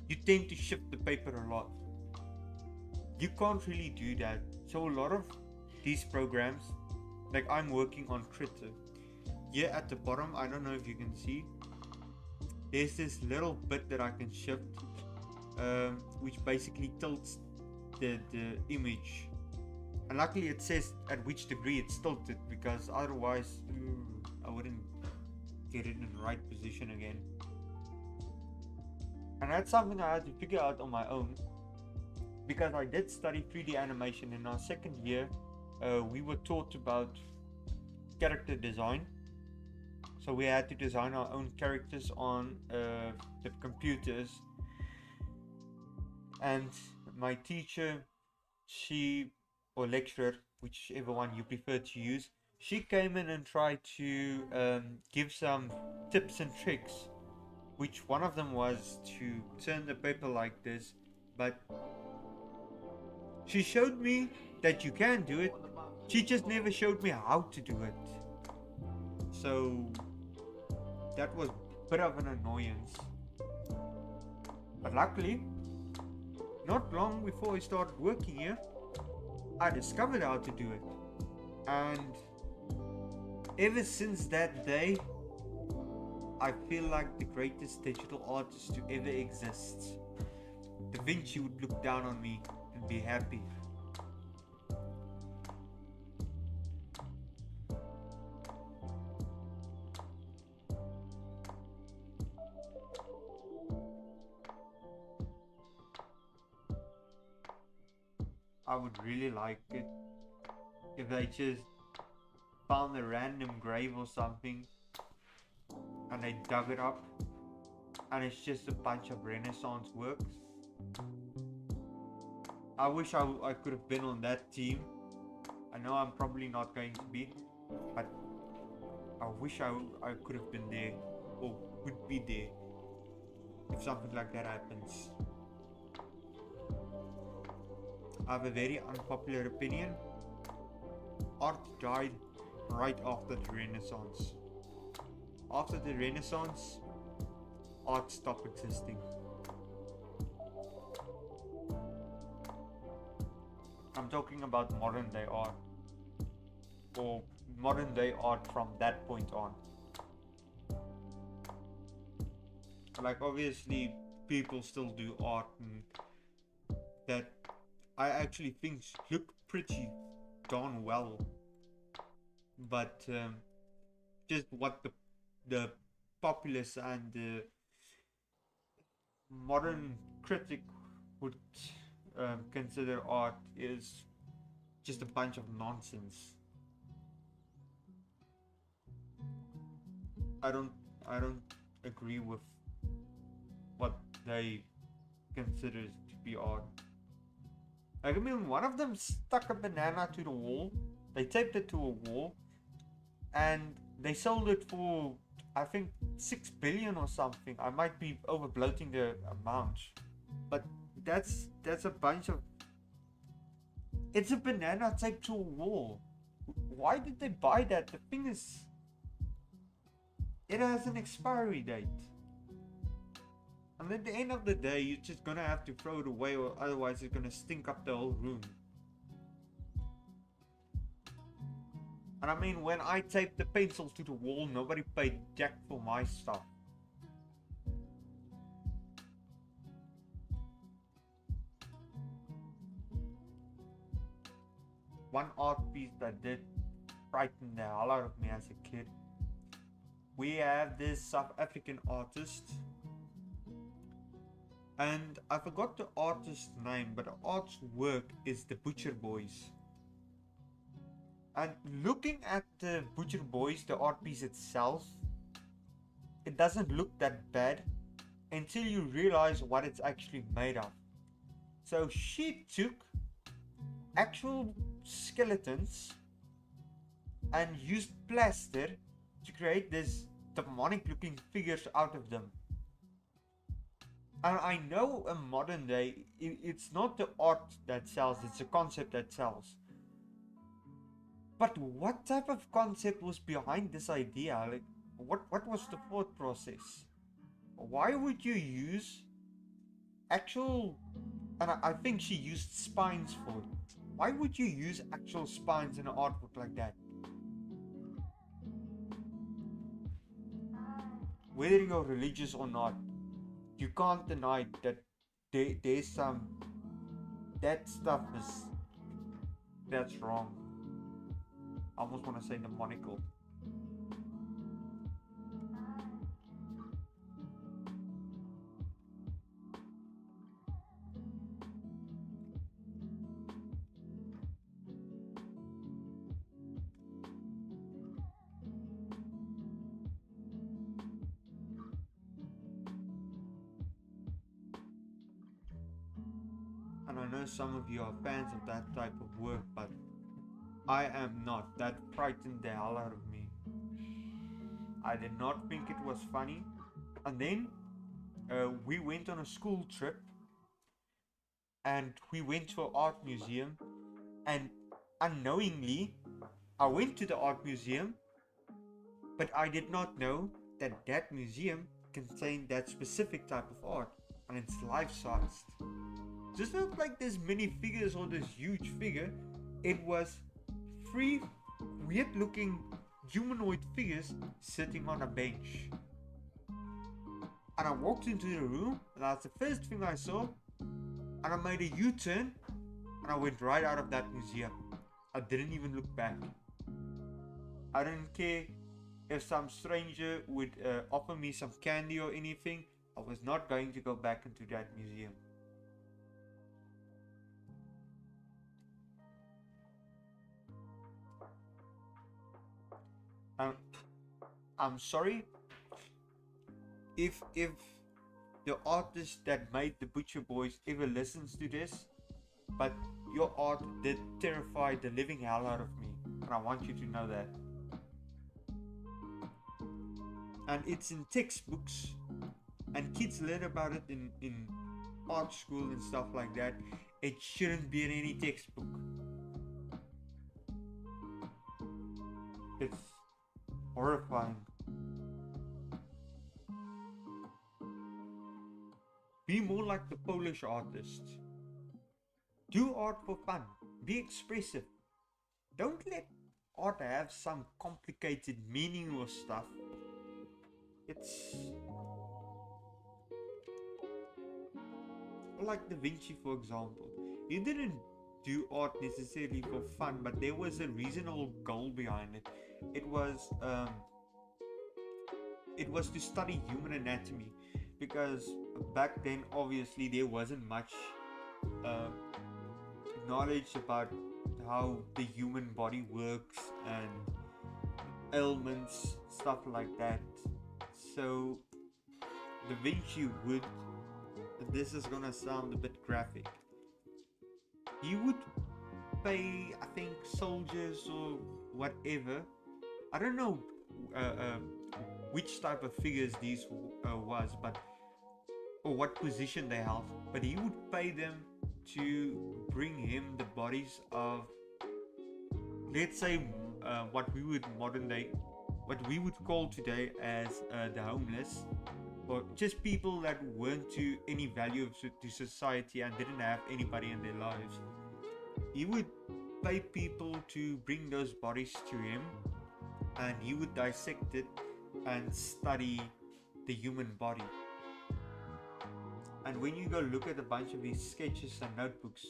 you tend to shift the paper a lot. You can't really do that. So a lot of these programs, like I'm working on Critter, here at the bottom, I don't know if you can see, there's this little bit that I can shift, which basically tilts the image. And luckily it says at which degree it's tilted, because otherwise I wouldn't get it in the right position again. And that's something I had to figure out on my own, because I did study 3D animation in our second year. We were taught about character design, so we had to design our own characters on the computers. And my teacher, or lecturer, whichever one you prefer to use, she came in and tried to give some tips and tricks, which one of them was to turn the paper like this, but she showed me that you can do it, she just never showed me how to do it. So that was a bit of an annoyance. But luckily, not long before I started working here, I discovered how to do it. And ever since that day, I feel like the greatest digital artist to ever exist. Da Vinci would look down on me and be happy. I would really like it if they just found a random grave or something and they dug it up and it's just a bunch of Renaissance works. I wish I could have been on that team. I know I'm probably not going to be, but I wish I could have been there, or would be there, if something like that happens. I have a very unpopular opinion. Art died right after the Renaissance. After the Renaissance, art stopped existing. I'm talking about modern day art, or modern day art from that point on. Like obviously people still do art and that I actually think look pretty darn well, but just what the populace and the modern critic would consider art is just a bunch of nonsense. I don't agree with what they consider to be art. Like, I mean, one of them stuck a banana to the wall. They taped it to a wall, and they sold it for, I think, 6 billion or something. I might be over bloating the amount, but that's a bunch of. It's a banana taped to a wall. Why did they buy that? The thing is, it has an expiry date. And at the end of the day, you're just gonna have to throw it away, or otherwise it's gonna stink up the whole room. And I mean, when I taped the pencils to the wall, nobody paid jack for my stuff. One art piece that did frighten the hell out of me as a kid. We have this South African artist, and I forgot the artist's name, but the art's work is the Butcher Boys. And looking at the Butcher Boys, the art piece itself, it doesn't look that bad until you realize what it's actually made of. So she took actual skeletons and used plaster to create this demonic looking figures out of them. And I know in modern day, it's not the art that sells, it's the concept that sells. But what type of concept was behind this idea? Like, what was the thought process? Why would you use actual, and I think she used spines for it. Why would you use actual spines in an artwork like that? Whether you're religious or not, you can't deny that there's some, that stuff is, that's wrong. I almost want to say demonical. And I know some of you are fans of that type of work, but I am not. That frightened the hell out of me. I did not think it was funny. And then we went on a school trip, and we went to an art museum, and unknowingly I went to the art museum, but I did not know that that museum contained that specific type of art, and it's life-sized. Just not like this mini figures or this huge figure. It was 3 weird looking humanoid figures sitting on a bench. And I walked into the room, and that's the first thing I saw, and I made a U-turn, and I went right out of that museum. I didn't even look back. I didn't care if some stranger would offer me some candy or anything. I was not going to go back into that museum. I'm sorry if the artist that made the Butcher Boys ever listens to this, but your art did terrify the living hell out of me, and I want you to know that. And it's in textbooks, and kids learn about it in art school and stuff like that. It shouldn't be in any textbook. It's horrifying. Be more like the Polish artist. Do art for fun. Be expressive. Don't let art have some complicated meaning or stuff. It's like Da Vinci, for example. He didn't do art necessarily for fun, but there was a reasonable goal behind it. It was to study human anatomy, because back then obviously there wasn't much knowledge about how the human body works and ailments, stuff like that. So Da Vinci would, this is gonna sound a bit graphic, he would pay, I think, soldiers or whatever. I don't know which type of figures these was, but or what position they held, but he would pay them to bring him the bodies of, let's say, what we would what we would call today as the homeless, or just people that weren't to any value to society and didn't have anybody in their lives. He would pay people to bring those bodies to him, and he would dissect it and study the human body. And when you go look at a bunch of his sketches and notebooks,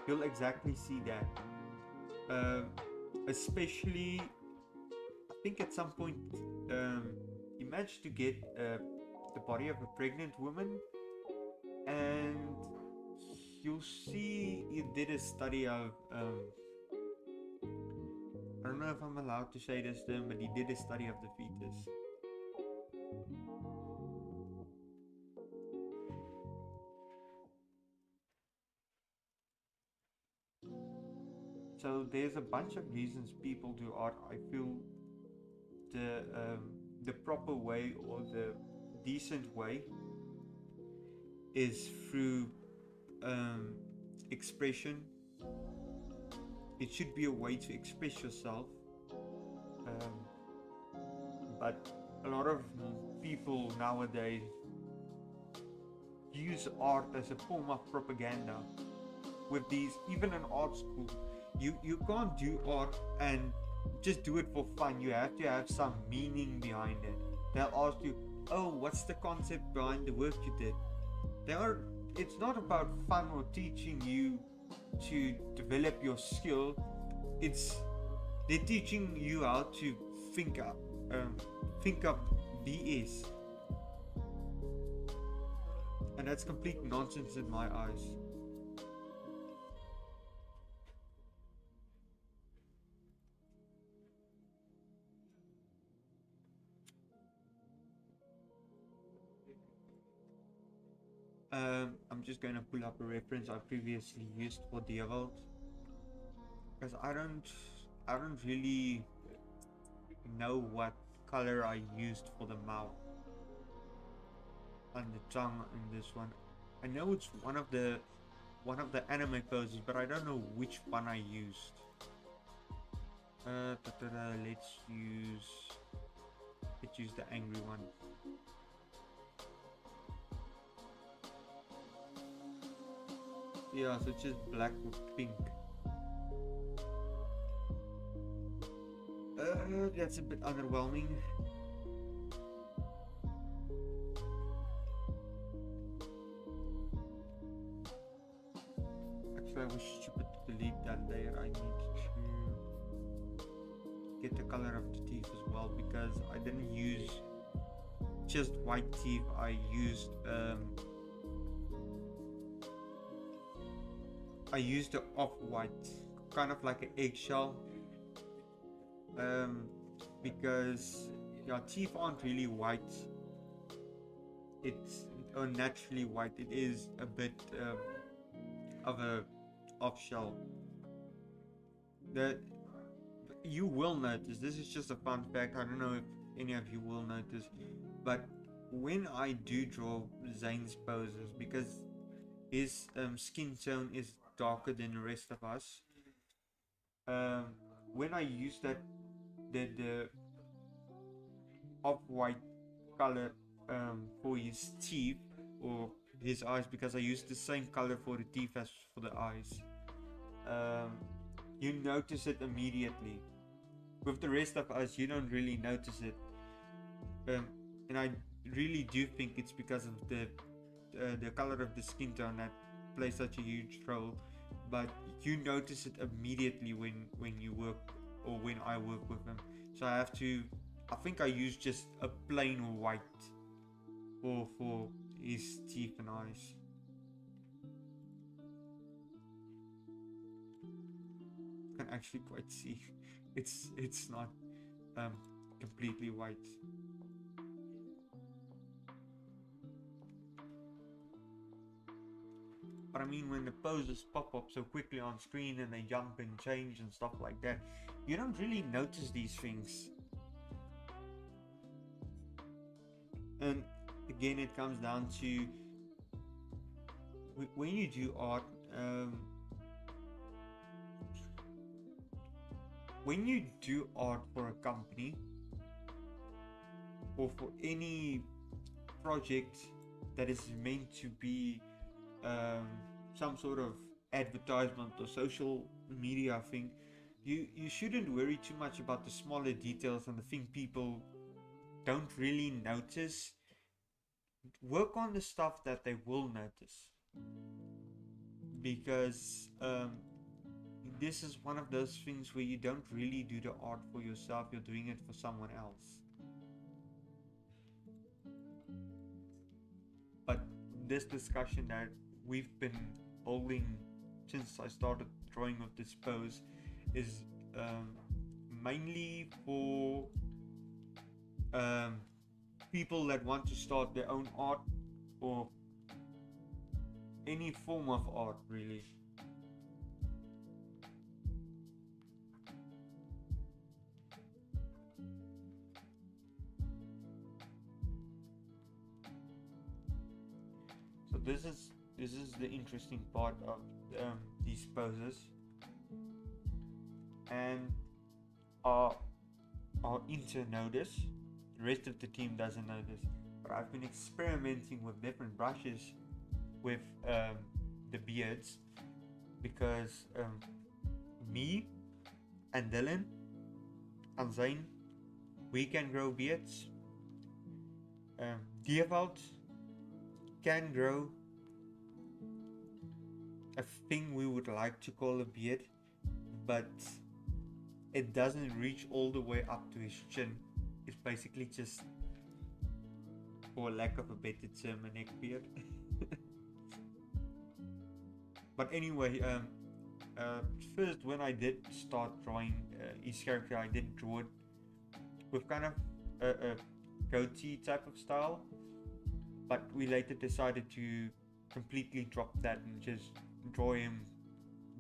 you'll exactly see that. Especially, I think at some point, he managed to get the body of a pregnant woman, and you'll see he did a study of. I don't know if I'm allowed to say this term, but he did a study of the fetus. So there's a bunch of reasons people do art. I feel the proper way, or the decent way, is through expression. It should be a way to express yourself. But a lot of people nowadays use art as a form of propaganda. With these, even in art school, you can't do art and just do it for fun. You have to have some meaning behind it. They'll ask you, oh, what's the concept behind the work you did? It's not about fun or teaching you to develop your skill. They're teaching you how to think up BS, and that's complete nonsense in my eyes. I'm just going to pull up a reference I previously used for Diewold, because I don't really know what color I used for the mouth and the tongue in this one. I know it's one of the anime poses, but I don't know which one I used. Let's use the angry one. Yeah, so it's just black with pink. That's a bit underwhelming. Actually, I was stupid to delete that layer. I need to get the color of the teeth as well, because I didn't use just white teeth. I used the off-white, kind of like an eggshell, because your teeth aren't really white. It's naturally white. It is a bit of a off-shell. That you will notice. This is just a fun fact. I don't know if any of you will notice, but when I do draw Zane's poses, because his skin tone is darker than the rest of us, when I use the off-white color for his teeth or his eyes, because I use the same color for the teeth as for the eyes, you notice it immediately. With the rest of us, you don't really notice it, and I really do think it's because of the color of the skin tone that plays such a huge role. But you notice it immediately when you work, or when I work with him. So I think I use just a plain white for his teeth and eyes. You can actually quite see it's not completely white. But I mean, when the poses pop up so quickly on screen and they jump and change and stuff like that, you don't really notice these things. And again, it comes down to when you do art, when you do art for a company or for any project that is meant to be some sort of advertisement or social media thing, you shouldn't worry too much about the smaller details and the thing people don't really notice. Work on the stuff that they will notice, because this is one of those things where you don't really do the art for yourself, you're doing it for someone else. But this discussion that we've been holding since I started drawing with this pose is mainly for people that want to start their own art or any form of art, really. So this is the interesting part of these poses, and our intern know this. The rest of the team doesn't know this, but I've been experimenting with different brushes with the beards, because me and Dylan and Zane, we can grow beards. Diewold can grow a thing we would like to call a beard, but it doesn't reach all the way up to his chin. It's basically just, for lack of a better term, a neck beard. But anyway, first when I did start drawing his character, I did draw it with kind of a goatee type of style, but we later decided to completely drop that and just draw him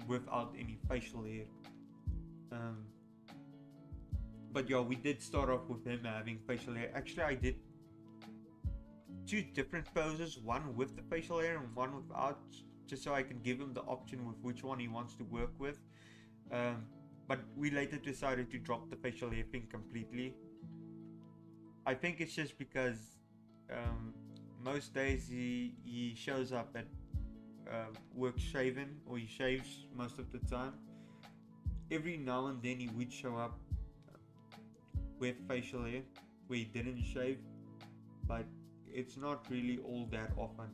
without any facial hair. But yeah, we did start off with him having facial hair. Actually, I did two different poses, one with the facial hair and one without, just so I can give him the option with which one he wants to work with. But we later decided to drop the facial hair thing completely. I think it's just because most days he shows up at work shaven, or he shaves most of the time. Every now and then he would show up with facial hair where he didn't shave, but it's not really all that often.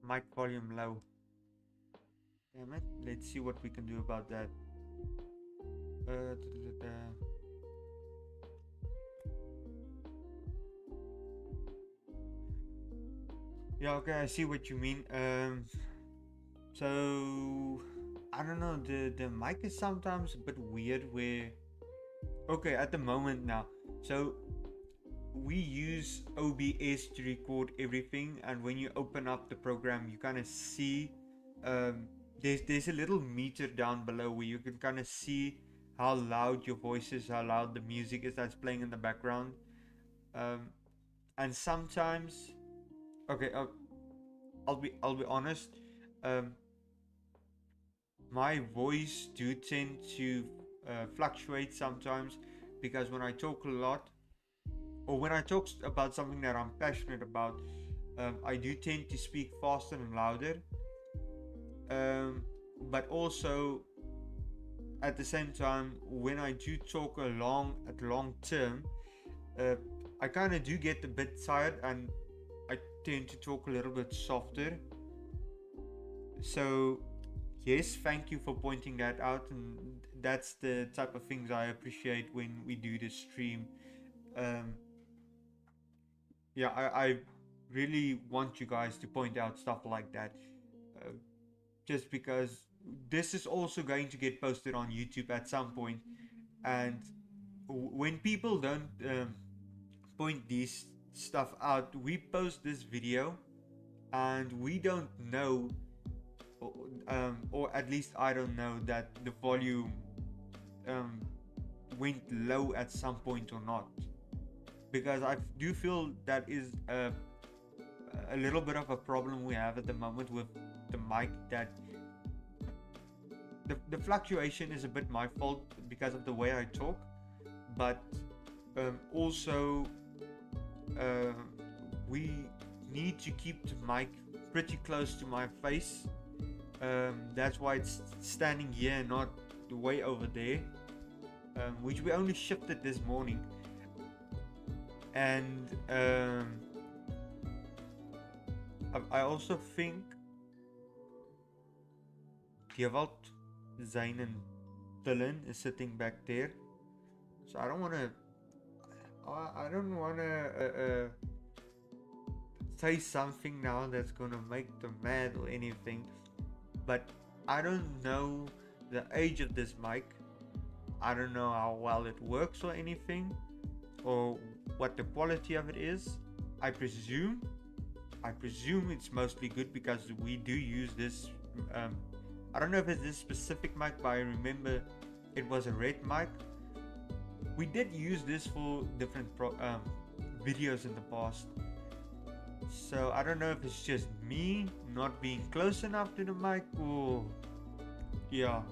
Mic volume low. Damn it. Let's see what we can do about that. Yeah, okay, I see what you mean. So I don't know, the mic is sometimes a bit weird where, okay, at the moment now, so we use OBS to record everything, and when you open up the program you kind of see there's a little meter down below where you can kind of see how loud your voice is, how loud the music is that's playing in the background. And sometimes, okay, I'll be honest, my voice do tend to fluctuate sometimes, because when I talk a lot, or when I talk about something that I'm passionate about, I do tend to speak faster and louder. But also at the same time, when I do talk at long term, I kind of do get a bit tired and I tend to talk a little bit softer. So yes, thank you for pointing that out, and that's the type of things I appreciate when we do the stream. yeah, I really want you guys to point out stuff like that, uh, just because this is also going to get posted on YouTube at some point, and when people don't point these stuff out, we post this video and we don't know, or at least I don't know, that the volume um, went low at some point or not, because I do feel that is a little bit of a problem we have at the moment with the mic, that the fluctuation is a bit my fault because of the way I talk, but also uh, we need to keep the mic pretty close to my face. That's why it's standing here, not way over there, which we only shifted this morning. And I also think Gewalt, Zayn and Dylan is sitting back there, so I don't want to say something now that's gonna make them mad or anything, but I don't know the age of this mic. I don't know how well it works or anything, or what the quality of it is. I presume it's mostly good because we do use this. I don't know if it's this specific mic, but I remember it was a red mic. We did use this for different videos in the past. So I don't know if it's just me not being close enough to the mic, or yeah.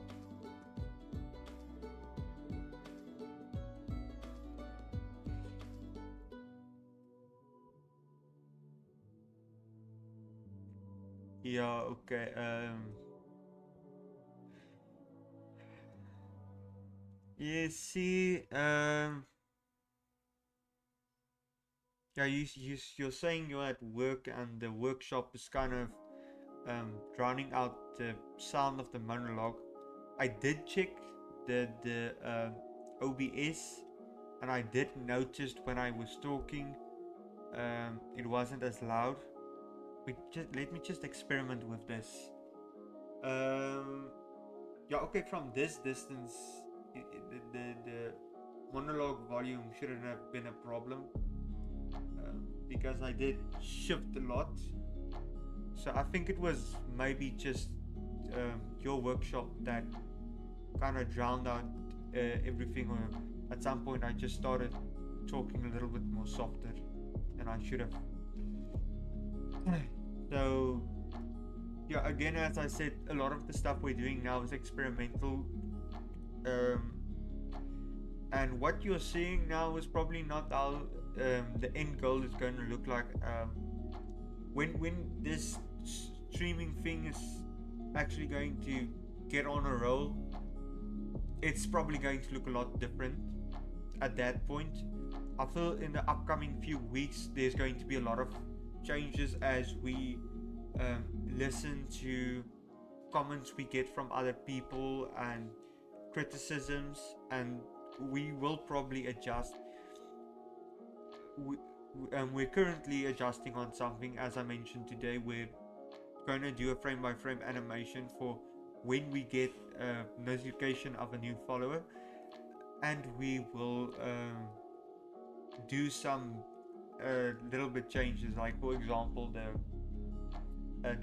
Yeah, okay. You see, yeah, you're saying you're at work and the workshop is kind of drowning out the sound of the monologue. I did check the OBS, and I did notice when I was talking, it wasn't as loud. Let me just experiment with this. Yeah, okay. From this distance, the monologue volume shouldn't have been a problem, because I did shift a lot. So I think it was maybe just your workshop that kind of drowned out everything. Or at some point, I just started talking a little bit more softer than I should have. So yeah, again, as I said, a lot of the stuff we're doing now is experimental, and what you're seeing now is probably not how the end goal is going to look like. When this streaming thing is actually going to get on a roll, it's probably going to look a lot different at that point. I feel in the upcoming few weeks there's going to be a lot of changes as we listen to comments we get from other people and criticisms, and we will probably adjust. We're currently adjusting on something. As I mentioned today, we're going to do a frame by frame animation for when we get a notification of a new follower, and we will do some little bit changes, like for example the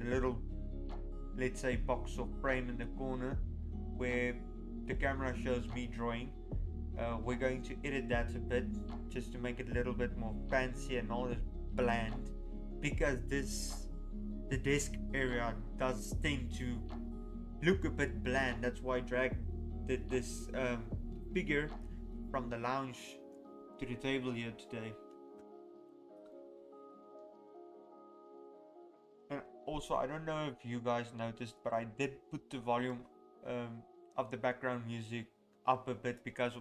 little, let's say, box or frame in the corner where the camera shows me drawing. We're going to edit that a bit just to make it a little bit more fancy and not as bland, because the desk area does tend to look a bit bland. That's why I dragged this figure from the lounge to the table here today. And also, I don't know if you guys noticed, but I did put the volume of the background music up a bit, because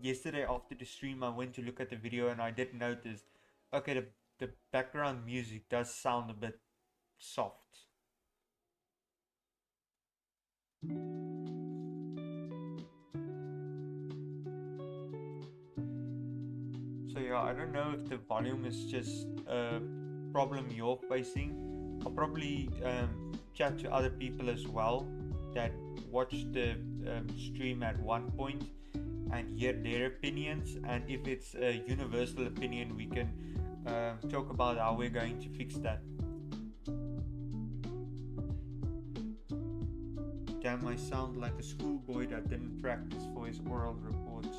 yesterday after the stream I went to look at the video and I did notice, okay, the background music does sound a bit soft. So So yeah, I don't know if the volume is just a problem you're facing. I'll probably chat to other people as well that watched the stream at one point and hear their opinions, and if it's a universal opinion, we can talk about how we're going to fix that. Damn, I sound like a schoolboy that didn't practice for his oral reports.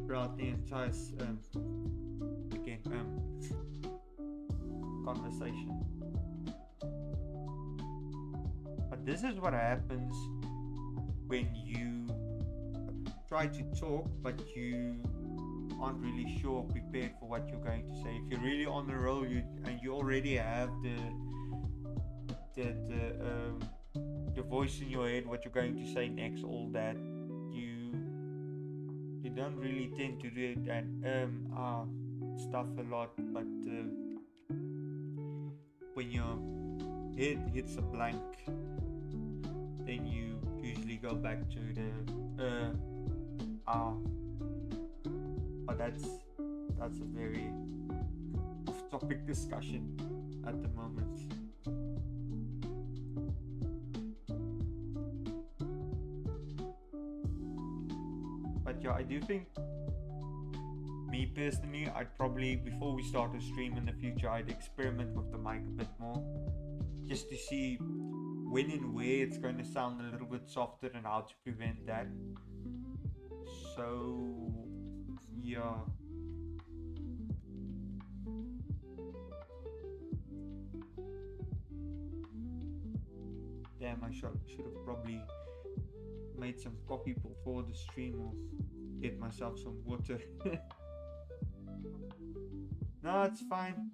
Praat nie entire again, conversation. But this is what happens when you try to talk, but you aren't really sure, prepared for what you're going to say. If you're really on the roll, and you already have the voice in your head, what you're going to say next, all that, you don't really tend to do it and stuff a lot. But when your head hits a blank, then you usually go back to the but that's a very off-topic discussion at the moment. But yeah, I do think, me personally, I'd probably, before we start a stream in the future, I'd experiment with the mic a bit more, just to see when and where it's going to sound a little bit softer and how to prevent that. So yeah, damn, I should have probably made some coffee before the stream or get myself some water. No, it's fine.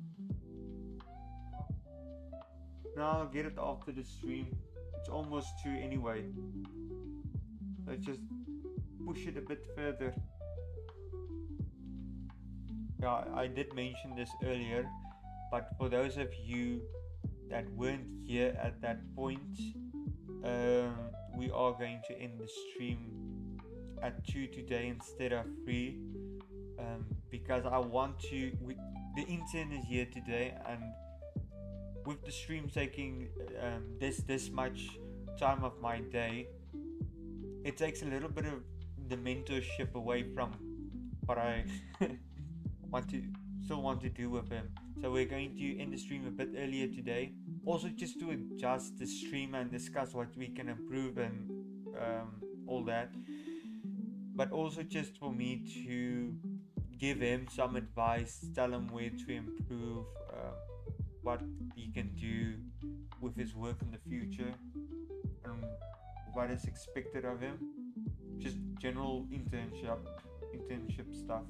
No, I'll get it after the stream. It's almost 2 anyway. Let's just push it a bit further. Yeah, I did mention this earlier, but for those of you that weren't here at that point, we are going to end the stream at 2 today instead of 3, because I want to, the intern is here today, and with the stream taking this much time of my day, it takes a little bit of the mentorship away from what I still want to do with him. So we're going to end the stream a bit earlier today, also just to adjust the stream and discuss what we can improve and all that, but also just for me to give him some advice, tell him where to improve, what he can do with his work in the future, and what is expected of him, just general internship stuff.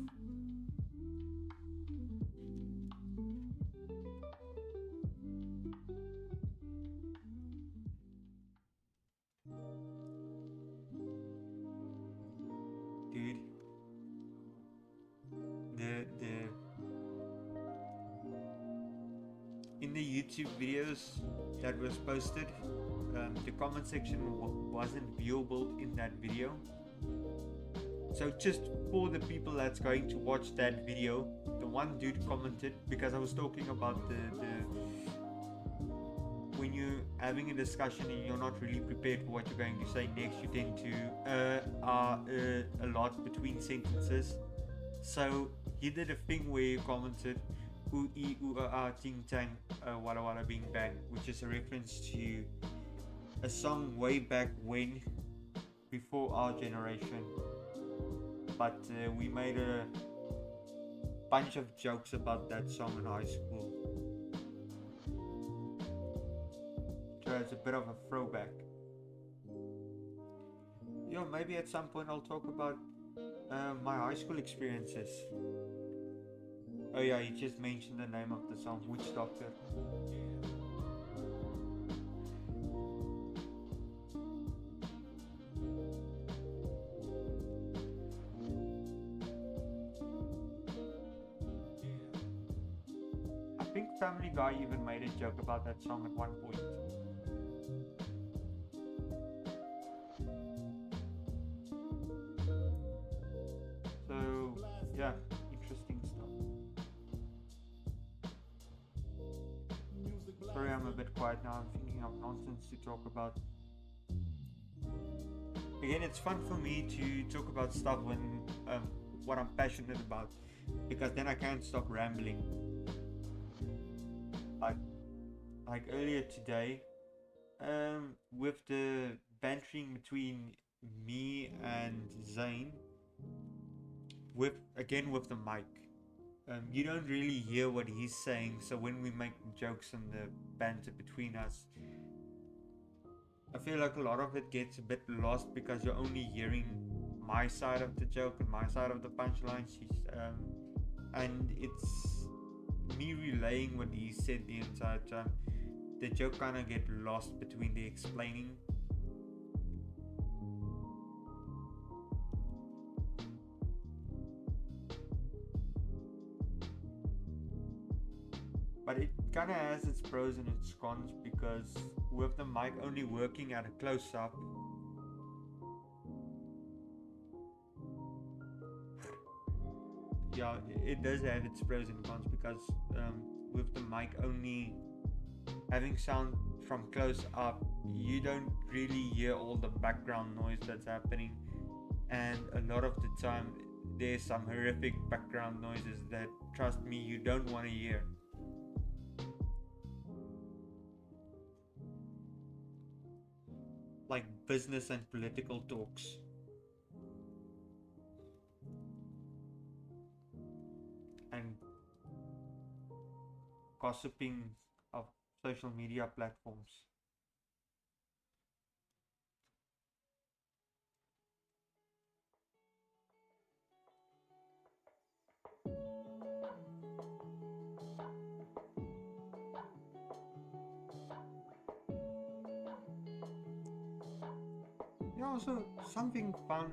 Dude, in the YouTube videos that was posted, the comment section wasn't viewable in that video. So just for the people that's going to watch that video, the one dude commented, because I was talking about the when you're having a discussion and you're not really prepared for what you're going to say next, you tend to a lot between sentences. So he did a thing where he commented E.I.E ting tang walla walla bing bang, which is a reference to a song way back when, before our generation. But we made a bunch of jokes about that song in high school. So it's a bit of a throwback. Yo, maybe at some point I'll talk about my high school experiences. Oh yeah, you just mentioned the name of the song, Witch Doctor. I think Family Guy even made a joke about that song at one point. sorry I'm a bit quiet now. I'm thinking of nonsense to talk about. Again, it's fun for me to talk about stuff when what I'm passionate about, because then I can't stop rambling. Like earlier today, with the bantering between me and Zane, with the mic. You don't really hear what he's saying, so when we make jokes and the banter between us, I feel like a lot of it gets a bit lost because you're only hearing my side of the joke and my side of the punchline. And it's me relaying what he said the entire time. The joke kind of get lost between the explaining. But it kind of has its pros and its cons, because with the mic only working at a close-up, yeah, it does have its pros and cons, because with the mic only having sound from close up, you don't really hear all the background noise that's happening, and a lot of the time there's some horrific background noises that, trust me, you don't want to hear. Like business and political talks. And gossiping of social media platforms. Yeah, also something fun.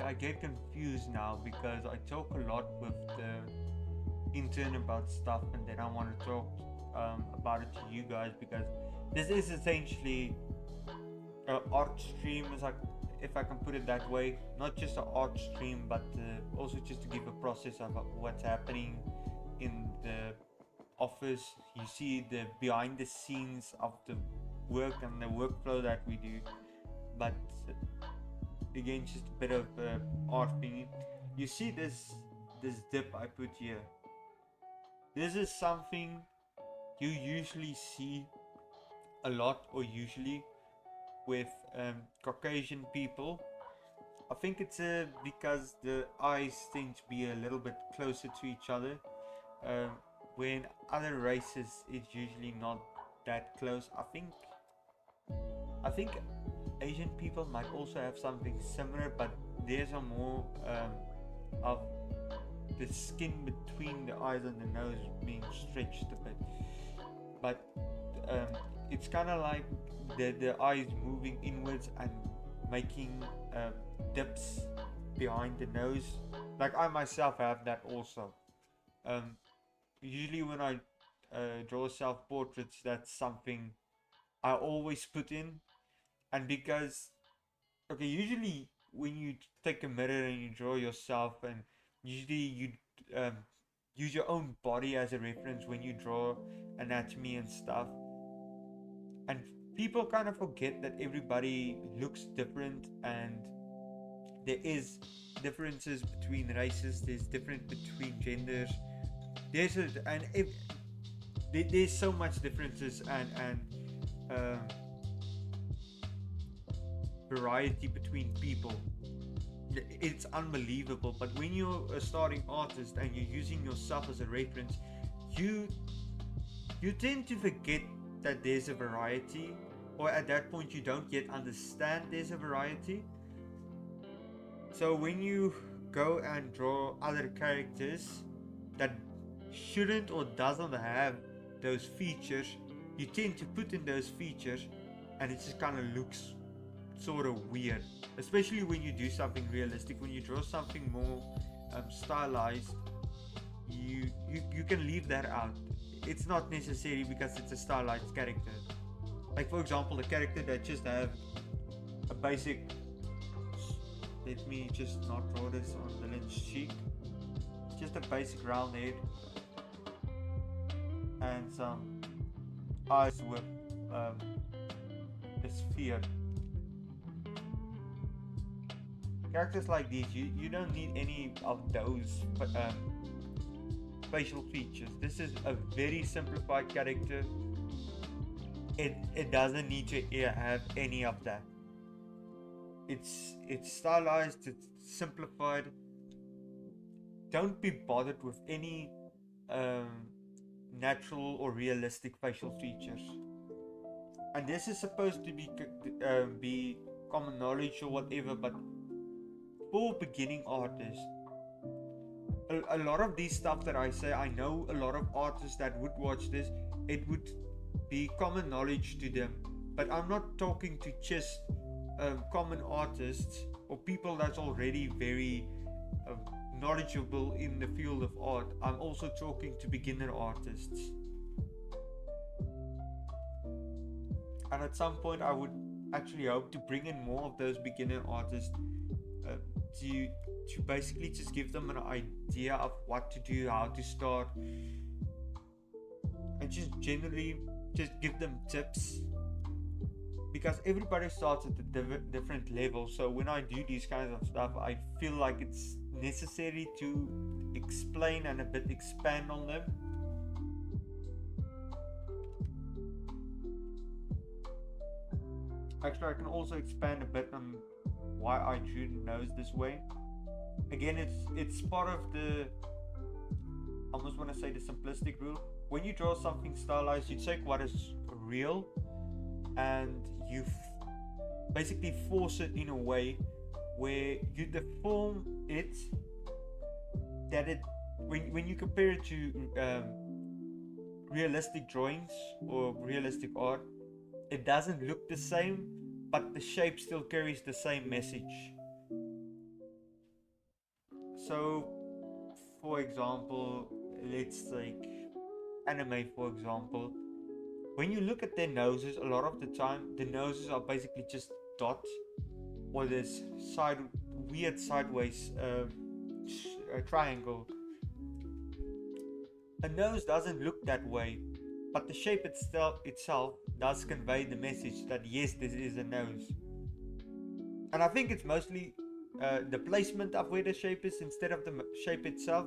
I get confused now because I talk a lot with the intern about stuff, and then I want to talk about it to you guys, because this is essentially an art stream, if I can put it that way. Not just an art stream, but also just to give a process of what's happening in the office. You see the behind the scenes of the work and the workflow that we do, but again, just a bit of art thingy. You see this dip I put here. This is something you usually see a lot, or usually with Caucasian people. I think it's because the eyes tend to be a little bit closer to each other. When other races, it's usually not that close. I think Asian people might also have something similar, but theirs are more of the skin between the eyes and the nose being stretched a bit. But it's kind of like the eyes moving inwards and making dips behind the nose. Like I myself have that also. Usually when I draw self-portraits, that's something I always put in. And because, okay, usually when you take a mirror and you draw yourself, and usually you use your own body as a reference when you draw anatomy and stuff. And people kind of forget that everybody looks different, and there is differences between races, there's difference between genders. There's so much differences and variety between people. It's unbelievable. But when you're a starting artist and you're using yourself as a reference, you tend to forget that there's a variety, or at that point you don't yet understand there's a variety. So when you go and draw other characters that shouldn't or doesn't have those features, you tend to put in those features, and it just kind of looks sort of weird, especially when you do something realistic. When you draw something more stylized, you can leave that out. It's not necessary because it's a stylized character. Like for example, a character that just have a basic, let me just not draw this on the lens cheek. just a basic round head and some eyes with a sphere. Characters like these, you don't need any of those facial features. This is a very simplified character. It doesn't need to have any of that. It's stylized, it's simplified. Don't be bothered with any natural or realistic facial features. And this is supposed to be common knowledge or whatever, but for beginning artists, a lot of these stuff that I say, I know a lot of artists that would watch this, it would be common knowledge to them. But I'm not talking to just common artists or people that's already very knowledgeable in the field of art. I'm also talking to beginner artists. And at some point I would actually hope to bring in more of those beginner artists to basically just give them an idea of what to do, how to start, and just generally just give them tips, because everybody starts at a different level. So when I do these kinds of stuff, I feel like it's necessary to explain and a bit expand on them. Actually, I can also expand a bit on why I drew the nose this way. Again, it's part of the, I almost want to say, the simplistic rule. When you draw something stylized, you take what is real and you basically force it in a way where you deform it, that it, when you compare it to realistic drawings or realistic art, it doesn't look the same, but the shape still carries the same message. So, for example, let's take anime for example. When you look at their noses, a lot of the time the noses are basically just dots, or this weird sideways triangle. A nose doesn't look that way, but the shape itself does convey the message that yes, this is a nose. And I think it's mostly the placement of where the shape is instead of the shape itself,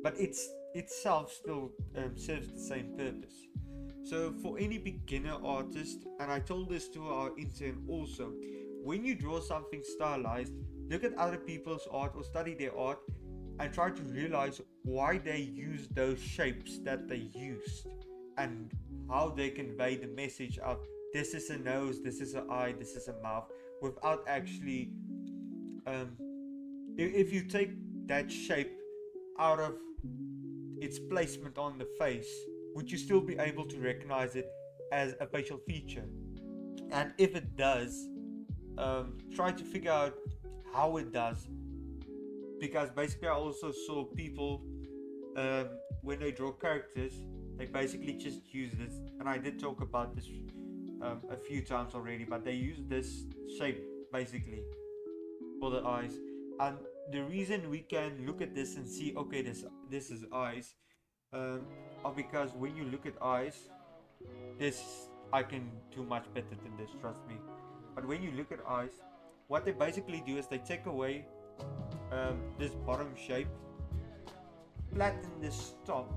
but itself still serves the same purpose. So for any beginner artist, and I told this to our intern also, when you draw something stylized, look at other people's art or study their art and try to realize why they use those shapes that they used and how they convey the message of this is a nose, this is an eye, this is a mouth, without actually if you take that shape out of its placement on the face, would you still be able to recognize it as a facial feature? And if it does, try to figure out how it does, because basically I also saw people when they draw characters, they basically just use this, and I did talk about this a few times already, but they use this shape basically for the eyes. And the reason we can look at this and see, okay, this is eyes, are because when you look at eyes, I can do much better than this, trust me. But when you look at eyes, what they basically do is they take away this bottom shape, flatten this top,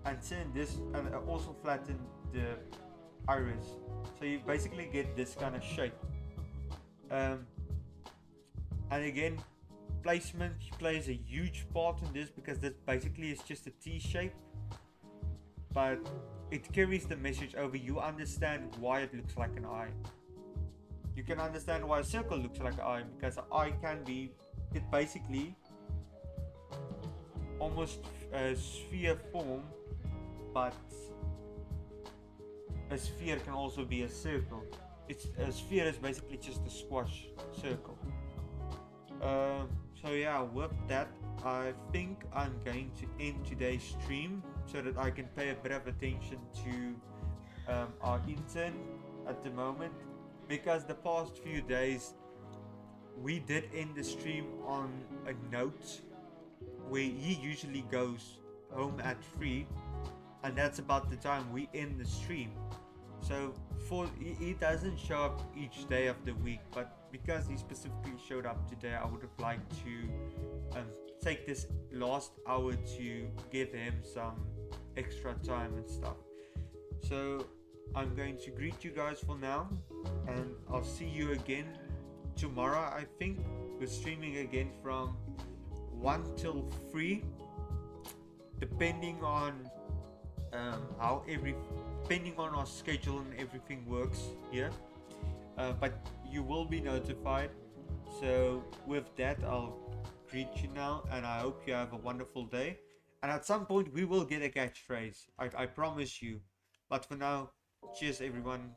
and turn this, and also flatten the iris. So you basically get this kind of shape. And again, placement plays a huge part in this, because this basically is just a T shape, but it carries the message over. You understand why it looks like an eye. You can understand why a circle looks like an eye, because an eye can be, it basically almost a sphere form, but a sphere can also be a circle. A sphere is basically just a squash circle. So yeah, with that, I think I'm going to end today's stream so that I can pay a bit of attention to our intern at the moment, because the past few days we did end the stream on a note where he usually goes home at 3, and that's about the time we end the stream. So he doesn't show up each day of the week, but because he specifically showed up today, I would have liked to take this last hour to give him some extra time and stuff. So I'm going to greet you guys for now, and I'll see you again tomorrow. I think we're streaming again from 1 till 3, depending on depending on our schedule and everything works here. But you will be notified. So with that, I'll greet you now, and I hope you have a wonderful day. And at some point we will get a catchphrase, I promise you. But for now, cheers everyone.